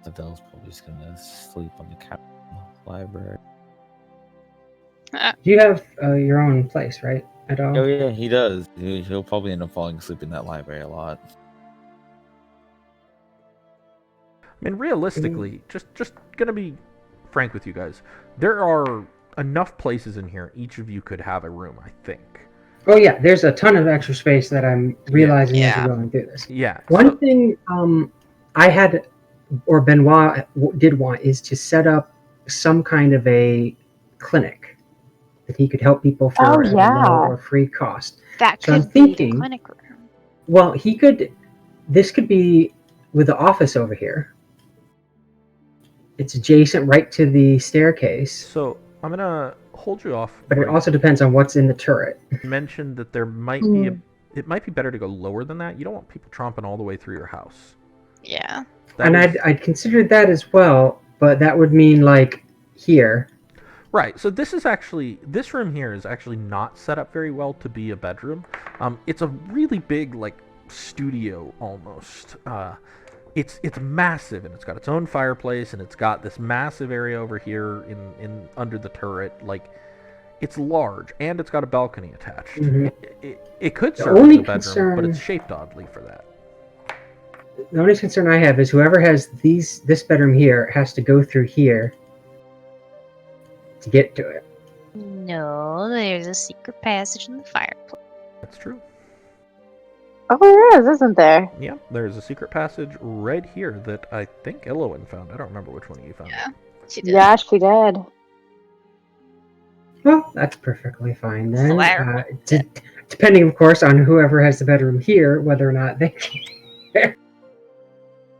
Adele's probably just gonna sleep on the couch in the library. You have your own place, right, Adele? Oh yeah, he does. He'll probably end up falling asleep in that library a lot. I mean, realistically, just gonna be frank with you guys, there are enough places in here each of you could have a room, I think. Oh yeah, there's a ton of extra space that I'm realizing as we're going through this. Yeah. One thing I had, or Benoit did want, is to set up some kind of a clinic that he could help people for a low or free cost. That so could I'm thinking, be the clinic room. Well, this could be with the office over here. It's adjacent right to the staircase. So I'm gonna hold you off. But it also depends on what's in the turret. Mentioned that there might be it might be better to go lower than that. You don't want people tromping all the way through your house. Yeah. I'd considered that as well, but that would mean like here. Right. So this room here is actually not set up very well to be a bedroom. It's a really big like studio almost. It's massive, and it's got its own fireplace, and it's got this massive area over here in under the turret. Like, it's large, and it's got a balcony attached. Mm-hmm. It could serve as a bedroom, but it's shaped oddly for that. The only concern I have is whoever has this bedroom here has to go through here to get to it. No, there's a secret passage in the fireplace. That's true. Oh, there is, isn't there? Yeah, there's a secret passage right here that I think Elowen found. I don't remember which one you found. Yeah, she did. Yeah, she did. Well, that's perfectly fine then. Depending, of course, on whoever has the bedroom here, whether or not they can.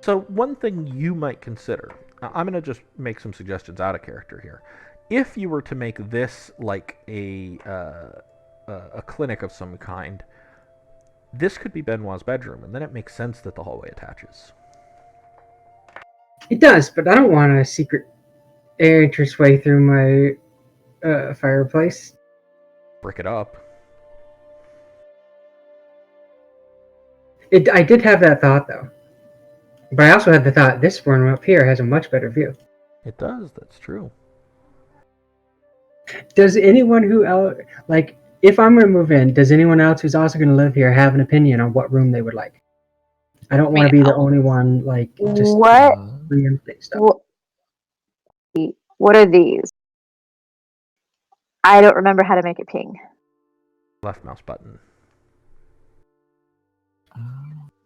So one thing you might consider, I'm going to just make some suggestions out of character here. If you were to make this like a clinic of some kind, this could be Benoit's bedroom, and then it makes sense that the hallway attaches. It does, but I don't want a secret entranceway through my fireplace. Brick it up. I did have that thought, though. But I also had the thought, this one up here has a much better view. It does, that's true. Does anyone if I'm going to move in, does anyone else who's also going to live here have an opinion on what room they would like? I don't want to be the only one, just preempting stuff. What are these? I don't remember how to make it ping. Left mouse button.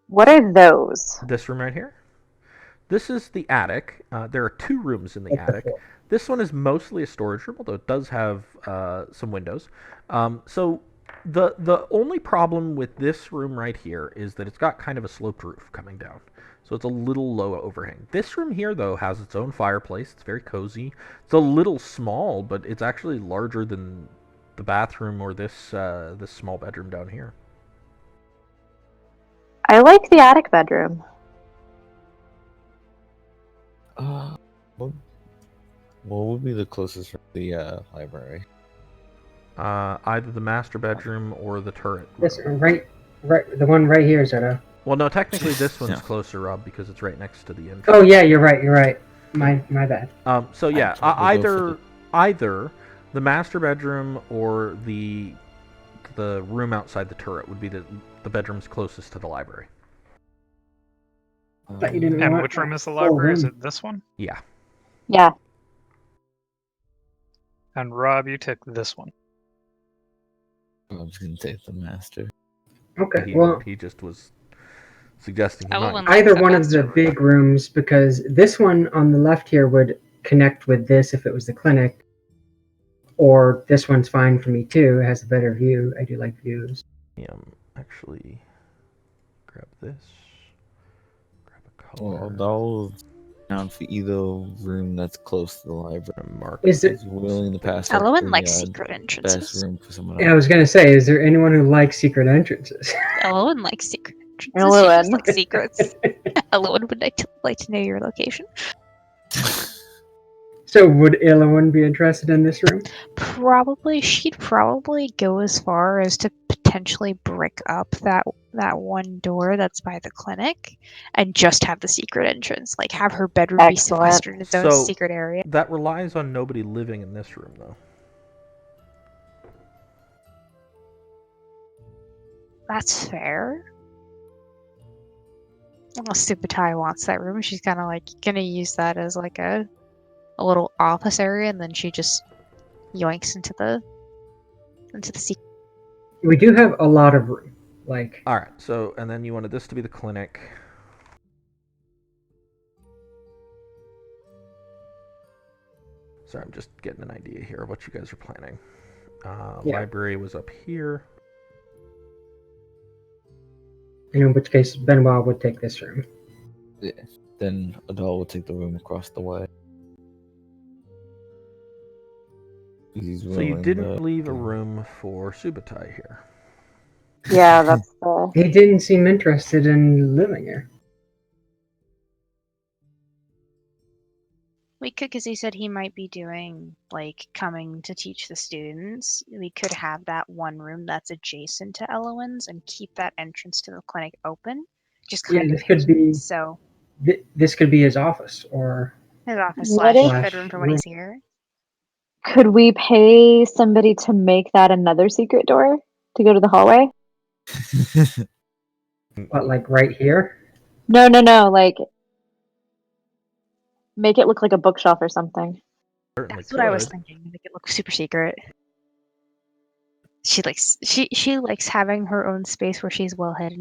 What are those? This room right here? This is the attic. There are 2 rooms in the Like the attic. floor. This one is mostly a storage room, although it does have some windows. So the only problem with this room right here is that it's got kind of a sloped roof coming down. So it's a little low overhang. This room here, though, has its own fireplace. It's very cozy. It's a little small, but it's actually larger than the bathroom or this small bedroom down here. I like the attic bedroom. What would be the closest from the library? Either the master bedroom or the turret. This one, right, the one right here, Zoto. Well, no, technically this one's Yeah. closer, Rob, because it's right next to the entrance. Oh yeah, you're right. My bad. So yeah, I'd totally go either the master bedroom or the room outside the turret would be the bedrooms closest to the library. But you didn't And want which room is the full library? Is room. it this one? Yeah. Yeah. And Rob, you took this one. I was gonna take the master. Okay, He, well, he just was suggesting he Ellen might. likes either the one of the master big rooms, because this one on the left here would connect with this if it was the clinic, or this one's fine for me too. It has a better view. I do like views. Actually grab this. Grab a color. Well, I'll down for either room that's close to the library. Mark. Is it? He's willing to pass up Elowen the likes secret entrances. best room for someone Yeah, I else. was gonna say, is there anyone who likes secret entrances? Elowen likes secret entrances. She Elowen. just likes secrets. Elowen would like to know your location. So would Illiwan be interested in this room? Probably, she'd probably go as far as to potentially brick up that one door that's by the clinic, and just have the secret entrance. Like have her bedroom be Excellent. sequestered in its own So- secret area. That relies on nobody living in this room, though. That's fair. Unless Subutai wants that room, she's kind of like gonna use that as like a little office area, and then she just yoinks into the secret. We do have a lot of room. Like, All right. So, and then you wanted this to be the clinic. Sorry, I'm just getting an idea here of what you guys are planning. Yeah. Library was up here. in which case Benoit would take this room. Then Adal will take the room across the way. He's So you willing didn't to- leave a room for Subutai here. Yeah, that's the. He didn't seem interested in living here. We could, because he said he might be doing, like, coming to teach the students. We could have that one room that's adjacent to Elowen's and keep that entrance to the clinic open. Just Yeah, kind this of could be so this could be his office, or his office What slash if- bedroom for when he's here. Could we pay somebody to make that another secret door to go to the hallway? what, like right here? No. Like, make it look like a bookshelf or something. Certainly That's what I was could. thinking. Make it look super secret. She likes having her own space where she's well hidden.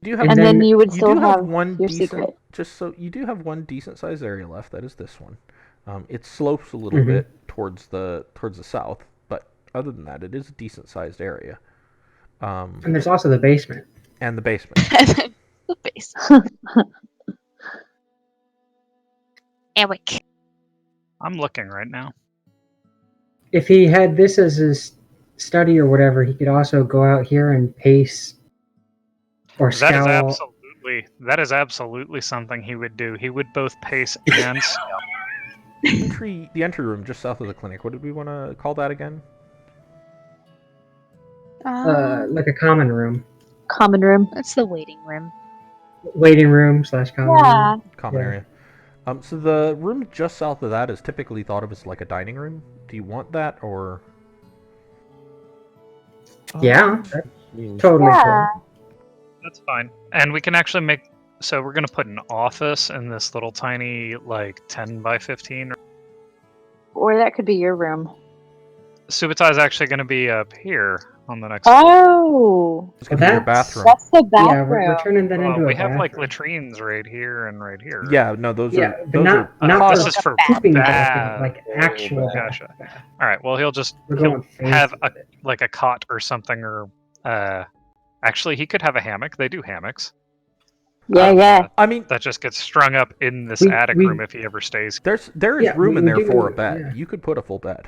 You do have, And And then then you would you still do have have one your decent. secret. Just so you do have one decent sized area left. That is this one. It slopes a little Mhm. bit towards the south, but other than that, it is a decent sized area. And there's also the basement. And the basement. The base. Ewick. I'm looking right now. If he had this as his study or whatever, he could also go out here and pace or scowl. That is absolutely something he would do. He would both pace and scowl. The entry room just south of the clinic. What did we want to call that again? Like a common room, Common room. That's the waiting room. waiting room / common Yeah. room. Common Yeah. area. So the room just south of that is typically thought of as like a dining room. Do you want that, or Yeah, that's totally Yeah. cool. That's fine. And we can actually make. So we're gonna put an office in this little tiny, like 10 by 15. Or that could be your room. Subutai is actually gonna be up here. on the next floor. Oh, It's gonna be your bathroom. that's the Yeah, bathroom. we're turning that into We a have like bathroom. latrines right here and right here. Yeah, no, those Yeah, are but those not are not This for is for pooping bad. bathroom, like actual Gotcha. bath. All right. Well, he'll We're going have fancy a with it. like a cot or something, or actually, he could have a hammock. They do hammocks. Yeah. I mean, That just gets strung up in this We- attic we- room if he ever stays. there is Yeah, room in we there for a do, bed. yeah. You could put a full bed.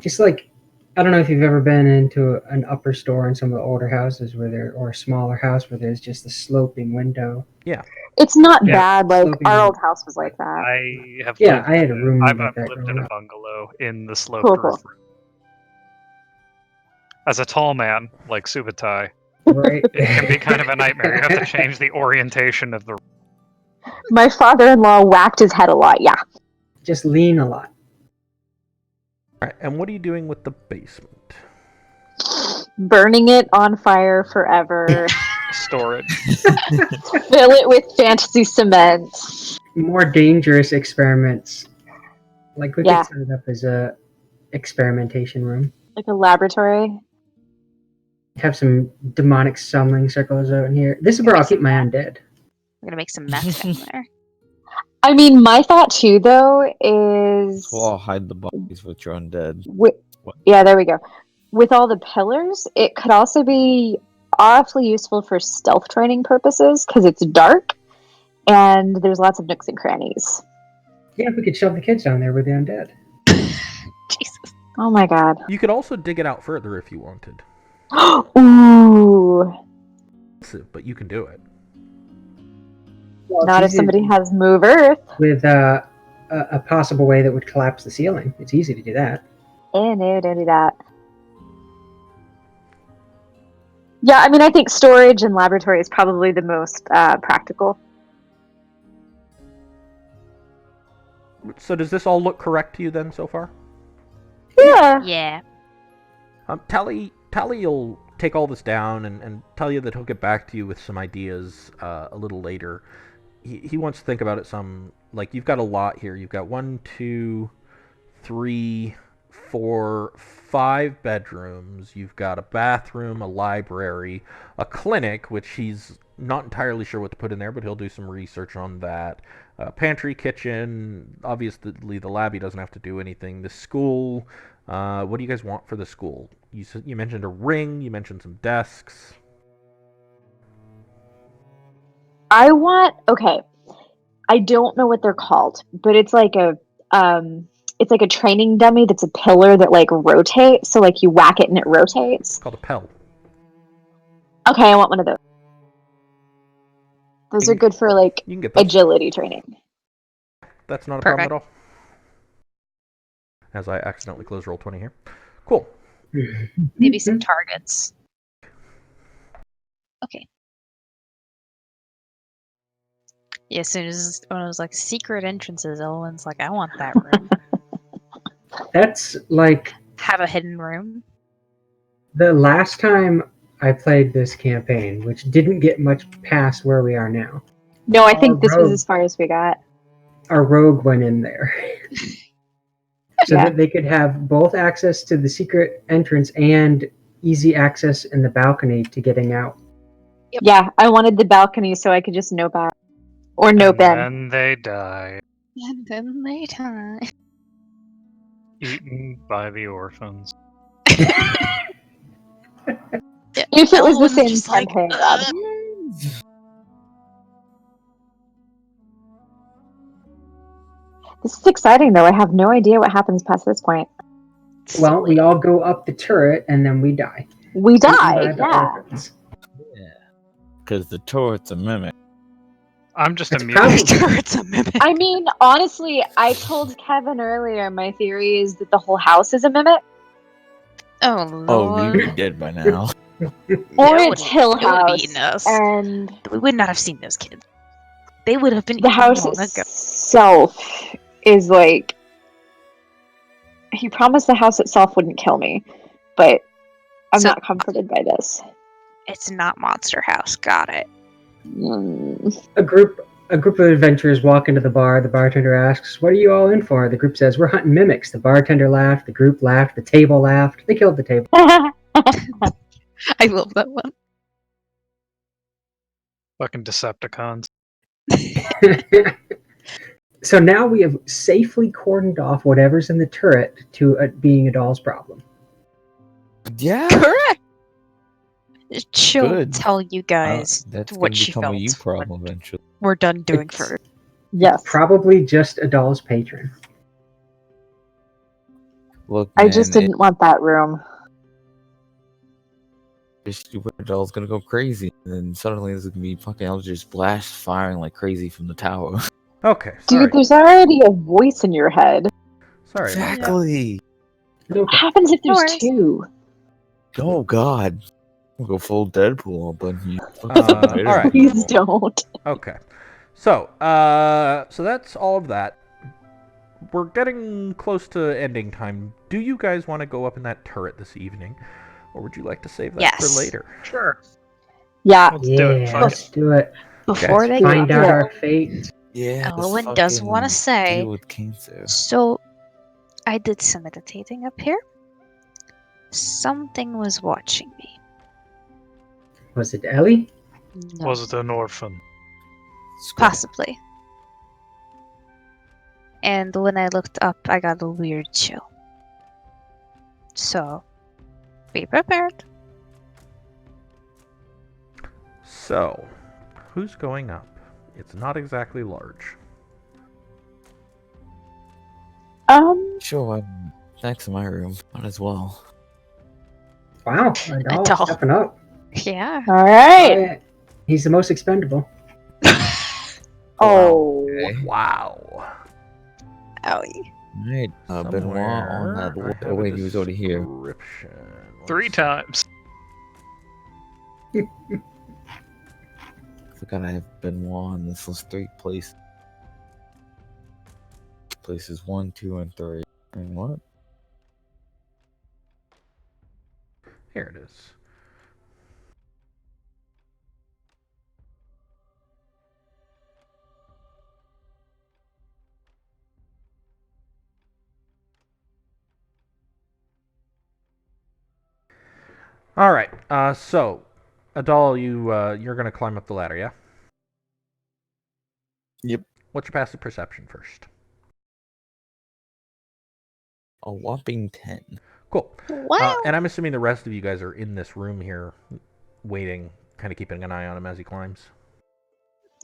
Just like, I don't know if you've ever been into an upper store in some of the older houses or a smaller house where there's just a sloping window. It's not Yeah, bad. Like sloping our window. old house was like that. I have Yeah, lived I had a room I've like that lived in growing a up. bungalow in the sloped Cool. roof. As a tall man like Subutai, Right. it can be kind of a nightmare. You have to change the orientation of the. My father-in-law whacked his head a lot. Yeah. Just lean a lot. All right, and what are you doing with the basement? Burning it on fire forever. Storage. Fill it with fantasy cement. More dangerous experiments. Like we Yeah. could set it up as a experimentation room. Like a laboratory. Have some demonic summoning circles out in here. This is where I'll keep my undead. We're gonna make some meth down there. I mean, my thought too, though, is We'll all hide the bodies with your undead. yeah, there we go. With all the pillars, it could also be awfully useful for stealth training purposes because it's dark and there's lots of nooks and crannies. Yeah, we could shove the kids down there with the undead. Jesus. Oh my god. You could also dig it out further if you wanted. Ooh. But you can do it. Well, Not if it's easy somebody has Move Earth. with a possible way that would collapse the ceiling. It's easy to do that. Oh no, don't do that. Yeah, I mean, I think storage and laboratory is probably the most practical. So does this all look correct to you then so far? Yeah. Yeah. Tally will take all this down and tell you that he'll get back to you with some ideas a little later. He wants to think about it some. Like, you've got a lot here. You've got 1, 2, 3, 4, 5 bedrooms. You've got a bathroom, a library, a clinic, which he's not entirely sure what to put in there, but he'll do some research on that. Pantry, kitchen. Obviously, the lab he doesn't have to do anything. The school. What do you guys want for the school? You mentioned a ring. You mentioned some desks. Okay. I don't know what they're called, but it's like a training dummy that's a pillar that like rotates. So like you whack it and it rotates. It's called a Pell. Okay, I want one of those. Those are good for like You can get those. agility training. That's not a Perfect. problem at all. As I accidentally closed Roll20 here. Cool. Maybe some targets. Okay. Yeah, as soon as when I was like secret entrances, Elwyn's like, I want that room. That's like Have a hidden room. the last time I played this campaign, which didn't get much past where we are now. No, I think this was rogue. as far as we got. Our rogue went in there. So Yeah. that they could have both access to the secret entrance and easy access in the balcony to getting out. Yep. Yeah, I wanted the balcony so I could just nope out. Or nope in. And they die, And then they die. eaten by the orphans. If it was the Elwyn's same just like, campaign, Rob. This is exciting, though. I have no idea what happens past this point. Well, we all go up the turret and then we die. We Eaten die, by the yeah. orphans. Because the turret's a mimic. I'm just It's immune. probably- It's a mimic. I mean, honestly, I told Kevin earlier my theory is that the whole house is a mimic. Oh Oh, lord. you'd be dead by now. Or It it's Hill it would have House. eaten us. And We would not have seen those kids. They would have been the eaten house long ago. itself is like... He promised the house itself wouldn't kill me, but I'm So- not comforted by this. It's not Monster House. Got it. Mm. A group a group of adventurers walk into the bar. The bartender asks, "What are you all in for?" The group says, "We're hunting mimics." The bartender laughed. The group laughed. The table laughed. They killed the table. I love that one. Fucking Decepticons. So now we have safely cordoned off whatever's in the turret to being a doll's problem. Yeah. Correct. She'll Good. tell you guys That's what gonna she become felt. a you when problem eventually. We're done doing It's- for her. Yes. Probably just a doll's patron. Look, I man, just didn't want that room. this stupid doll's gonna go crazy, and then suddenly there's gonna be fucking eldritch blast firing like crazy from the tower. Okay, sorry. Dude, there's already a voice in your head. Sorry about that. Exactly. No What happens if No there's worries. two? Oh God. We'll go full Deadpool, but you all right. Please don't. Okay. So that's all of that. We're getting close to ending time. Do you guys want to go up in that turret this evening? Or would you like to save that Yes. for later? Sure. Yeah. Let's do it. Yeah, Fuck let's do it. Before Yes, they Find go out up, our fate. Yeah. Owen does want to say, deal with cancer. so I did some meditating up here. Something was watching me. Was it Ellie? No, Was it an orphan? possibly. And when I looked up, I got a weird chill. So, be prepared. So, who's going up? It's not exactly large. Sure, I'm back to my room. Might as well. Wow, a doll doll. stepping up. Yeah. All right. Oh, yeah. He's the most expendable. Oh. Okay. Wow. Owie. Alright, Benoit on that. Somewhere I Oh have a wait, he was already here. description. Let's 3 see. times. Forgot I have Benoit on this list 3 places. Places 1, 2, and 3. And what? Here it is. All right. So, Adal, you're gonna climb up the ladder, yeah? Yep. What's your passive perception first? A whopping 10. Cool. Wow. And I'm assuming the rest of you guys are in this room here, waiting, kind of keeping an eye on him as he climbs.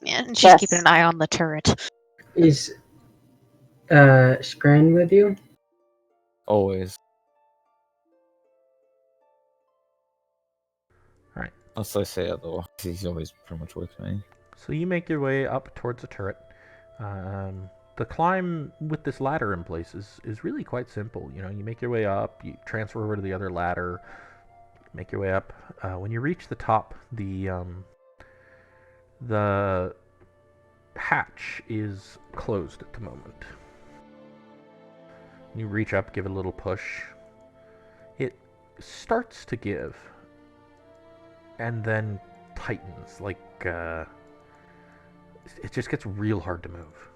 Yeah, and she's Yes. keeping an eye on the turret. Is Scran with you? Always. Alright. Unless I say otherwise. He's always pretty much with me. So you make your way up towards the turret. The climb with this ladder in place is really quite simple. You know, you make your way up, you transfer over to the other ladder, make your way up. When you reach the top, the hatch is closed at the moment. You reach up, give it a little push. It starts to give, and then tightens, like it just gets real hard to move.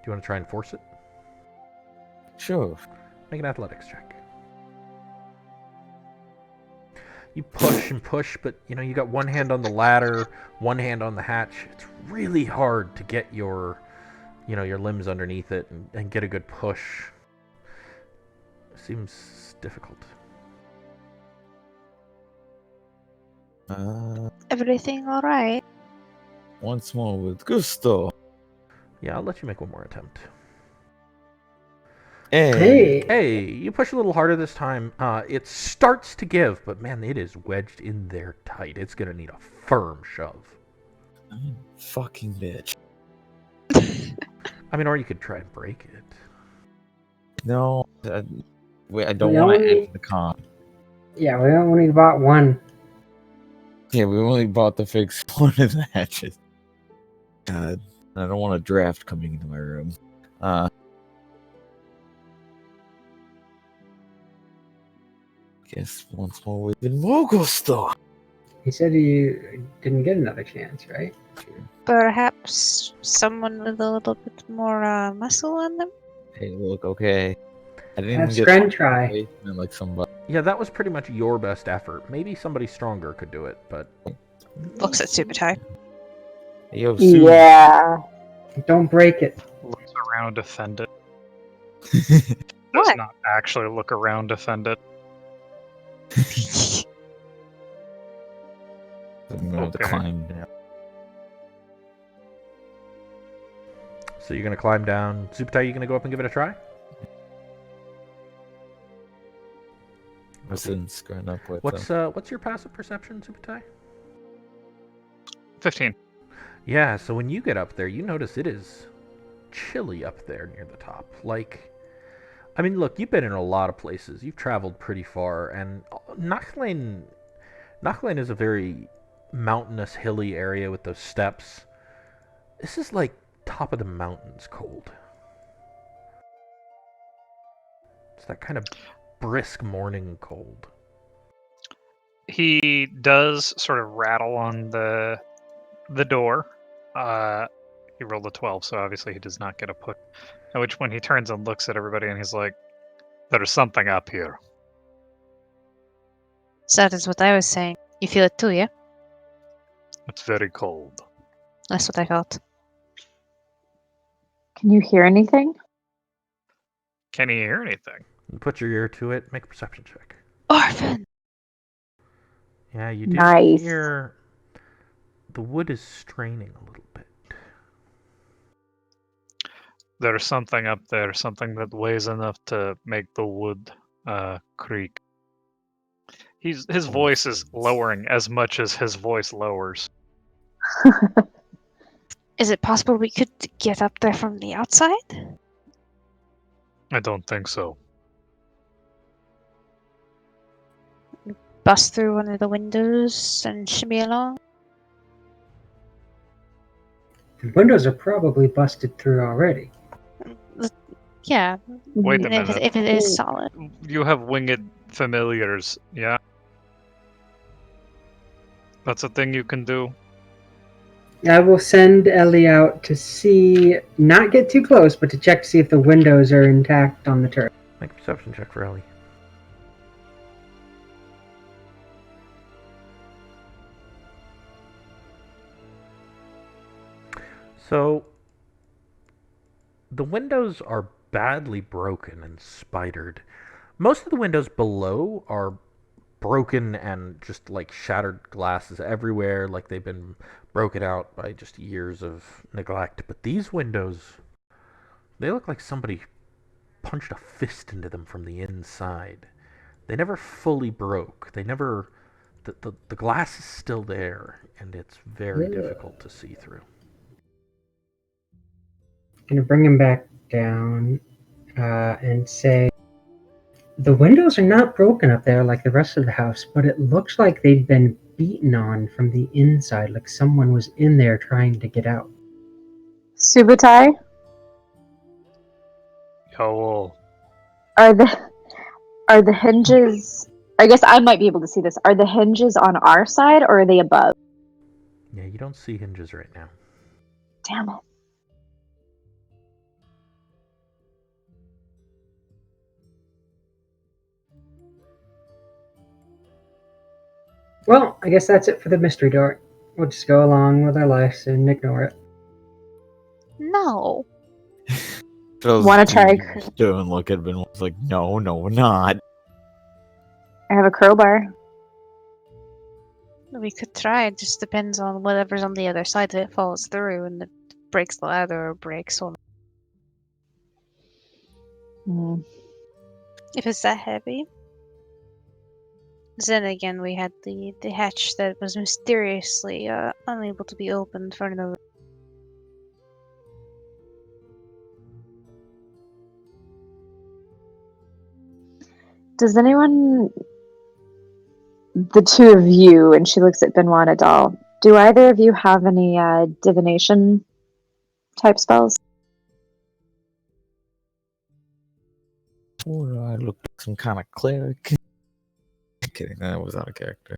Do you want to try and force it? Sure. Make an athletics check. You push and push, but you know you got one hand on the ladder, one hand on the hatch. It's really hard to get your limbs underneath it and get a good push. Seems difficult. Everything alright? Once more with gusto. Yeah, I'll let you make one more attempt. Hey. Hey, you push a little harder this time. It starts to give, but man, it is wedged in there tight. It's gonna need a firm shove. Fucking bitch. I mean, or you could try and break it. No. Wait, I don't We want to only- enter the con. Yeah, we only bought one. Yeah, we only bought to fix one of the hatches. God, I don't want a draft coming into my room. Guess once more with more gusto. He said you didn't get another chance, right? Perhaps someone with a little bit more muscle on them? Hey, look, okay. I didn't Have even get Scren try. placement like somebody. Yeah, that was pretty much your best effort. Maybe somebody stronger could do it, but Looks at Subutai. Yo, Sue. Yeah. Don't break it. Looks around offended. Does Does not actually look around offended. I'm going to Okay. climb down. so you're gonna climb down. Zupatai, you gonna go up and give it a try? What's in Scren up with What's your passive perception, Zupatai? 15. Yeah, so when you get up there, you notice it is chilly up there near the top. Like, I mean, look, you've been in a lot of places. You've traveled pretty far, and Nachlain is a very mountainous, hilly area with those steps. This is like top of the mountains cold. It's that kind of brisk morning cold. He does sort of rattle on the door. He rolled a 12, so obviously he does not get a push. At which point he turns and looks at everybody and he's like, "There's something up here." So that is what I was saying. You feel it too, yeah? It's very cold. That's what I thought. Can you hear anything? Can he hear anything? You put your ear to it, make a perception check. Orphan! Yeah, you do Nice. hear the wood is straining a little bit. There's something up there, something that weighs enough to make the wood creak. His voice is lowering as much as his voice lowers. Is it possible we could get up there from the outside? I don't think so. Bust through one of the windows and shimmy along? The windows are probably busted through already. Yeah. Wait a If minute. it is solid. You have winged familiars, yeah? That's a thing you can do? I will send Ellie out to see, not get too close, but to check to see if the windows are intact on the turret. Make a perception check for Ellie. So, the windows are badly broken and spidered. Most of the windows below are broken and just like shattered glasses everywhere, like they've been broken out by just years of neglect. But these windows, they look like somebody punched a fist into them from the inside. They never fully broke. They never. The glass is still there, and it's very difficult to see through. Gonna bring him back down and say, the windows are not broken up there like the rest of the house, but it looks like they've been beaten on from the inside, like someone was in there trying to get out. Subutai, Yo, are the hinges? I guess I might be able to see this. Are the hinges on our side or are they above? Yeah, you don't see hinges right now. Damn it. Well, I guess that's it for the mystery door. We'll just go along with our lives and ignore it. No. Wanna try? Don't look at Ben. Was like, no, we're not. I have a crowbar. We could try. It just depends on whatever's on the other side. If it falls through and it breaks the ladder or breaks on. If it's that heavy. Then again, we had the hatch that was mysteriously unable to be opened for no. Does anyone, the two of you, and she looks at Benoit and Adal, do either of you have any divination type spells? Or I looked like some kind of cleric. Kidding, that was out of character.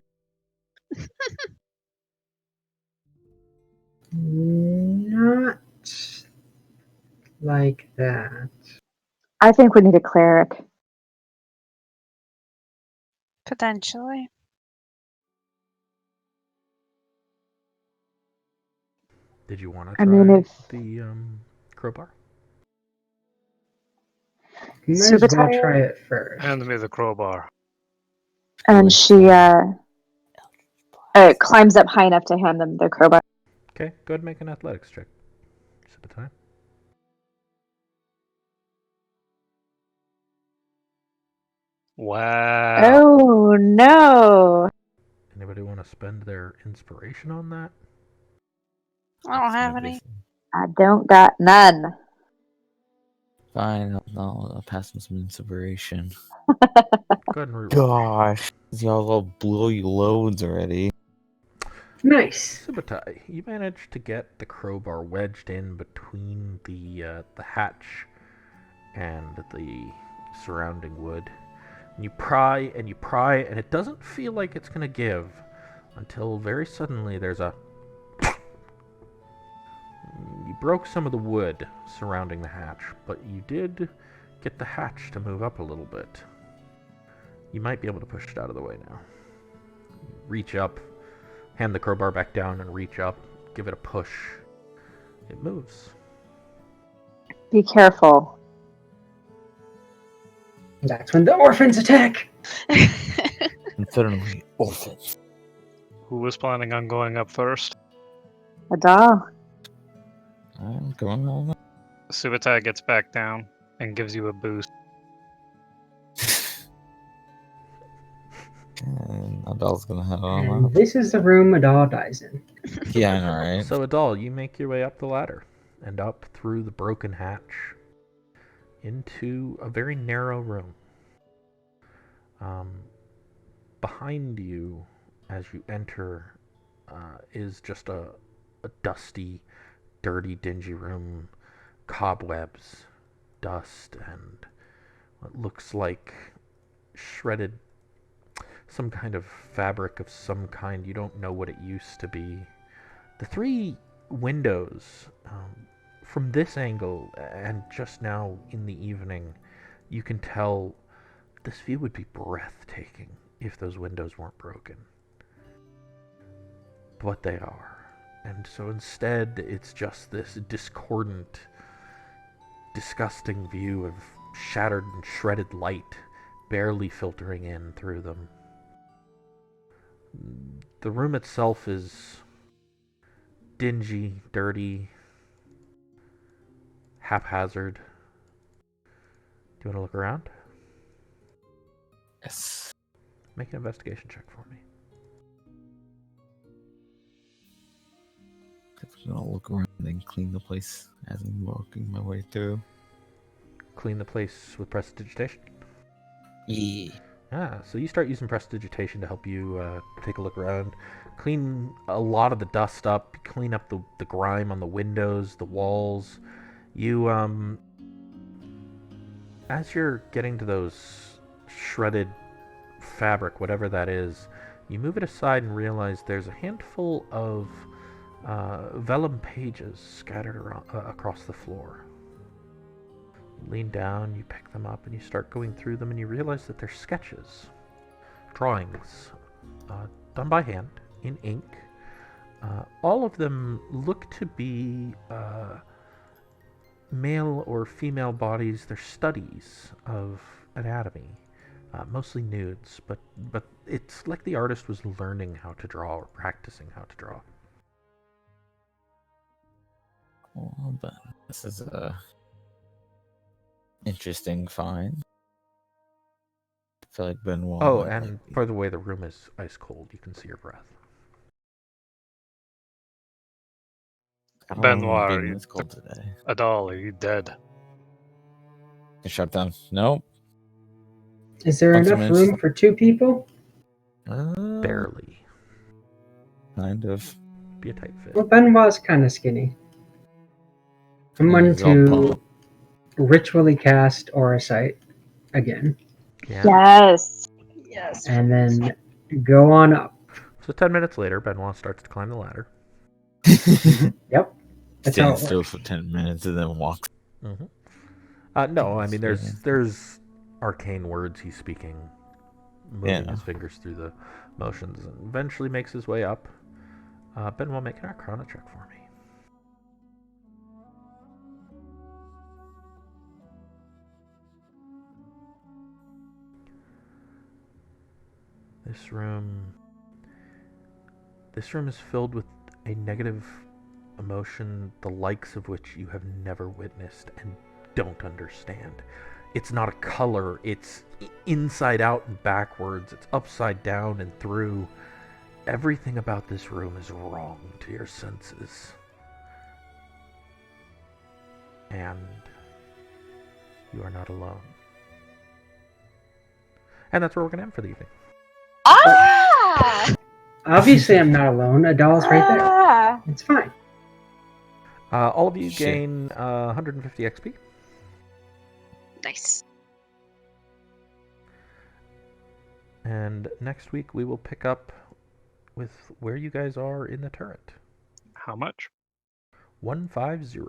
like that. I think we need a cleric. Potentially. Did you want to I try mean, if the crowbar? You might as well Subutai, try it first. Hand me the crowbar. and she climbs up high enough to hand them the crowbar. Okay, go ahead and make an athletics check. Subutai. Wow. Oh no! Anybody want to spend their inspiration on that? I don't have any. I don't got none. Fine, I'll pass him some inspiration. Go ahead and reroll. Gosh, y'all all blow you loads already. Nice. Subutai, you managed to get the crowbar wedged in between the hatch and the surrounding wood. And you pry and you pry, and it doesn't feel like it's going to give until very suddenly there's a... You broke some of the wood surrounding the hatch, but you did get the hatch to move up a little bit. You might be able to push it out of the way now. Reach up, hand the crowbar back down and reach up, give it a push. It moves. Be careful. That's when the orphans attack. And suddenly, orphans. Who was planning on going up first? Adal. I'm going on. Subutai gets back down and gives you a boost. And Adele's gonna head on And up. this is the room Adal dies in. Yeah, I know, right? So Adal, you make your way up the ladder and up through the broken hatch into a very narrow room. Behind you, as you enter, is just a dusty, dirty, dingy room, cobwebs, dust, and what looks like shredded, some kind of fabric of some kind. You don't know what it used to be. The three windows, from this angle and just now in the evening, you can tell this view would be breathtaking if those windows weren't broken. But they are. And so instead, it's just this discordant, disgusting view of shattered and shredded light barely filtering in through them. The room itself is dingy, dirty, haphazard. Do you want to look around? Yes. Make an investigation check for me. I'm gonna look around and clean the place as I'm walking my way through. Clean the place with prestidigitation. Yeah. So you start using prestidigitation to help you take a look around. Clean a lot of the dust up. Clean up the grime on the windows, the walls. You, as you're getting to those shredded fabric, whatever that is, you move it aside and realize there's a handful of vellum pages scattered around, across the floor. You lean down, you pick them up, and you start going through them, and you realize that they're sketches, drawings, done by hand, in ink. All of them look to be male or female bodies. They're studies of anatomy, mostly nudes, but it's like the artist was learning how to draw or practicing how to draw. Well, then this is a interesting find. I feel like Benoit. Oh, and by the way, the room is ice cold. You can see your breath. Benoit, It's cold today. Adal, are you dead? Shut down. Nope. Is there enough room for two people? Barely. Kind of. Be a tight fit. Well, Benoit's kind of skinny. I'm going to ritually cast Aura Sight again. Yeah. Yes. Yes. And then go on up. So 10 minutes later, Benoit starts to climb the ladder. Yep. That's how Stand it still works. for 10 minutes and then walk. No, I mean Yeah. there's arcane words he's speaking, moving Yeah. his fingers through the motions, and eventually makes his way up. Benoit, make an Arcana check for me. This room is filled with a negative emotion, the likes of which you have never witnessed and don't understand. It's not a color, it's inside out and backwards, it's upside down and through. Everything about this room is wrong to your senses. And you are not alone. And that's where we're going to end for the evening. Ah! Obviously, I'm not alone. Adal's right there. Ah! It's fine. All of you Shit. gain 150 XP. Nice. And next week we will pick up with where you guys are in the turret. How much? 150.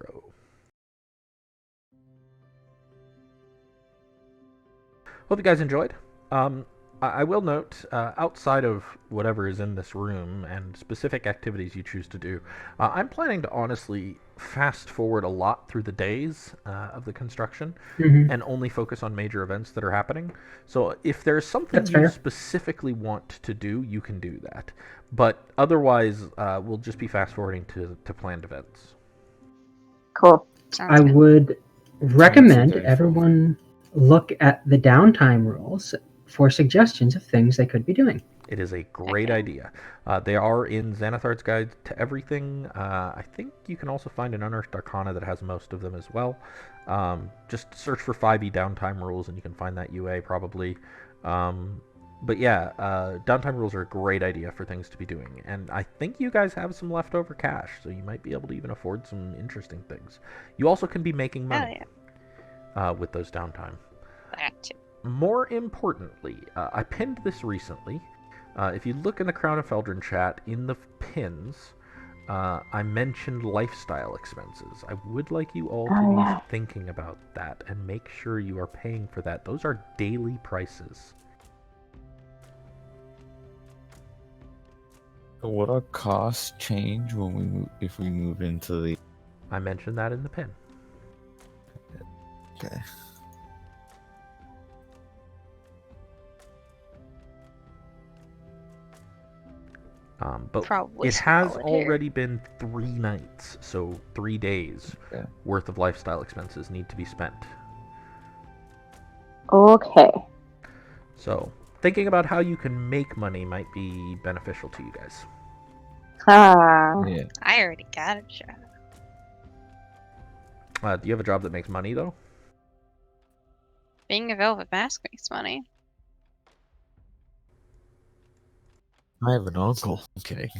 Hope you guys enjoyed. I will note, outside of whatever is in this room and specific activities you choose to do, I'm planning to honestly fast forward a lot through the days of the construction and only focus on major events that are happening. So if there's something That's you fair. specifically want to do, you can do that. But otherwise, we'll just be fast forwarding to planned events. Cool. Sounds I good. would recommend very everyone look at the downtime rules for suggestions of things they could be doing. It is a great idea. They are in Xanathar's Guide to Everything. I think you can also find an Unearthed Arcana that has most of them as well. Just search for 5e downtime rules and you can find that UA probably. But yeah, downtime rules are a great idea for things to be doing. And I think you guys have some leftover cash, so you might be able to even afford some interesting things. You also can be making Hell money with those downtime. That too. More importantly, I pinned this recently. If you look in the Crown of Feldrun chat, in the pins, I mentioned lifestyle expenses. I would like you all to be thinking about that and make sure you are paying for that. Those are daily prices. Would our costs change when we move, if we move into the? I mentioned that in the pin. Okay. But Probably it has solid here. already been 3 nights, so 3 days Okay. worth of lifestyle expenses need to be spent. Okay. So thinking about how you can make money might be beneficial to you guys. Ah. Yeah. I already got a job. Do you have a job that makes money, though? Being a velvet mask makes money. I have an uncle. Okay.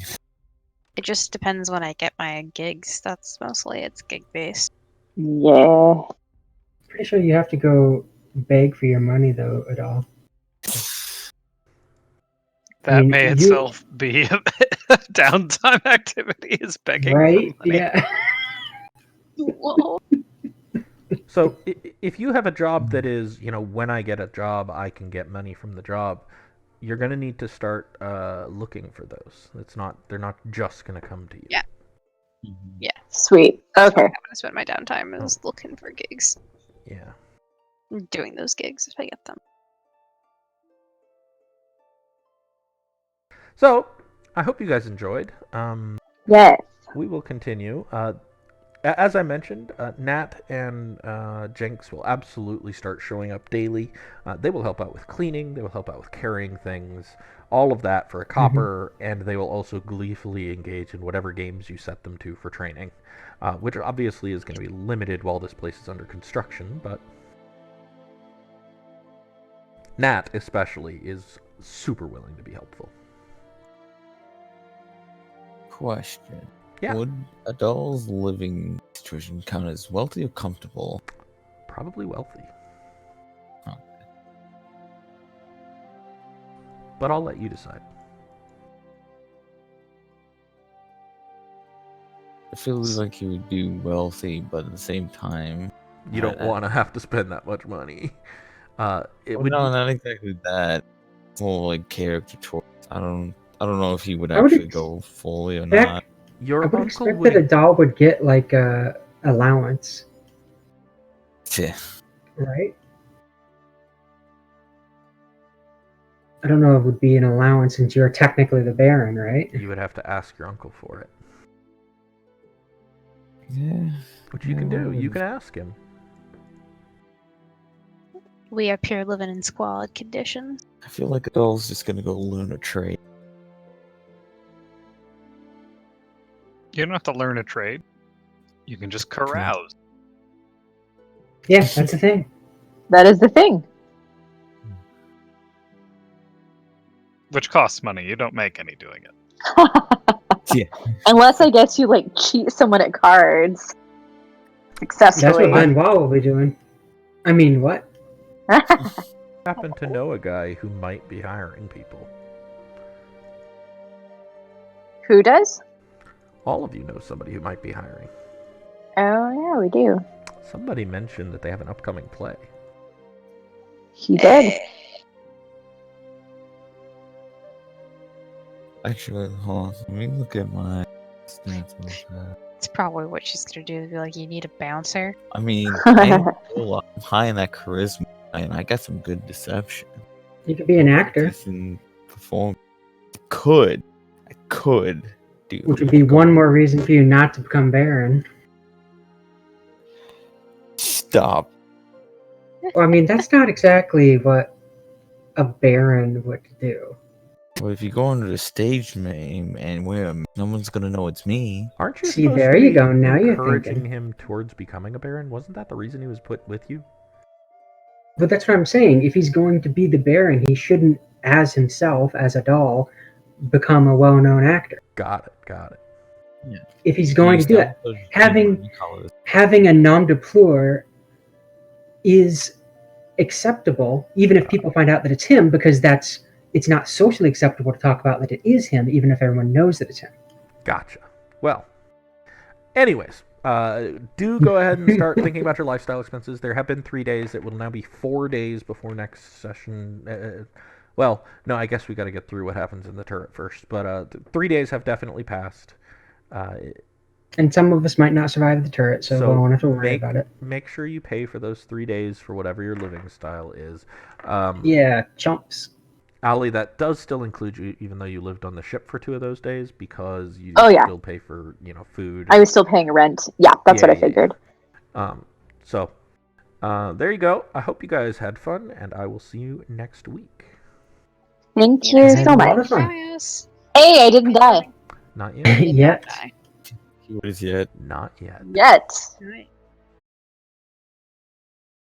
It just depends when I get my gigs. That's mostly it's gig based. Yeah. Pretty sure you have to go beg for your money, though, Adal. That may you- itself be a downtime activity, is begging Right? for money. Yeah. Whoa. So if you have a job that is, when I get a job, I can get money from the job, you're going to need to start looking for those. They're not just going to come to you. Yeah. Mhm. Yeah. Sweet. Okay. I'm gonna spend my downtime is looking for gigs. Yeah. Doing those gigs if I get them. So I hope you guys enjoyed. Yes. We will continue. As I mentioned, Nat and Jenks will absolutely start showing up daily. They will help out with cleaning, they will help out with carrying things, all of that for a copper, and they will also gleefully engage in whatever games you set them to for training, which obviously is going to be limited while this place is under construction, but Nat especially is super willing to be helpful. Question. Yeah. Would Adal's living situation count as wealthy or comfortable? Probably wealthy. Huh. But I'll let you decide. I feel like he would be wealthy, but at the same time, You don't want to have to spend that much money. It Well, would no, be, not exactly that. Full like character choice. I don't know if he would I would actually go fully or expect- not. your I would uncle expect would that a doll would get like a allowance, Yeah. right? I don't know if it would be an allowance since you're technically the Baron, right? you would have to ask your uncle for it. Yeah. Which you can do. You can ask him. We up here living in squalid conditions. I feel like Adele's just gonna go learn a trade. You don't have to learn a trade. You can just carouse. Yeah, that's the thing. That is the thing. Which costs money. You don't make any doing it. Yeah. Unless I guess you like cheat someone at cards That's successfully. what Benoit will be doing. I mean, what? Happen to know a guy who might be hiring people. Who does? All of you know somebody who might be hiring. Oh yeah, we do. Somebody mentioned that they have an upcoming play. He did. Actually, hold on. Let me look at my stats real fast. It's probably what she's gonna do. Be like, you need a bouncer. I mean, I'm high in that charisma, and I got some good deception. You could be an actor, Decent perform. I could do. which would be one more reason for you not to become Baron. Stop. Well, I mean, that's not exactly what a Baron would do. Well, if you go under the stage name and wear, no one's gonna know it's me. Aren't you See, supposed there to you be go, now you're encouraging thinking. him towards becoming a Baron? Wasn't that the reason he was put with you? But that's what I'm saying. If he's going to be the Baron, he shouldn't, as himself, as a doll, become a well-known actor. Got it. If he's going to do that, having Having a nom de plume is acceptable, even if people find out that it's him, because it's not socially acceptable to talk about that it is him, even if everyone knows that it's him. Gotcha. Well, anyways, do go ahead and start thinking about your lifestyle expenses. There have been 3 days. It will now be 4 days before next session. Well, no, I guess we got to get through what happens in the turret first. But 3 days have definitely passed. And some of us might not survive the turret, so we won't have to worry about it. Make sure you pay for those 3 days for whatever your living style is. Yeah, chumps. Ali, that does still include you, even though you lived on the ship for 2 of those days, because you still pay for food. I was still paying rent. Yeah, that's what I figured. So there you go. I hope you guys had fun, and I will see you next week. Thank you Yes, I so had a lot much. of fun. Yes. Hey, I didn't die. Not yet. Yet. What is yet? Not yet. Yet. Right.